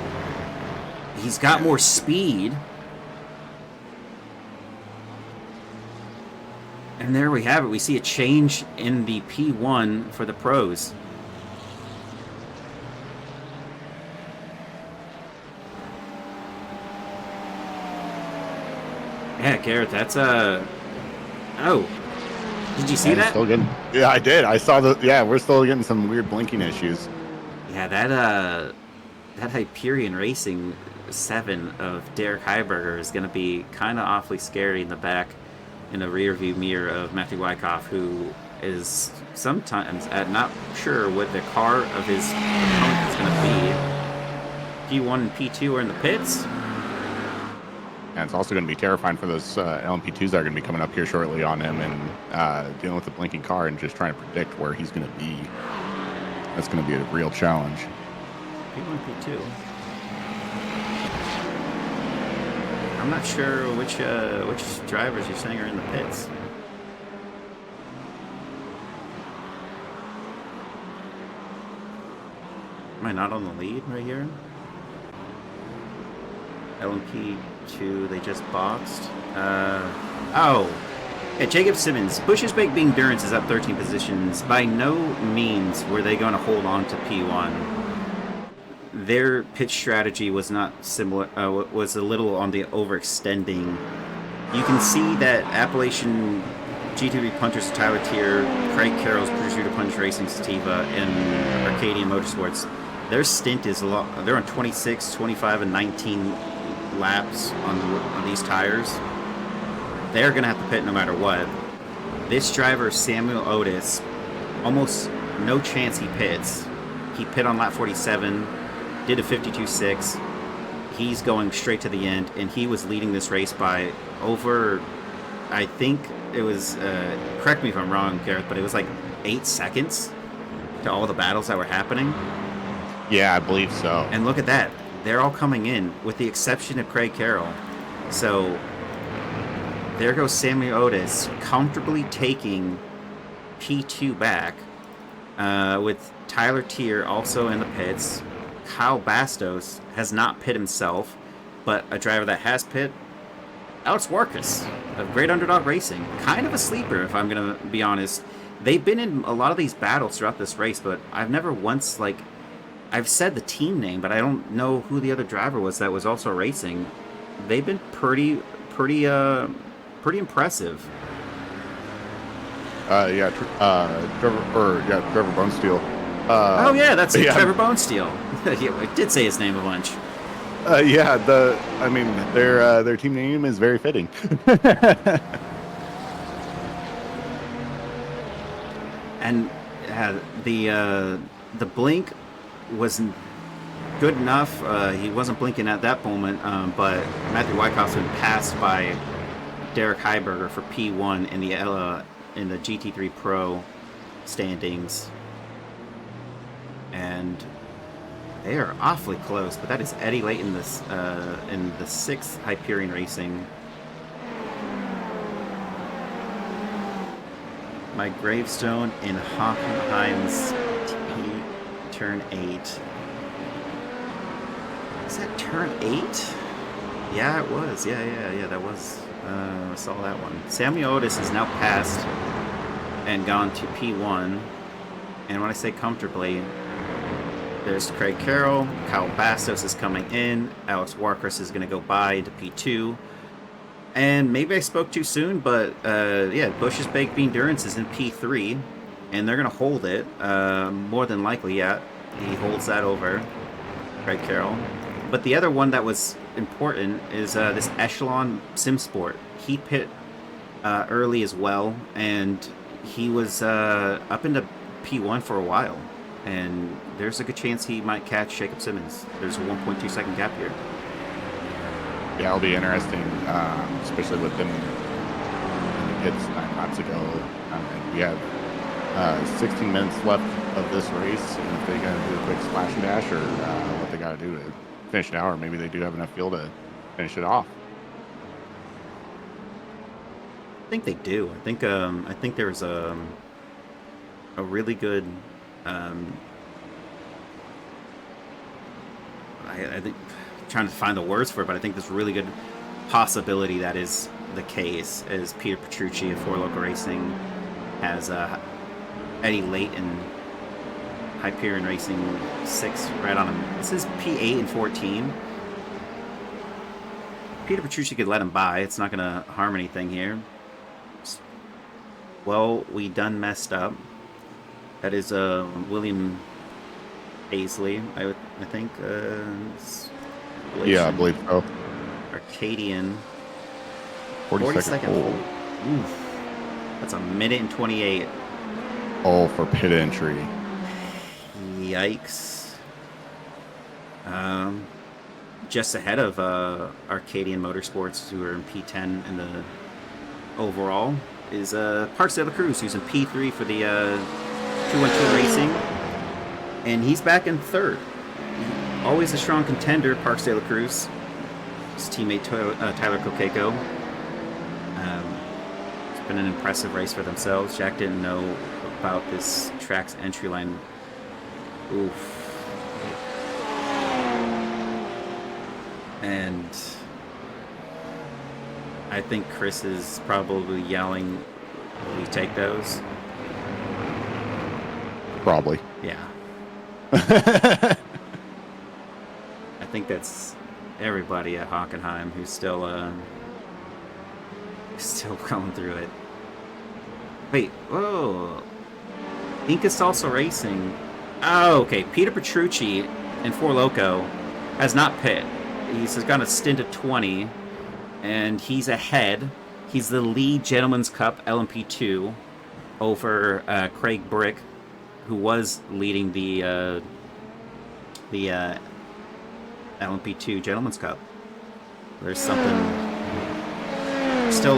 Speaker 1: He's got more speed. And there we have it. We see a change in the P1 for the pros. Yeah, Garrett, that's a... Oh. Did you see that?
Speaker 2: Still getting... Yeah, I did. I saw the... Yeah, we're still getting some weird blinking issues.
Speaker 1: Yeah, that Hyperion Racing 7 of Derek Heiberger is going to be kind of awfully scary in the back, in the rear view mirror of Matthew Wyckoff, who is sometimes not sure what the car of his opponent is going to be. P1 and P2 are in the pits.
Speaker 2: And it's also going to be terrifying for those LMP2s that are going to be coming up here shortly on him and dealing with the blinking car and just trying to predict where he's going to be. That's going to be a real challenge.
Speaker 1: P1, P2. I'm not sure which drivers you're saying are in the pits. Am I not on the lead right here? LMP2, they just boxed. Oh. Yeah, Jacob Simmons. Bush's Baked Bean Durance is up 13 positions. By no means were they going to hold on to P1. Their pitch strategy was not similar, was a little on the overextending. You can see that Appalachian GT3 Punters, Tyler Tier, Craig Carroll's Prosciutto Punch Racing Sativa, and Arcadian Motorsports, their stint is a lot. They're on 26, 25, and 19 laps on these tires. They're going to have to pit no matter what. This driver, Samuel Otis, almost no chance he pits. He pit on lap 47, did a 52.6. He's going straight to the end, and he was leading this race by over, I think it was, correct me if I'm wrong, Garrett, but it was like 8 seconds to all the battles that were happening.
Speaker 2: Yeah, I believe so.
Speaker 1: And look at that. They're all coming in, with the exception of Craig Carroll. So there goes Samuel Otis comfortably taking P2 back, with Tyler Tier also in the pits. Kyle Bastos has not pit himself, but a driver that has pit, Alex Warkus of Great Underdog Racing. Kind of a sleeper, if I'm going to be honest. They've been in a lot of these battles throughout this race, but I've never once, like, I've said the team name, but I don't know who the other driver was that was also racing. They've been pretty impressive.
Speaker 2: Trevor Bonesteel.
Speaker 1: Oh yeah, that's it,
Speaker 2: yeah.
Speaker 1: Trevor Bonesteel. Yeah, I did say his name a bunch.
Speaker 2: Their team name is very fitting.
Speaker 1: And the blink wasn't good enough. He wasn't blinking at that moment, but Matthew Wyckoff's been passed by Derek Heiberger for P1 in the GT3 Pro standings, and they are awfully close. But that is Eddie Layton in the 6th Hyperion Racing. My gravestone in Hockenheim's turn 8. Is that turn 8? Yeah, it was. Yeah, that was. I saw that one. Samuel Otis is now passed and gone to P1. And when I say comfortably, there's Craig Carroll. Kyle Bastos is coming in. Alex Warkus is going to go by into P2. And maybe I spoke too soon, but yeah, Bush's Baked Bean Durance is in P3. And they're going to hold it. More than likely, yeah. He holds that over Craig Carroll. But the other one that was important is this Echelon Simsport. He pit early as well, and he was up into P1 for a while. And there's a good chance he might catch Jacob Simmons. There's a 1.2 second gap here.
Speaker 2: Yeah, it'll be interesting, especially with them in the pits 9 laps ago. We have 16 minutes left of this race, and if they got to do a quick splash and dash, or what they got to do to finish it out, or maybe they do have enough fuel to finish it off.
Speaker 1: I think they do. I think there's a really good. I think trying to find the words for it, but I think there's a really good possibility that is the case. As Peter Petrucci of Four Local Racing has Eddie Layton, Hyperion Racing 6 right on him. This is P8 and 14. Peter Petrucci could let him by. It's not going to harm anything here. Well, we done messed up. That is William Paisley, I think.
Speaker 2: Yeah, I believe so.
Speaker 1: Arcadian.
Speaker 2: 40-second hold.
Speaker 1: Oof. That's a minute and 28.
Speaker 2: All for pit entry.
Speaker 1: Yikes. Just ahead of Arcadian Motorsports, who are in P10 in the overall, is Parks de la Cruz, who's in P3 for the 212 Racing. And he's back in 3rd. Always a strong contender, Parks de la Cruz. His teammate Tyler Kokeko. It's been an impressive race for themselves. Jack didn't know about this track's entry line. Oof. And I think Chris is probably yelling, "We take those."
Speaker 2: Probably.
Speaker 1: Yeah. I think that's everybody at Hockenheim who's still going through it. Wait, whoa. Inca Salsa Racing. Oh, okay. Peter Petrucci in Four Loko has not pit. He's got a stint of 20, and he's ahead. He's the lead Gentleman's Cup LMP2 over Craig Brick, who was leading the LMP2 Gentleman's Cup. There's still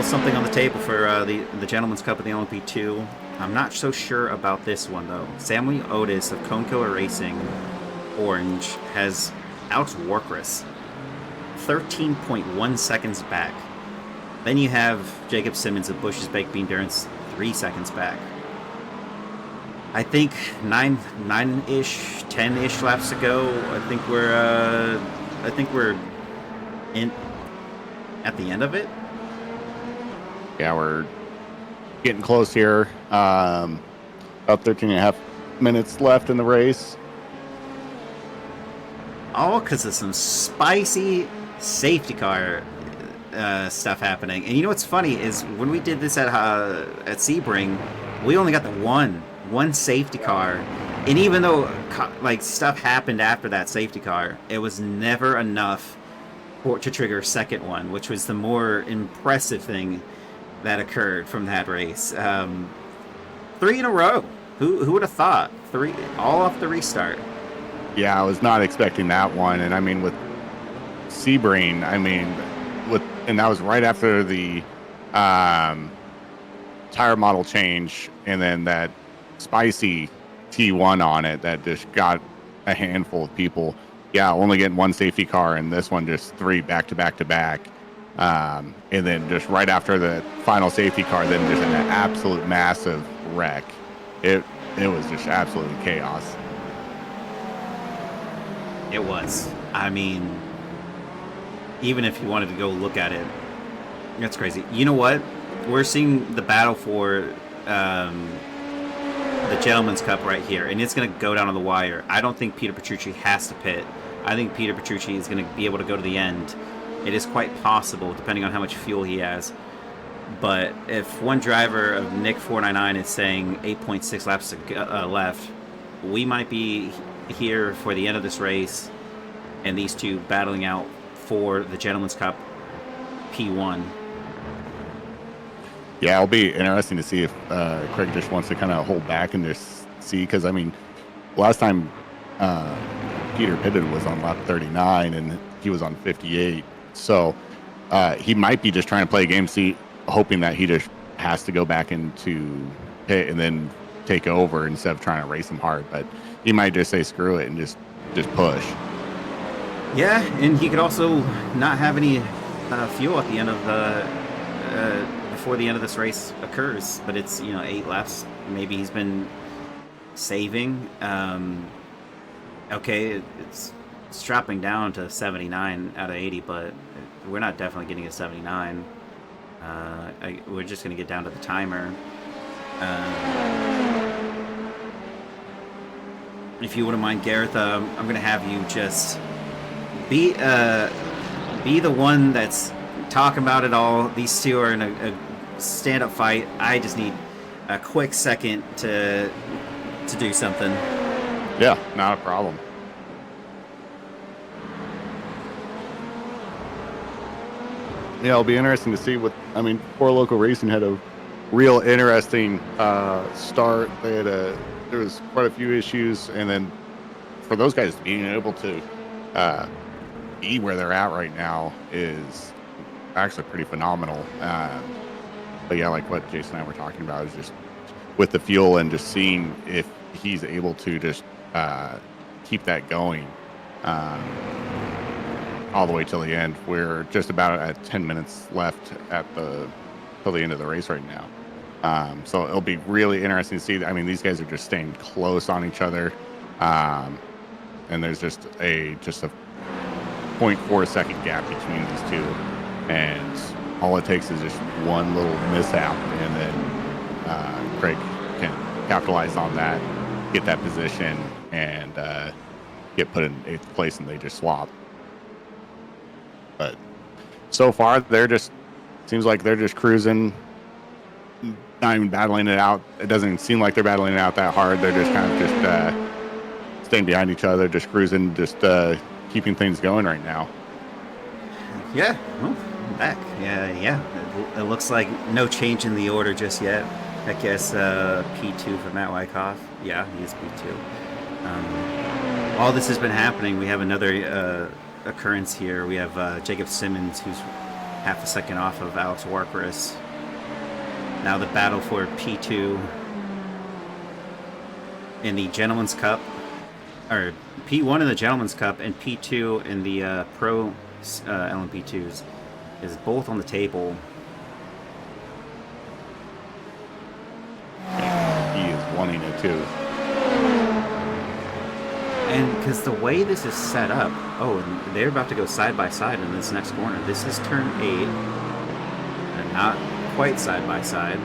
Speaker 1: something on the table for the Gentleman's Cup of the LMP2. I'm not so sure about this one though. Samuel Otis of Cone Killer Racing Orange has Alex Warkris 13.1 seconds back. Then you have Jacob Simmons of Bush's Baked Bean Durance 3 seconds back. I think 9-ish, 10-ish laps to go. I think we're in at the end of it.
Speaker 2: Yeah, we're getting close here. About 13 and a half minutes left in the race.
Speaker 1: All because of some spicy safety car stuff happening. And you know what's funny is when we did this at Sebring, we only got the one safety car, and even though like stuff happened after that safety car, it was never enough to trigger a second one, which was the more impressive thing that occurred from that race. 3 in a row. Who would have thought? 3 all off the restart.
Speaker 2: Yeah, I was not expecting that one. And I mean, with Sebring, and that was right after the tire model change, and then that spicy T1 on it that just got a handful of people. Yeah, only getting one safety car, and this one just 3 back to back to back. And then just right after the final safety car, then just an absolute massive wreck. It was just absolutely chaos.
Speaker 1: It was. I mean, even if you wanted to go look at it, that's crazy. You know what? We're seeing the battle for the Gentleman's Cup right here, and it's going to go down on the wire. I don't think Peter Petrucci has to pit. I think Peter Petrucci is going to be able to go to the end. It is quite possible, depending on how much fuel he has. But if one driver of Nick 499 is saying 8.6 laps left, we might be here for the end of this race, and these two battling out for the Gentleman's Cup P1.
Speaker 2: Yeah, it'll be interesting to see if Craig just wants to kind of hold back and just see, because I mean, last time Peter pitted was on lap 39 and he was on 58, so he might be just trying to play a game, see, hoping that he just has to go back into pit and then take over instead of trying to race him hard. But he might just say screw it and just push.
Speaker 1: Yeah, and he could also not have any fuel at the end of the before the end of this race occurs. But it's 8 laps. Maybe he's been saving. Okay, it's dropping down to 79 out of 80, but we're not definitely getting a 79. We're just going to get down to the timer. If you wouldn't mind, Garreth, I'm going to have you just be the one that's talking about it all. These two are in a stand-up fight. I just need a quick second to do something.
Speaker 2: Yeah, not a problem. Yeah, it'll be interesting to see Four Local Racing had a real interesting start. There was quite a few issues, and then for those guys being able to be where they're at right now is actually pretty phenomenal. But yeah, like what Jason and I were talking about, is just with the fuel and just seeing if he's able to just keep that going all the way till the end. We're just about at 10 minutes left till the end of the race right now. So it'll be really interesting to see. I mean, these guys are just staying close on each other. And there's just a 0.4 second gap between these two, and all it takes is just one little mishap, and then Craig can capitalize on that, get that position, and get put in 8th place, and they just swap. But so far, seems like they're just cruising, not even battling it out. It doesn't seem like they're battling it out that hard. They're just kind of just staying behind each other, just cruising, just keeping things going right now.
Speaker 1: Yeah, well, I'm back. Yeah. It looks like no change in the order just yet. I guess P2 for Matt Wyckoff. Yeah, he is P2. While this has been happening, we have another occurrence here. We have Jacob Simmons, who's half a second off of Alex Warkeris. Now the battle for P2 in the Gentleman's Cup, or P1 in the Gentleman's Cup and P2 in the Pro LMP2s is both on the table.
Speaker 2: Yeah, he is wanting it too.
Speaker 1: And because the way this is set up, and they're about to go side by side in this next corner. This is turn 8, and not quite side by side.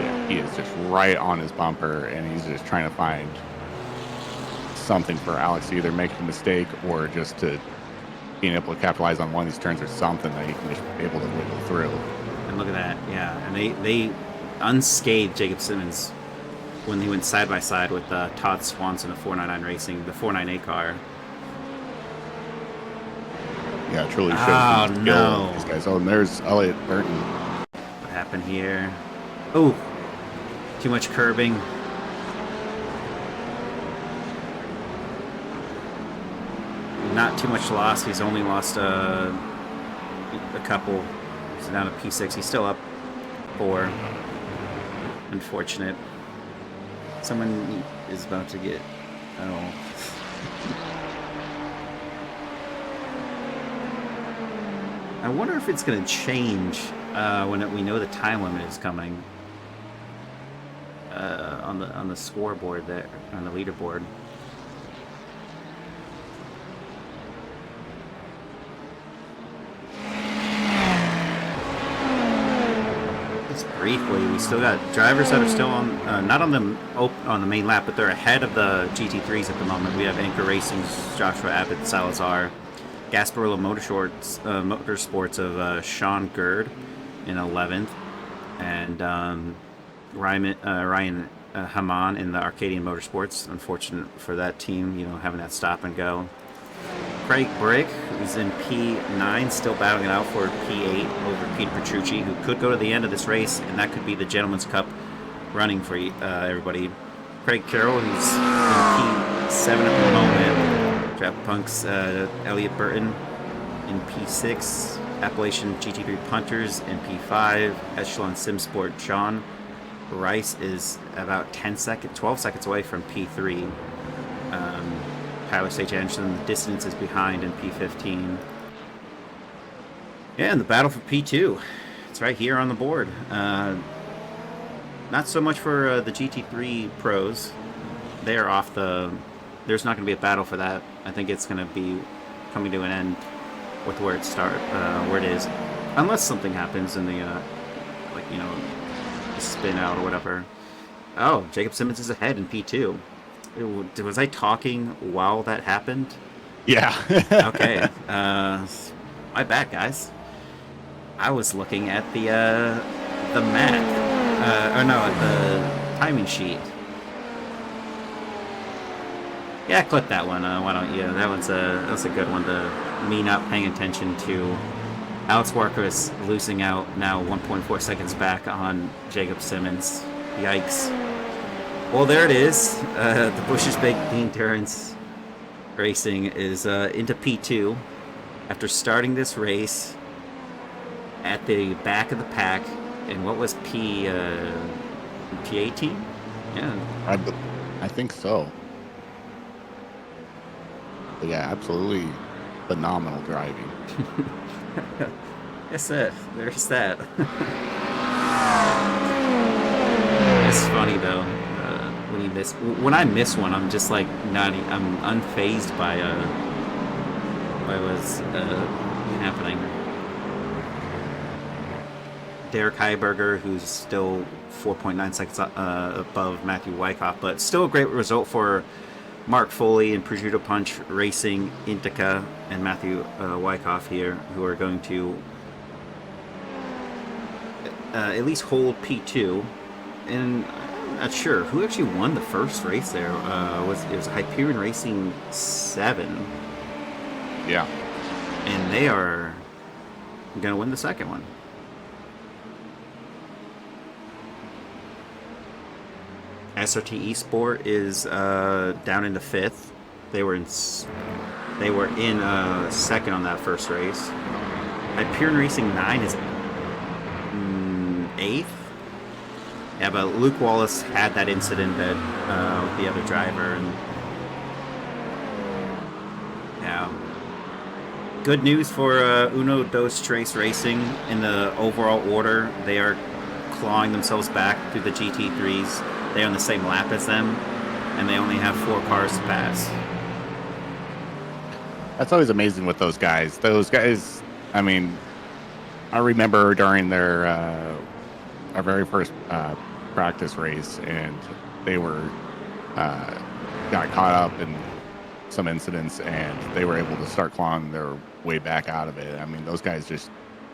Speaker 2: Yeah, he is just right on his bumper, and he's just trying to find something for Alex to either make a mistake or just to being able to capitalize on one of these turns or something that he can just be able to wiggle through.
Speaker 1: And look at that, yeah. And they unscathed Jacob Simmons when he went side by side with Todd Swanson of 499 Racing, the 498 car.
Speaker 2: Yeah, it truly shows
Speaker 1: Oh,
Speaker 2: the skill
Speaker 1: no.
Speaker 2: of these guys. Oh, and there's Elliott Burton.
Speaker 1: What happened here? Oh, too much curbing. Not too much loss. He's only lost a couple. He's down to P6. He's still up 4. Unfortunate. Someone is about to get... Oh. I wonder if it's going to change when we know the time limit is coming on the scoreboard there, on the leaderboard. Just briefly, we still got drivers that are still on, not on the main lap, but they're ahead of the GT3s at the moment. We have Anchor Racing's Joshua Abbott Salazar, Gasparilla Motorsports of Sean Gerd in 11th, and Ryan Haman in the Arcadian Motorsports. Unfortunate for that team, having that stop and go. Craig Brick, who's in P9, still battling it out for P8 over Peter Petrucci, who could go to the end of this race, and that could be the Gentleman's Cup running for everybody. Craig Carroll, who's in P7 at the moment. Draft Punk's Elliott Burton in P6. Appalachian GT3 Punters in P5. Echelon Simsport John Rice is about 12 seconds away from P3. Tyler Stage Anderson, the distance is behind in P15. Yeah, and the battle for P2. It's right here on the board. Not so much for the GT3 pros. They are off the... There's not going to be a battle for that. I think it's going to be coming to an end with where it is. Unless something happens in the, the spin out or whatever. Oh, Jacob Simmons is ahead in P2. Was I talking while that happened?
Speaker 2: Yeah.
Speaker 1: Okay. My bad, guys. I was looking at the map. The timing sheet. Yeah, clip that one. Why don't you? That's a good one. Me not paying attention to Alex Warkeris losing out now 1.4 seconds back on Jacob Simmons. Yikes. Well, there it is. The Bush's Big Endurance Racing is into P2 after starting this race at the back of the pack in what was P18? Yeah.
Speaker 2: I think so. But yeah, absolutely phenomenal driving.
Speaker 1: Yes, there's that. It's funny though when you miss. When I miss one, I'm just like not. I'm unfazed by what's happening. Derek Heiberger, who's still 4.9 seconds above Matthew Wyckoff, but still a great result for Mark Foley and Prosciutto Punch Racing, Indica, and Matthew Wyckoff here, who are going to at least hold P2. And I'm not sure who actually won the first race there. It was Hyperion Racing 7.
Speaker 2: Yeah.
Speaker 1: And they are going to win the second one. SRT Esport is down in the 5th. They were in second on that first race. Hyperion Racing 9 is 8th. Yeah, but Luke Wallace had that incident that with the other driver, and yeah. Good news for Uno Dos Tres Racing in the overall order. They are clawing themselves back through the GT3s. They're on the same lap as them, and they only have 4 cars to pass.
Speaker 2: That's always amazing with those guys. Those guys, I mean, I remember during their our very first practice race, and they were got caught up in some incidents, and they were able to start clawing their way back out of it. I mean, those guys just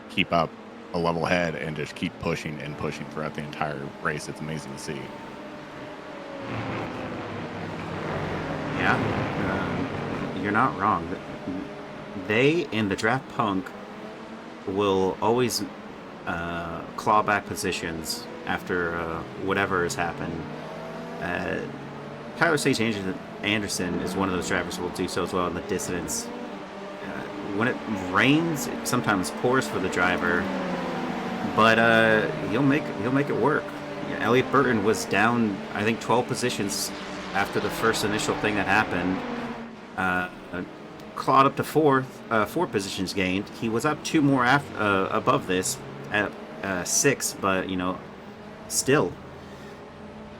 Speaker 2: keep up a level head and just keep pushing and pushing throughout the entire race. It's amazing to see.
Speaker 1: Yeah, you're not wrong. They and the Draft Punk will always claw back positions after whatever has happened. Tyler Sage Anderson is one of those drivers who will do so as well in the distance. When it rains, it sometimes pours for the driver, but he'll make it work. Yeah, Elliot Burton was down, I think, 12 positions after the first initial thing that happened. Clawed up to 4 positions gained. He was up 2 more above this at 6, but still.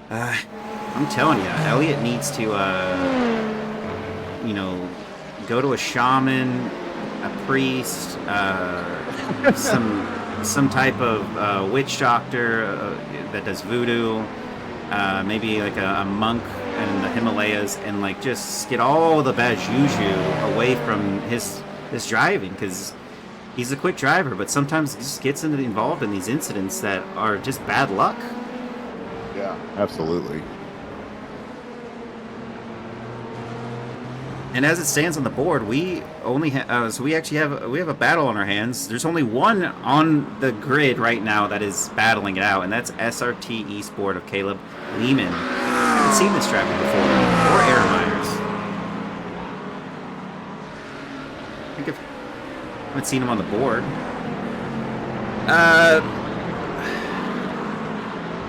Speaker 1: I'm telling you, Elliot needs to go to a shaman, a priest, some type of witch doctor that does voodoo, maybe like a monk in the Himalayas, and like just get all the bad juju away from his driving, because he's a quick driver, but sometimes he just gets involved in these incidents that are just bad luck.
Speaker 2: Yeah, absolutely.
Speaker 1: And as it stands on the board, we only have we have a battle on our hands. There's only one on the grid right now that is battling it out, and that's SRT Esport of Caleb Lehman. I haven't seen this driver before, or Aaron Myers. I haven't seen him on the board.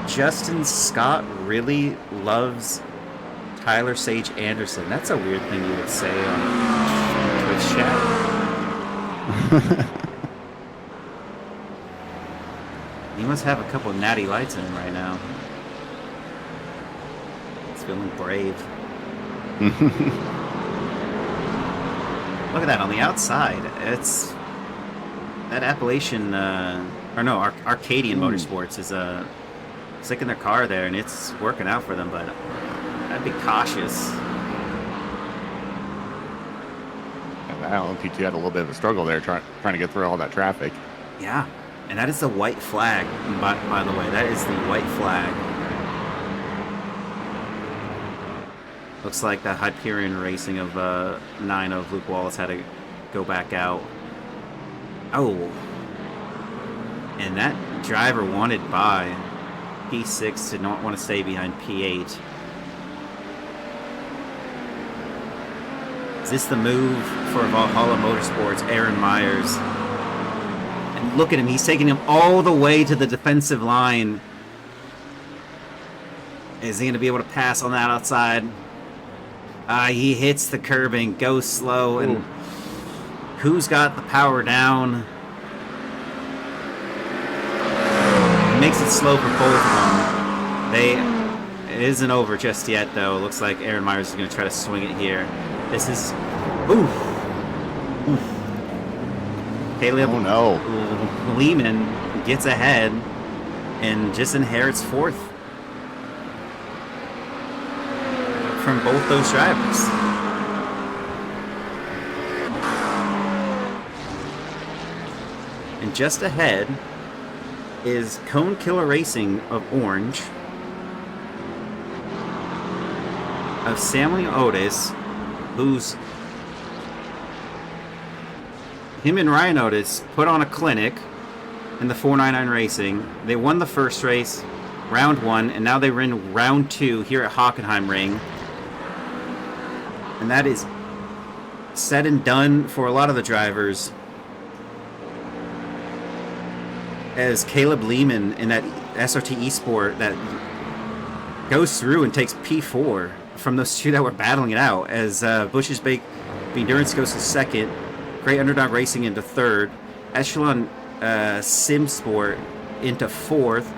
Speaker 1: Justin Scott really loves Tyler Sage Anderson. That's a weird thing you would say on Twitch chat. He must have a couple of natty lights in him right now. He's feeling brave. Look at that on the outside. It's that Appalachian, Arcadian Motorsports is sick in their car there, and it's working out for them, but I'd be cautious.
Speaker 2: And I don't know, P2 had a little bit of a struggle there trying to get through all that traffic.
Speaker 1: Yeah, and that is the white flag, by the way. That is the white flag. Looks like the Hyperion Racing of 9 of Luke Wallace had to go back out. Oh. And that driver wanted by P6 did not want to stay behind P8. Is this the move for Valhalla Motorsports, Aaron Myers? And look at him, he's taking him all the way to the defensive line. Is he going to be able to pass on that outside? He hits the curbing, goes slow, and who's got the power down? He makes it slow for both of them. It isn't over just yet, though. Looks like Aaron Myers is going to try to swing it here. This is... Oof. Caleb Lehman gets ahead and just inherits fourth from both those drivers. And just ahead is Cone Killer Racing of Orange, of Samuel Otis, who's... Him and Ryan Otis put on a clinic in the 499 Racing. They won the first race, round 1, and now they win round 2 here at Hockenheimring. And that is said and done for a lot of the drivers, as Caleb Lehman in that SRT Esport that goes through and takes P4 from those two that were battling it out, as Bush's Bake Endurance goes to second, Great Underdog Racing into third, Echelon Sim Sport into fourth,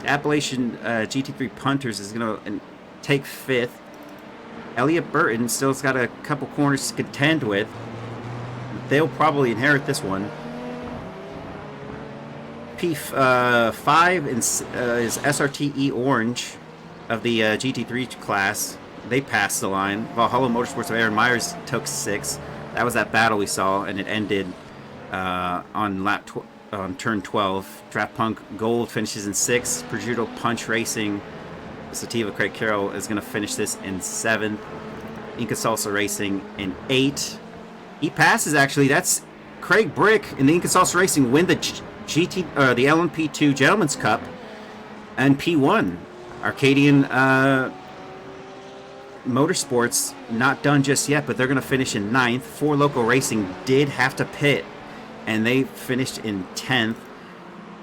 Speaker 1: Appalachian GT3 Punters is going to take fifth. Elliot Burton still's got a couple corners to contend with. They'll probably inherit this one. P5 is SRTE Orange of the GT3 class. They passed the line. Valhalla Motorsports of Aaron Myers took 6th. That was that battle we saw, and it ended on turn 12. Draft Punk Gold finishes in 6th. Prosciutto Punch Racing, Sativa Craig Carroll is going to finish this in 7th. Inca Salsa Racing in 8th. He passes, actually. That's Craig Brick in the Inca Salsa Racing win the the LMP2 Gentleman's Cup and P1. Arcadian Motorsports not done just yet, but they're going to finish in 9th. Four Local Racing did have to pit, and they finished in 10th.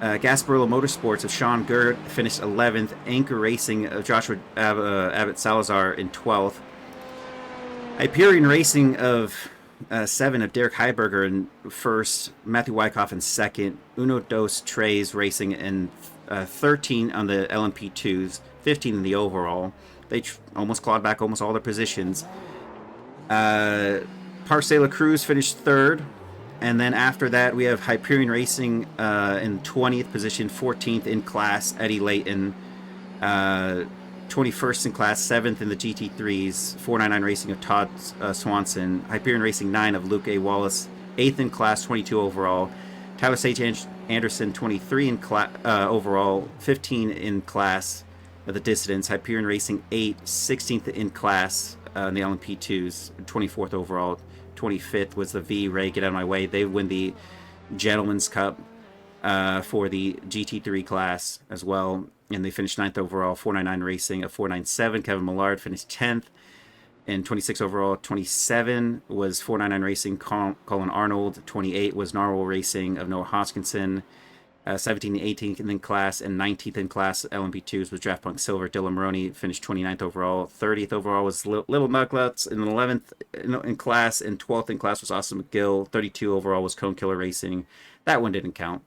Speaker 1: Gasparillo Motorsports of Sean Gerd finished 11th. Anchor Racing of Joshua Abbott Salazar in 12th. Hyperion Racing of 7 of Derek Heiberger in 1st. Matthew Wyckoff in 2nd. Uno Dos Tres Racing in 13 on the LMP2s, 15 in the overall. They almost clawed back almost all their positions. Parcela Cruz finished 3rd. And then after that, we have Hyperion Racing in 20th position, 14th in class. Eddie Layton, 21st in class, 7th in the GT3s. 499 Racing of Todd Swanson. Hyperion Racing 9 of Luke A. Wallace, 8th in class, 22 overall. Tyler Sage Anderson, 23 in overall, 15 in class of the Dissidents. Hyperion Racing 8, 16th in class in the LMP2s, 24th overall. 25th was the V. Ray, get out of my way. They win the Gentleman's Cup for the GT3 class as well, and they finished 9th overall. 499 Racing of 497. Kevin Millard finished 10th. And 26 overall. 27 was 499 Racing, Colin Arnold. 28 was Narwhal Racing of Noah Hoskinson. 17 and 18th in class, and 19th in class LMP2s was Draft Punk Silver. Dylan Maroney finished 29th overall. 30th overall was Little Nuggets in 11th in class, and 12th in class was Austin McGill. 32 overall was Cone Killer Racing. That one didn't count.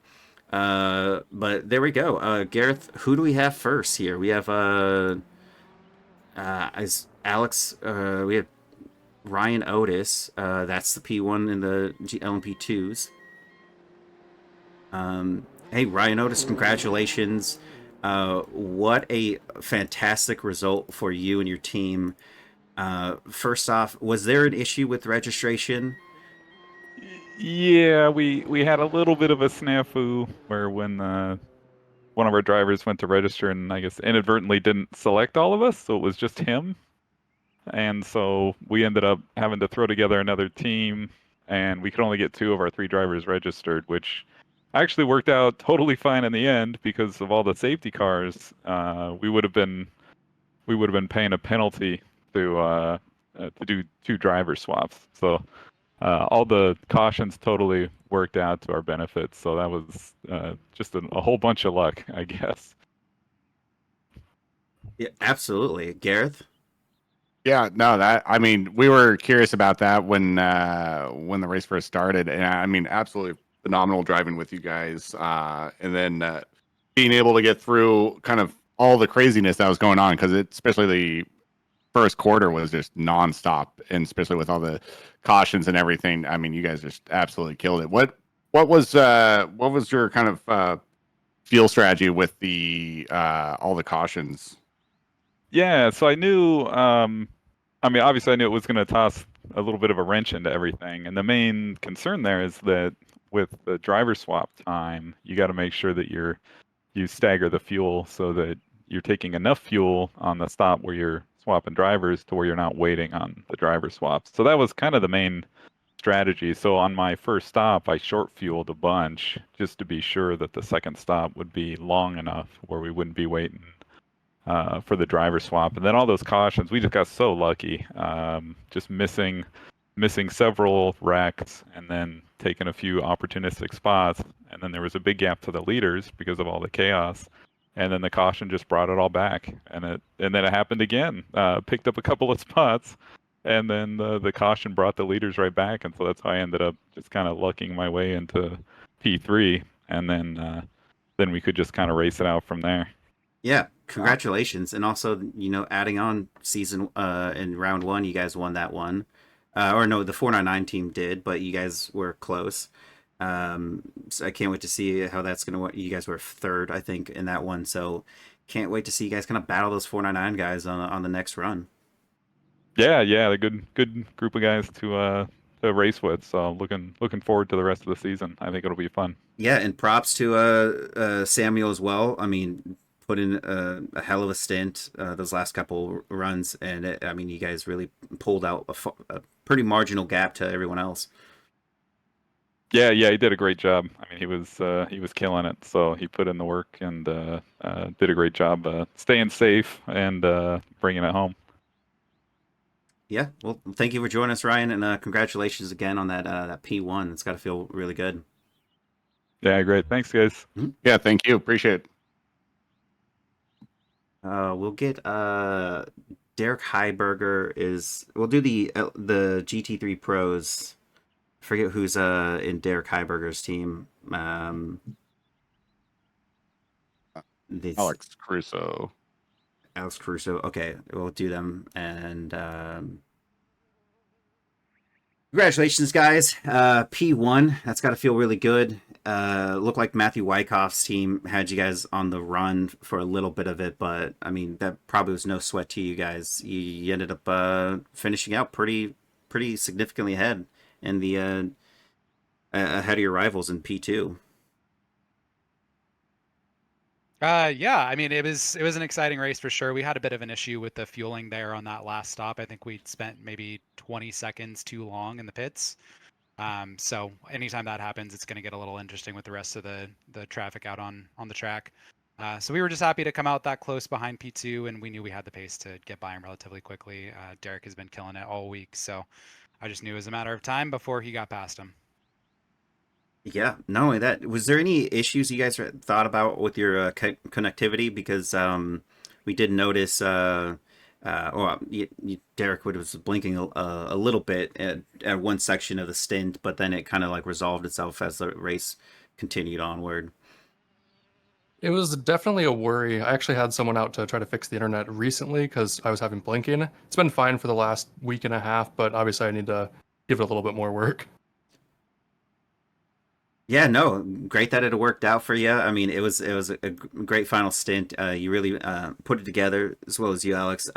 Speaker 1: But there we go. Gareth, who do we have first here? We have as Alex. We have Ryan Otis. That's the P1 in the LMP2s. Hey, Ryan Otis, congratulations. What a fantastic result for you and your team. First off, was there an issue with registration?
Speaker 7: Yeah, we had a little bit of a snafu where when one of our drivers went to register and I guess inadvertently didn't select all of us, so it was just him. And so we ended up having to throw together another team, and we could only get 2 of our 3 drivers registered, which actually worked out totally fine in the end because of all the safety cars. We would have been paying a penalty to do 2 driver swaps. So all the cautions totally worked out to our benefit. So that was just a whole bunch of luck, I guess.
Speaker 1: Yeah, absolutely. Gareth?
Speaker 2: Yeah, no, we were curious about that when the race first started, and I mean, absolutely phenomenal driving with you guys, and then being able to get through kind of all the craziness that was going on, because especially the first quarter was just nonstop, and especially with all the cautions and everything. I mean, you guys just absolutely killed it. What was your kind of fuel strategy with the all the cautions?
Speaker 7: Yeah, so I knew, I mean, obviously I knew it was going to toss a little bit of a wrench into everything. And the main concern there is that with the driver swap time, you got to make sure that you stagger the fuel so that you're taking enough fuel on the stop where you're swapping drivers to where you're not waiting on the driver swaps. So that was kind of the main strategy. So on my first stop, I short fueled a bunch just to be sure that the second stop would be long enough where we wouldn't be waiting for the driver swap. And then all those cautions, we just got so lucky, just missing several wrecks and then taking a few opportunistic spots. And then there was a big gap to the leaders because of all the chaos. And then the caution just brought it all back, and then it happened again. Picked up a couple of spots, and then the caution brought the leaders right back, and so that's how I ended up just kind of lucking my way into P3, and then we could just kind of race it out from there.
Speaker 1: Yeah, congratulations, and also adding on season in round one, you guys won that one, or no, the 499 team did, but you guys were close. So I can't wait to see how that's gonna. You guys were third, I think, in that one, so can't wait to see you guys kind of battle those 499 guys on the next run.
Speaker 7: Yeah, a good group of guys to race with. So looking forward to the rest of the season. I think it'll be fun.
Speaker 1: Yeah, and props to Samuel as well. I mean, put in a hell of a stint those last couple runs, and I mean, you guys really pulled out a pretty marginal gap to everyone else.
Speaker 7: Yeah, he did a great job. I mean, he was killing it. So he put in the work and did a great job staying safe and bringing it home.
Speaker 1: Yeah, well, thank you for joining us, Ryan, and congratulations again on that P1. It's got to feel really good.
Speaker 7: Yeah, great. Thanks, guys.
Speaker 2: Mm-hmm. Yeah, thank you. Appreciate it.
Speaker 1: We'll get Derek Heiberger we'll do the GT3 Pros. I forget who's in Derek Heiberger's team.
Speaker 2: Alex Crusoe.
Speaker 1: Alex Crusoe. Okay, we'll do them. And congratulations, guys. P1. That's got to feel really good. Looked like Matthew Wyckoff's team had you guys on the run for a little bit of it, but I mean that probably was no sweat to you guys. You ended up finishing out pretty significantly ahead in the ahead of your rivals in P2.
Speaker 8: Yeah, I mean it was an exciting race for sure. We had a bit of an issue with the fueling there on that last stop. I think we spent maybe 20 seconds too long in the pits. So anytime that happens, it's going to get a little interesting with the rest of the traffic out on the track. So we were just happy to come out that close behind P2, and we knew we had the pace to get by him relatively quickly. Derek has been killing it all week, so I just knew it was a matter of time before he got past him.
Speaker 1: Yeah, not only that, was there any issues you guys thought about with your connectivity? Because we did notice, Derek was blinking a little bit at one section of the stint, but then it kind of like resolved itself as the race continued onward.
Speaker 9: It was definitely a worry. I actually had someone out to try to fix the internet recently because I was having blinking. It's been fine for the last week and a half, but obviously I need to give it a little bit more work.
Speaker 1: Yeah, no, great that it worked out for you. I mean, it was a great final stint. You really put it together, as well as you, Alex.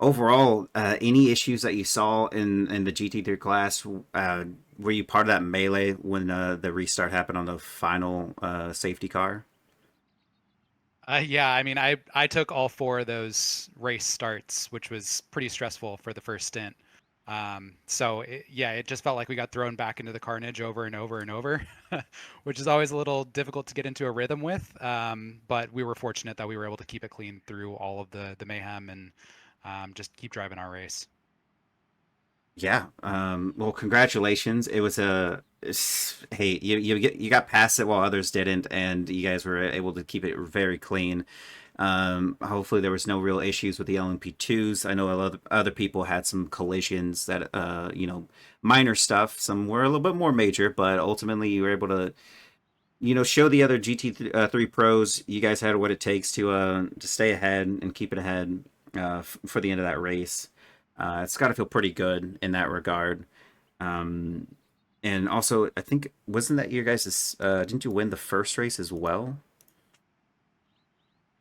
Speaker 1: Overall, any issues that you saw in the GT3 class? Were you part of that melee when the restart happened on the final safety car?
Speaker 8: Yeah, I mean, I took all 4 of those race starts, which was pretty stressful for the first stint. So it just felt like we got thrown back into the carnage over and over and over, which is always a little difficult to get into a rhythm with. But we were fortunate that we were able to keep it clean through all of the mayhem and just keep driving our race.
Speaker 1: Yeah. Well, congratulations. It was hey, you got past it while others didn't, and you guys were able to keep it very clean. Hopefully there was no real issues with the LMP2s. I know other people had some collisions that, minor stuff. Some were a little bit more major, but ultimately you were able to show the other GT3 pros you guys had what it takes to stay ahead and keep it ahead for the end of that race. It's got to feel pretty good in that regard. And also, I think wasn't that your guys' didn't you win the first race as well?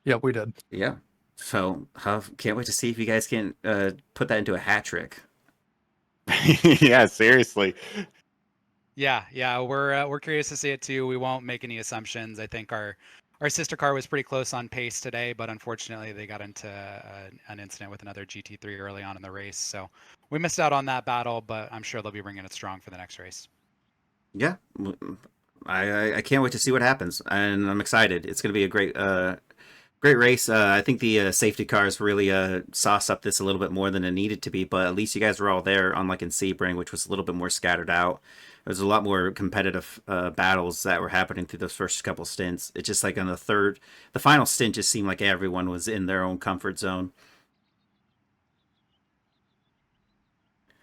Speaker 9: Yeah, we did.
Speaker 1: Yeah. So can't wait to see if you guys can put that into a hat trick.
Speaker 2: Yeah, seriously.
Speaker 8: Yeah, we're curious to see it too. We won't make any assumptions. I think our sister car was pretty close on pace today, but unfortunately they got into an incident with another GT3 early on in the race, so we missed out on that battle. But I'm sure they'll be bringing it strong for the next race.
Speaker 1: Yeah, I can't wait to see what happens, and I'm excited. It's going to be a great race. I think the safety cars really sauce up this a little bit more than it needed to be, but at least you guys were all there, unlike in Sebring, which was a little bit more scattered out. There's a lot more competitive battles that were happening through those first couple stints. It's just like on the final stint just seemed like everyone was in their own comfort zone.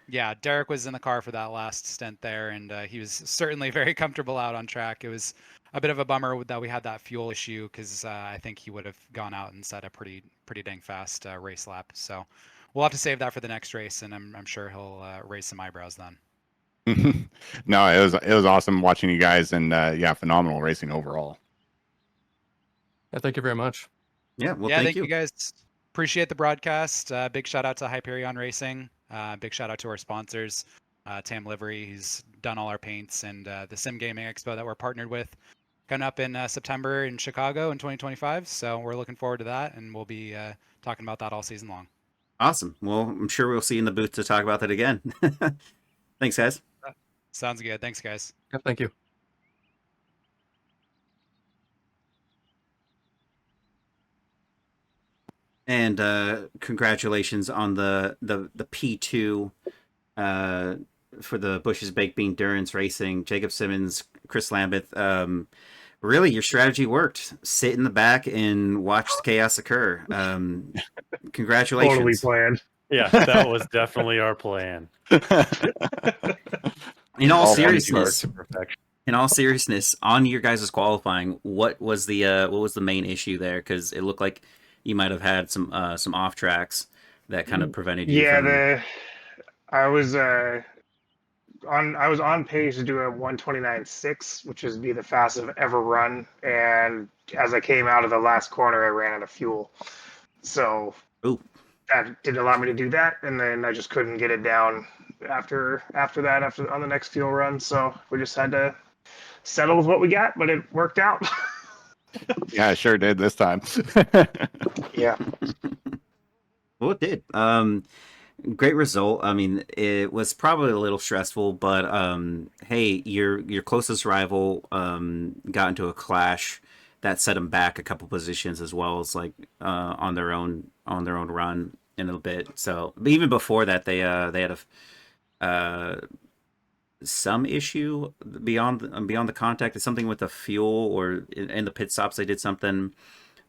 Speaker 8: Yeah, Derek was in the car for that last stint there, and he was certainly very comfortable out on track. It was a bit of a bummer that we had that fuel issue, because I think he would have gone out and set a pretty dang fast race lap. So we'll have to save that for the next race, and I'm sure he'll raise some eyebrows then.
Speaker 2: No, it was awesome watching you guys, and yeah, phenomenal racing overall.
Speaker 9: Yeah, thank you very much.
Speaker 1: Yeah, well,
Speaker 8: Yeah,
Speaker 1: thank you.
Speaker 8: guys. Appreciate the broadcast. Big shout out to Hyperion Racing. Big shout out to our sponsors, Tam Livery, who's done all our paints, and the Sim Gaming Expo that we're partnered with, coming up in September in Chicago in 2025. So we're looking forward to that, and we'll be talking about that all season long.
Speaker 1: Awesome. Well, I'm sure we'll see you in the booth to talk about that again. Thanks, guys.
Speaker 8: Sounds good. Thanks, guys.
Speaker 9: Yeah, thank you.
Speaker 1: And congratulations on the P2 for the Bush's Baked Bean Durance Racing. Jacob Simmons, Chris Lambeth. Really, your strategy worked. Sit in the back and watch the chaos occur. Congratulations.
Speaker 5: Totally planned.
Speaker 10: Yeah, that was definitely our plan.
Speaker 1: In all
Speaker 2: All
Speaker 1: seriousness,
Speaker 10: to perfection.
Speaker 1: in all seriousness, on your guys' qualifying, what was the main issue there? Because it looked like you might have had some off tracks that kind of prevented you.
Speaker 5: Yeah, I was on pace to do a 129.6, which would be the fastest I've ever run. And as I came out of the last corner, I ran out of fuel. So that didn't allow me to do that, and then I just couldn't get it down after on the next fuel run. So we just had to settle with what we got, but it worked out.
Speaker 2: Yeah, it sure did this time.
Speaker 5: Yeah.
Speaker 1: Well, it did. Great result. I mean, it was probably a little stressful, but hey, your closest rival got into a clash that set them back a couple positions, as well as like on their own run in a bit. So, but even before that, they had some issue beyond the contact. It's something with the fuel, or in the pit stops they did something.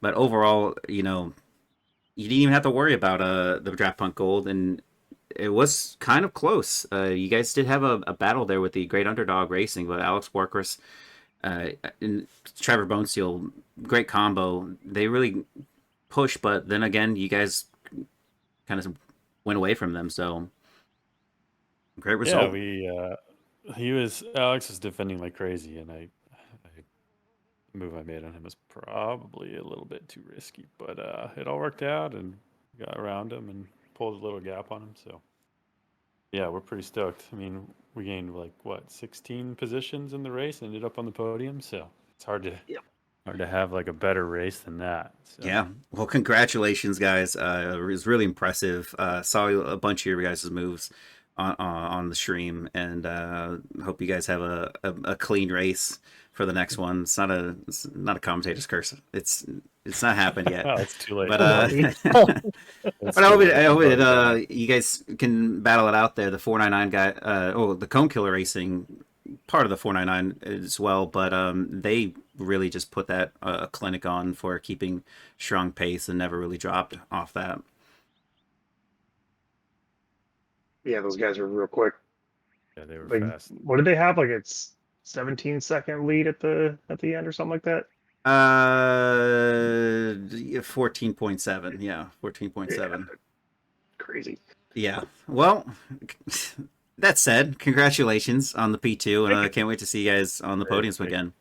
Speaker 1: But overall, you didn't even have to worry about the Draft Punt Gold, and it was kind of close. You guys did have a battle there with the Great Underdog Racing, but Alex Borkris and Trevor Bonesteel, great combo. They really pushed, but then again, you guys kind of went away from them. So great result.
Speaker 10: Yeah, Alex was defending like crazy, and the move I made on him was probably a little bit too risky, but it all worked out and got around him and pulled a little gap on him. So yeah, we're pretty stoked. I mean, we gained 16 positions in the race and ended up on the podium. So it's hard to have like a better race than that. So.
Speaker 1: Yeah. Well, congratulations, guys. It was really impressive. Saw a bunch of your guys' moves on the stream, and hope you guys have a clean race for the next one. It's not a commentator's curse. It's not happened yet.
Speaker 10: Oh, it's too late.
Speaker 1: But but I hope you guys can battle it out there. The 499 guy, the Cone Killer Racing, part of the 499 as well. But they really just put that clinic on for keeping strong pace and never really dropped off that.
Speaker 5: Yeah, those guys were real quick.
Speaker 10: Yeah, they were
Speaker 5: Like,
Speaker 10: fast.
Speaker 5: what did they have? Like, it's 17-second lead at the end or something like that.
Speaker 1: 14.7. Yeah, 14.7.
Speaker 5: Yeah, crazy.
Speaker 1: Yeah. Well, that said, congratulations on the P2, and
Speaker 5: Thank
Speaker 1: I
Speaker 5: you.
Speaker 1: can't wait to see you guys on the podiums
Speaker 10: Thank you.
Speaker 1: again.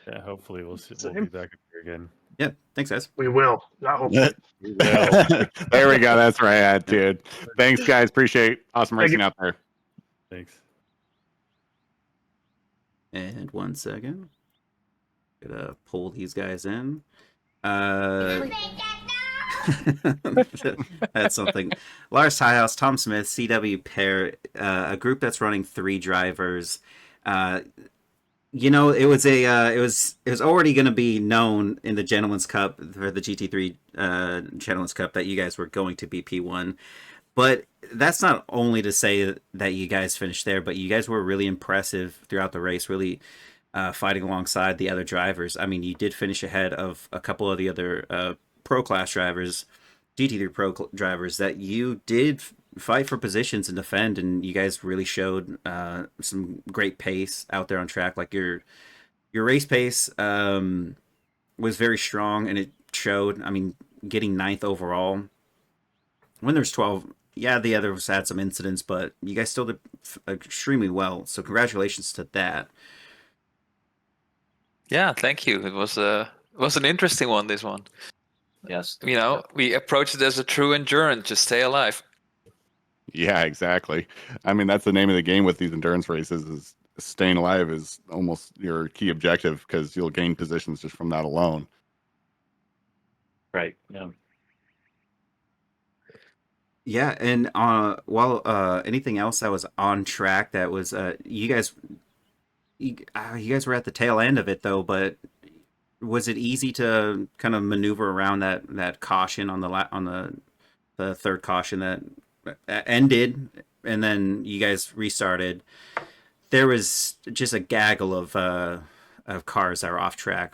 Speaker 10: Yeah, hopefully we'll
Speaker 5: Same.
Speaker 10: be back up here again.
Speaker 1: Yeah. Thanks, guys.
Speaker 5: We will. Not hopefully.
Speaker 10: We will.
Speaker 2: There we go. That's right, attitude. Thanks, guys. Appreciate awesome
Speaker 5: Thank
Speaker 2: racing
Speaker 5: you.
Speaker 2: out there.
Speaker 10: Thanks.
Speaker 1: And 1 second. Gonna pull these guys in. That's something. Lars Highhouse, Tom Smith, CW Pair, a group that's running 3 drivers. You know, it was already going to be known in the Gentleman's Cup for the GT3 Gentleman's Cup that you guys were going to be P1. But that's not only to say that you guys finished there, but you guys were really impressive throughout the race, really fighting alongside the other drivers. I mean, you did finish ahead of a couple of the other pro class drivers, GT3 pro drivers, that you did fight for positions and defend, and you guys really showed some great pace out there on track. Like your race pace was very strong, and it showed. I mean, getting 9th overall when there's 12. Yeah, the others had some incidents, but you guys still did extremely well. So congratulations to that.
Speaker 11: Yeah, thank you. It was an interesting one, this one.
Speaker 12: Yes.
Speaker 11: You know, we approached it as a true endurance, just stay alive.
Speaker 2: Yeah, exactly. I mean, that's the name of the game with these endurance races is staying alive is almost your key objective because you'll gain positions just from that alone.
Speaker 12: Right. Yeah.
Speaker 1: Yeah, and anything else that was on track that was you guys were at the tail end of it though, but was it easy to kind of maneuver around that caution on the third caution that ended, and then you guys restarted? There was just a gaggle of cars that were off track.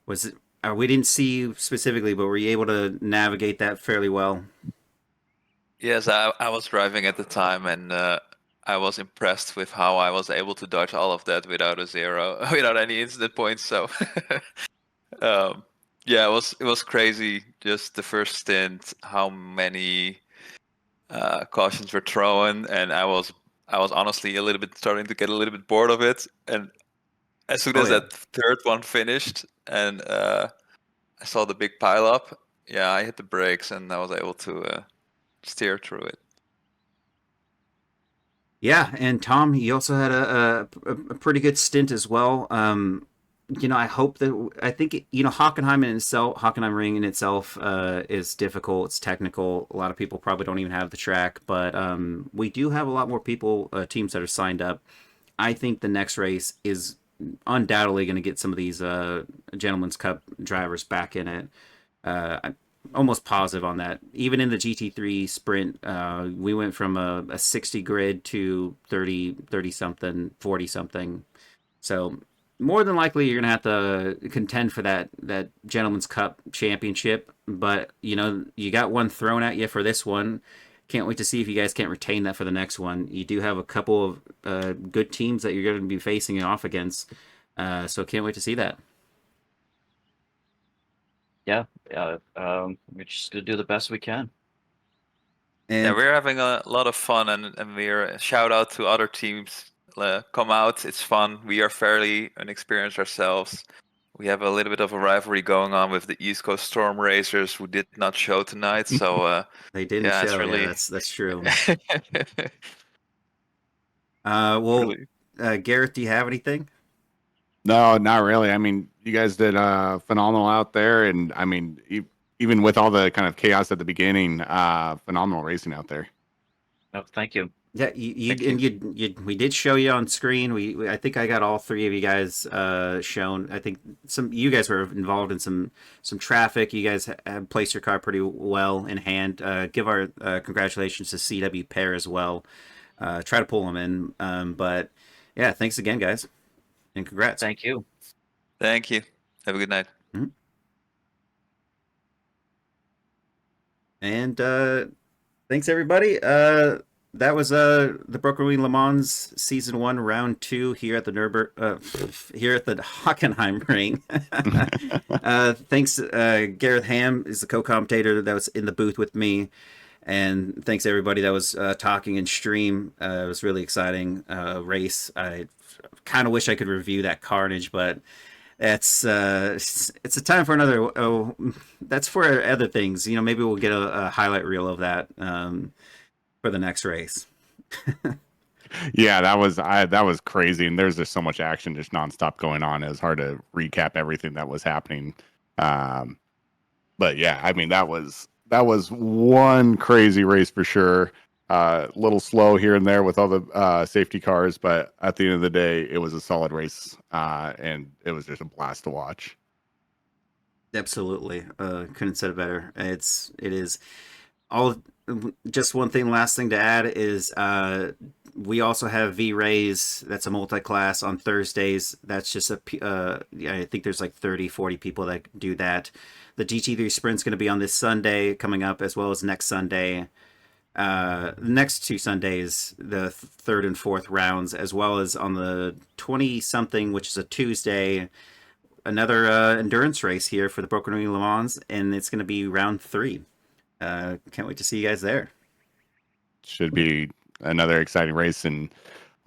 Speaker 1: Was it? We didn't see you specifically, but were you able to navigate that fairly well?
Speaker 11: Yes, I was driving at the time, and I was impressed with how I was able to dodge all of that without a zero, without any incident points. So, yeah, it was crazy. Just the first stint, how many cautions were thrown, and I was honestly a little bit starting to get a little bit bored of it. And as soon as that third one finished, and I saw the big pile up, yeah, I hit the brakes, and I was able to steer through it.
Speaker 1: Yeah, and Tom, you also had a pretty good stint as well. You know, I think Hockenheimring in itself is difficult. It's technical. A lot of people probably don't even have the track, but we do have a lot more teams that are signed up. I think the next race is undoubtedly going to get some of these Gentlemen's Cup drivers back in it. I'm almost positive on that. Even in the GT3 sprint, we went from a 60 grid to 30 something, 40 something. So more than likely you're gonna have to contend for that Gentleman's Cup championship. But you know, you got one thrown at you for this one. Can't wait to see if you guys can't retain that for the next one. You do have a couple of good teams that you're going to be facing off against. So can't wait to see that.
Speaker 12: Yeah. We're just gonna do the best we can.
Speaker 1: And
Speaker 11: Yeah, we're having a lot of fun, and we're shout out to other teams. Come out, it's fun. We are fairly inexperienced ourselves. We have a little bit of a rivalry going on with the East Coast Storm Racers, who did not show tonight. So
Speaker 1: they didn't
Speaker 11: yeah,
Speaker 1: show.
Speaker 11: it's really...
Speaker 1: Yeah, that's true. Well, Garreth, do you have anything?
Speaker 2: No, not really. I mean, you guys did phenomenal out there, and I mean, even with all the kind of chaos at the beginning, phenomenal racing out there.
Speaker 12: Oh, thank you.
Speaker 1: Yeah, we did show you on screen. I think I got all 3 of you guys shown. I think you guys were involved in some traffic. You guys have placed your car pretty well in hand. Give our congratulations to CW Pair as well. Try to pull them in. But yeah, thanks again, guys, and congrats.
Speaker 12: Thank you.
Speaker 11: Thank you. Have a good night.
Speaker 1: Mm-hmm. And thanks everybody. that was the Brooklyn Le Mans Season 1, Round 2 here at the here at the Hockenheimring. Thanks, Garreth Hamm is the co-commentator that was in the booth with me. And thanks to everybody that was talking in stream. It was really exciting race. I kind of wish I could review that carnage, but it's a time for another. Oh, that's for other things. Maybe we'll get a highlight reel of that for the next race.
Speaker 2: Yeah, that was crazy, and there's just so much action just nonstop going on. It was hard to recap everything that was happening. But yeah, I mean that was one crazy race for sure. A little slow here and there with all the safety cars, but at the end of the day, it was a solid race, and it was just a blast to watch.
Speaker 1: Absolutely, couldn't have said it better. It is all. Just one thing, last thing to add is we also have V-Rays. That's a multi-class on Thursdays. That's just I think there's like 30, 40 people that do that. The GT3 Sprint's going to be on this Sunday coming up, as well as next Sunday. Next 2 Sundays, the third and fourth rounds, as well as on the 20-something, which is a Tuesday, another endurance race here for the Broken Ring Le Mans, and it's going to be round 3. Can't wait to see you guys there.
Speaker 2: Should be another exciting race, and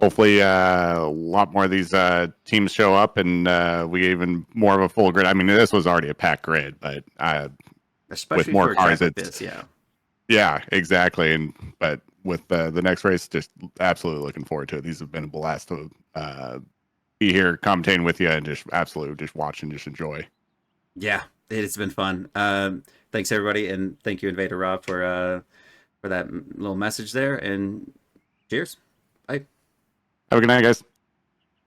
Speaker 2: hopefully a lot more of these teams show up, and we get even more of a full grid. I mean, this was already a packed grid, but
Speaker 1: Especially
Speaker 2: with more
Speaker 1: for a
Speaker 2: cars,
Speaker 1: track like
Speaker 2: it's
Speaker 1: this, yeah.
Speaker 2: Yeah, exactly. But with the next race, just absolutely looking forward to it. These have been a blast to be here commentating with you and just absolutely just watch and just enjoy.
Speaker 1: Yeah, it's been fun. Thanks everybody, and thank you, Invader Rob, for that little message there. And cheers. Bye.
Speaker 2: Have a good night, guys.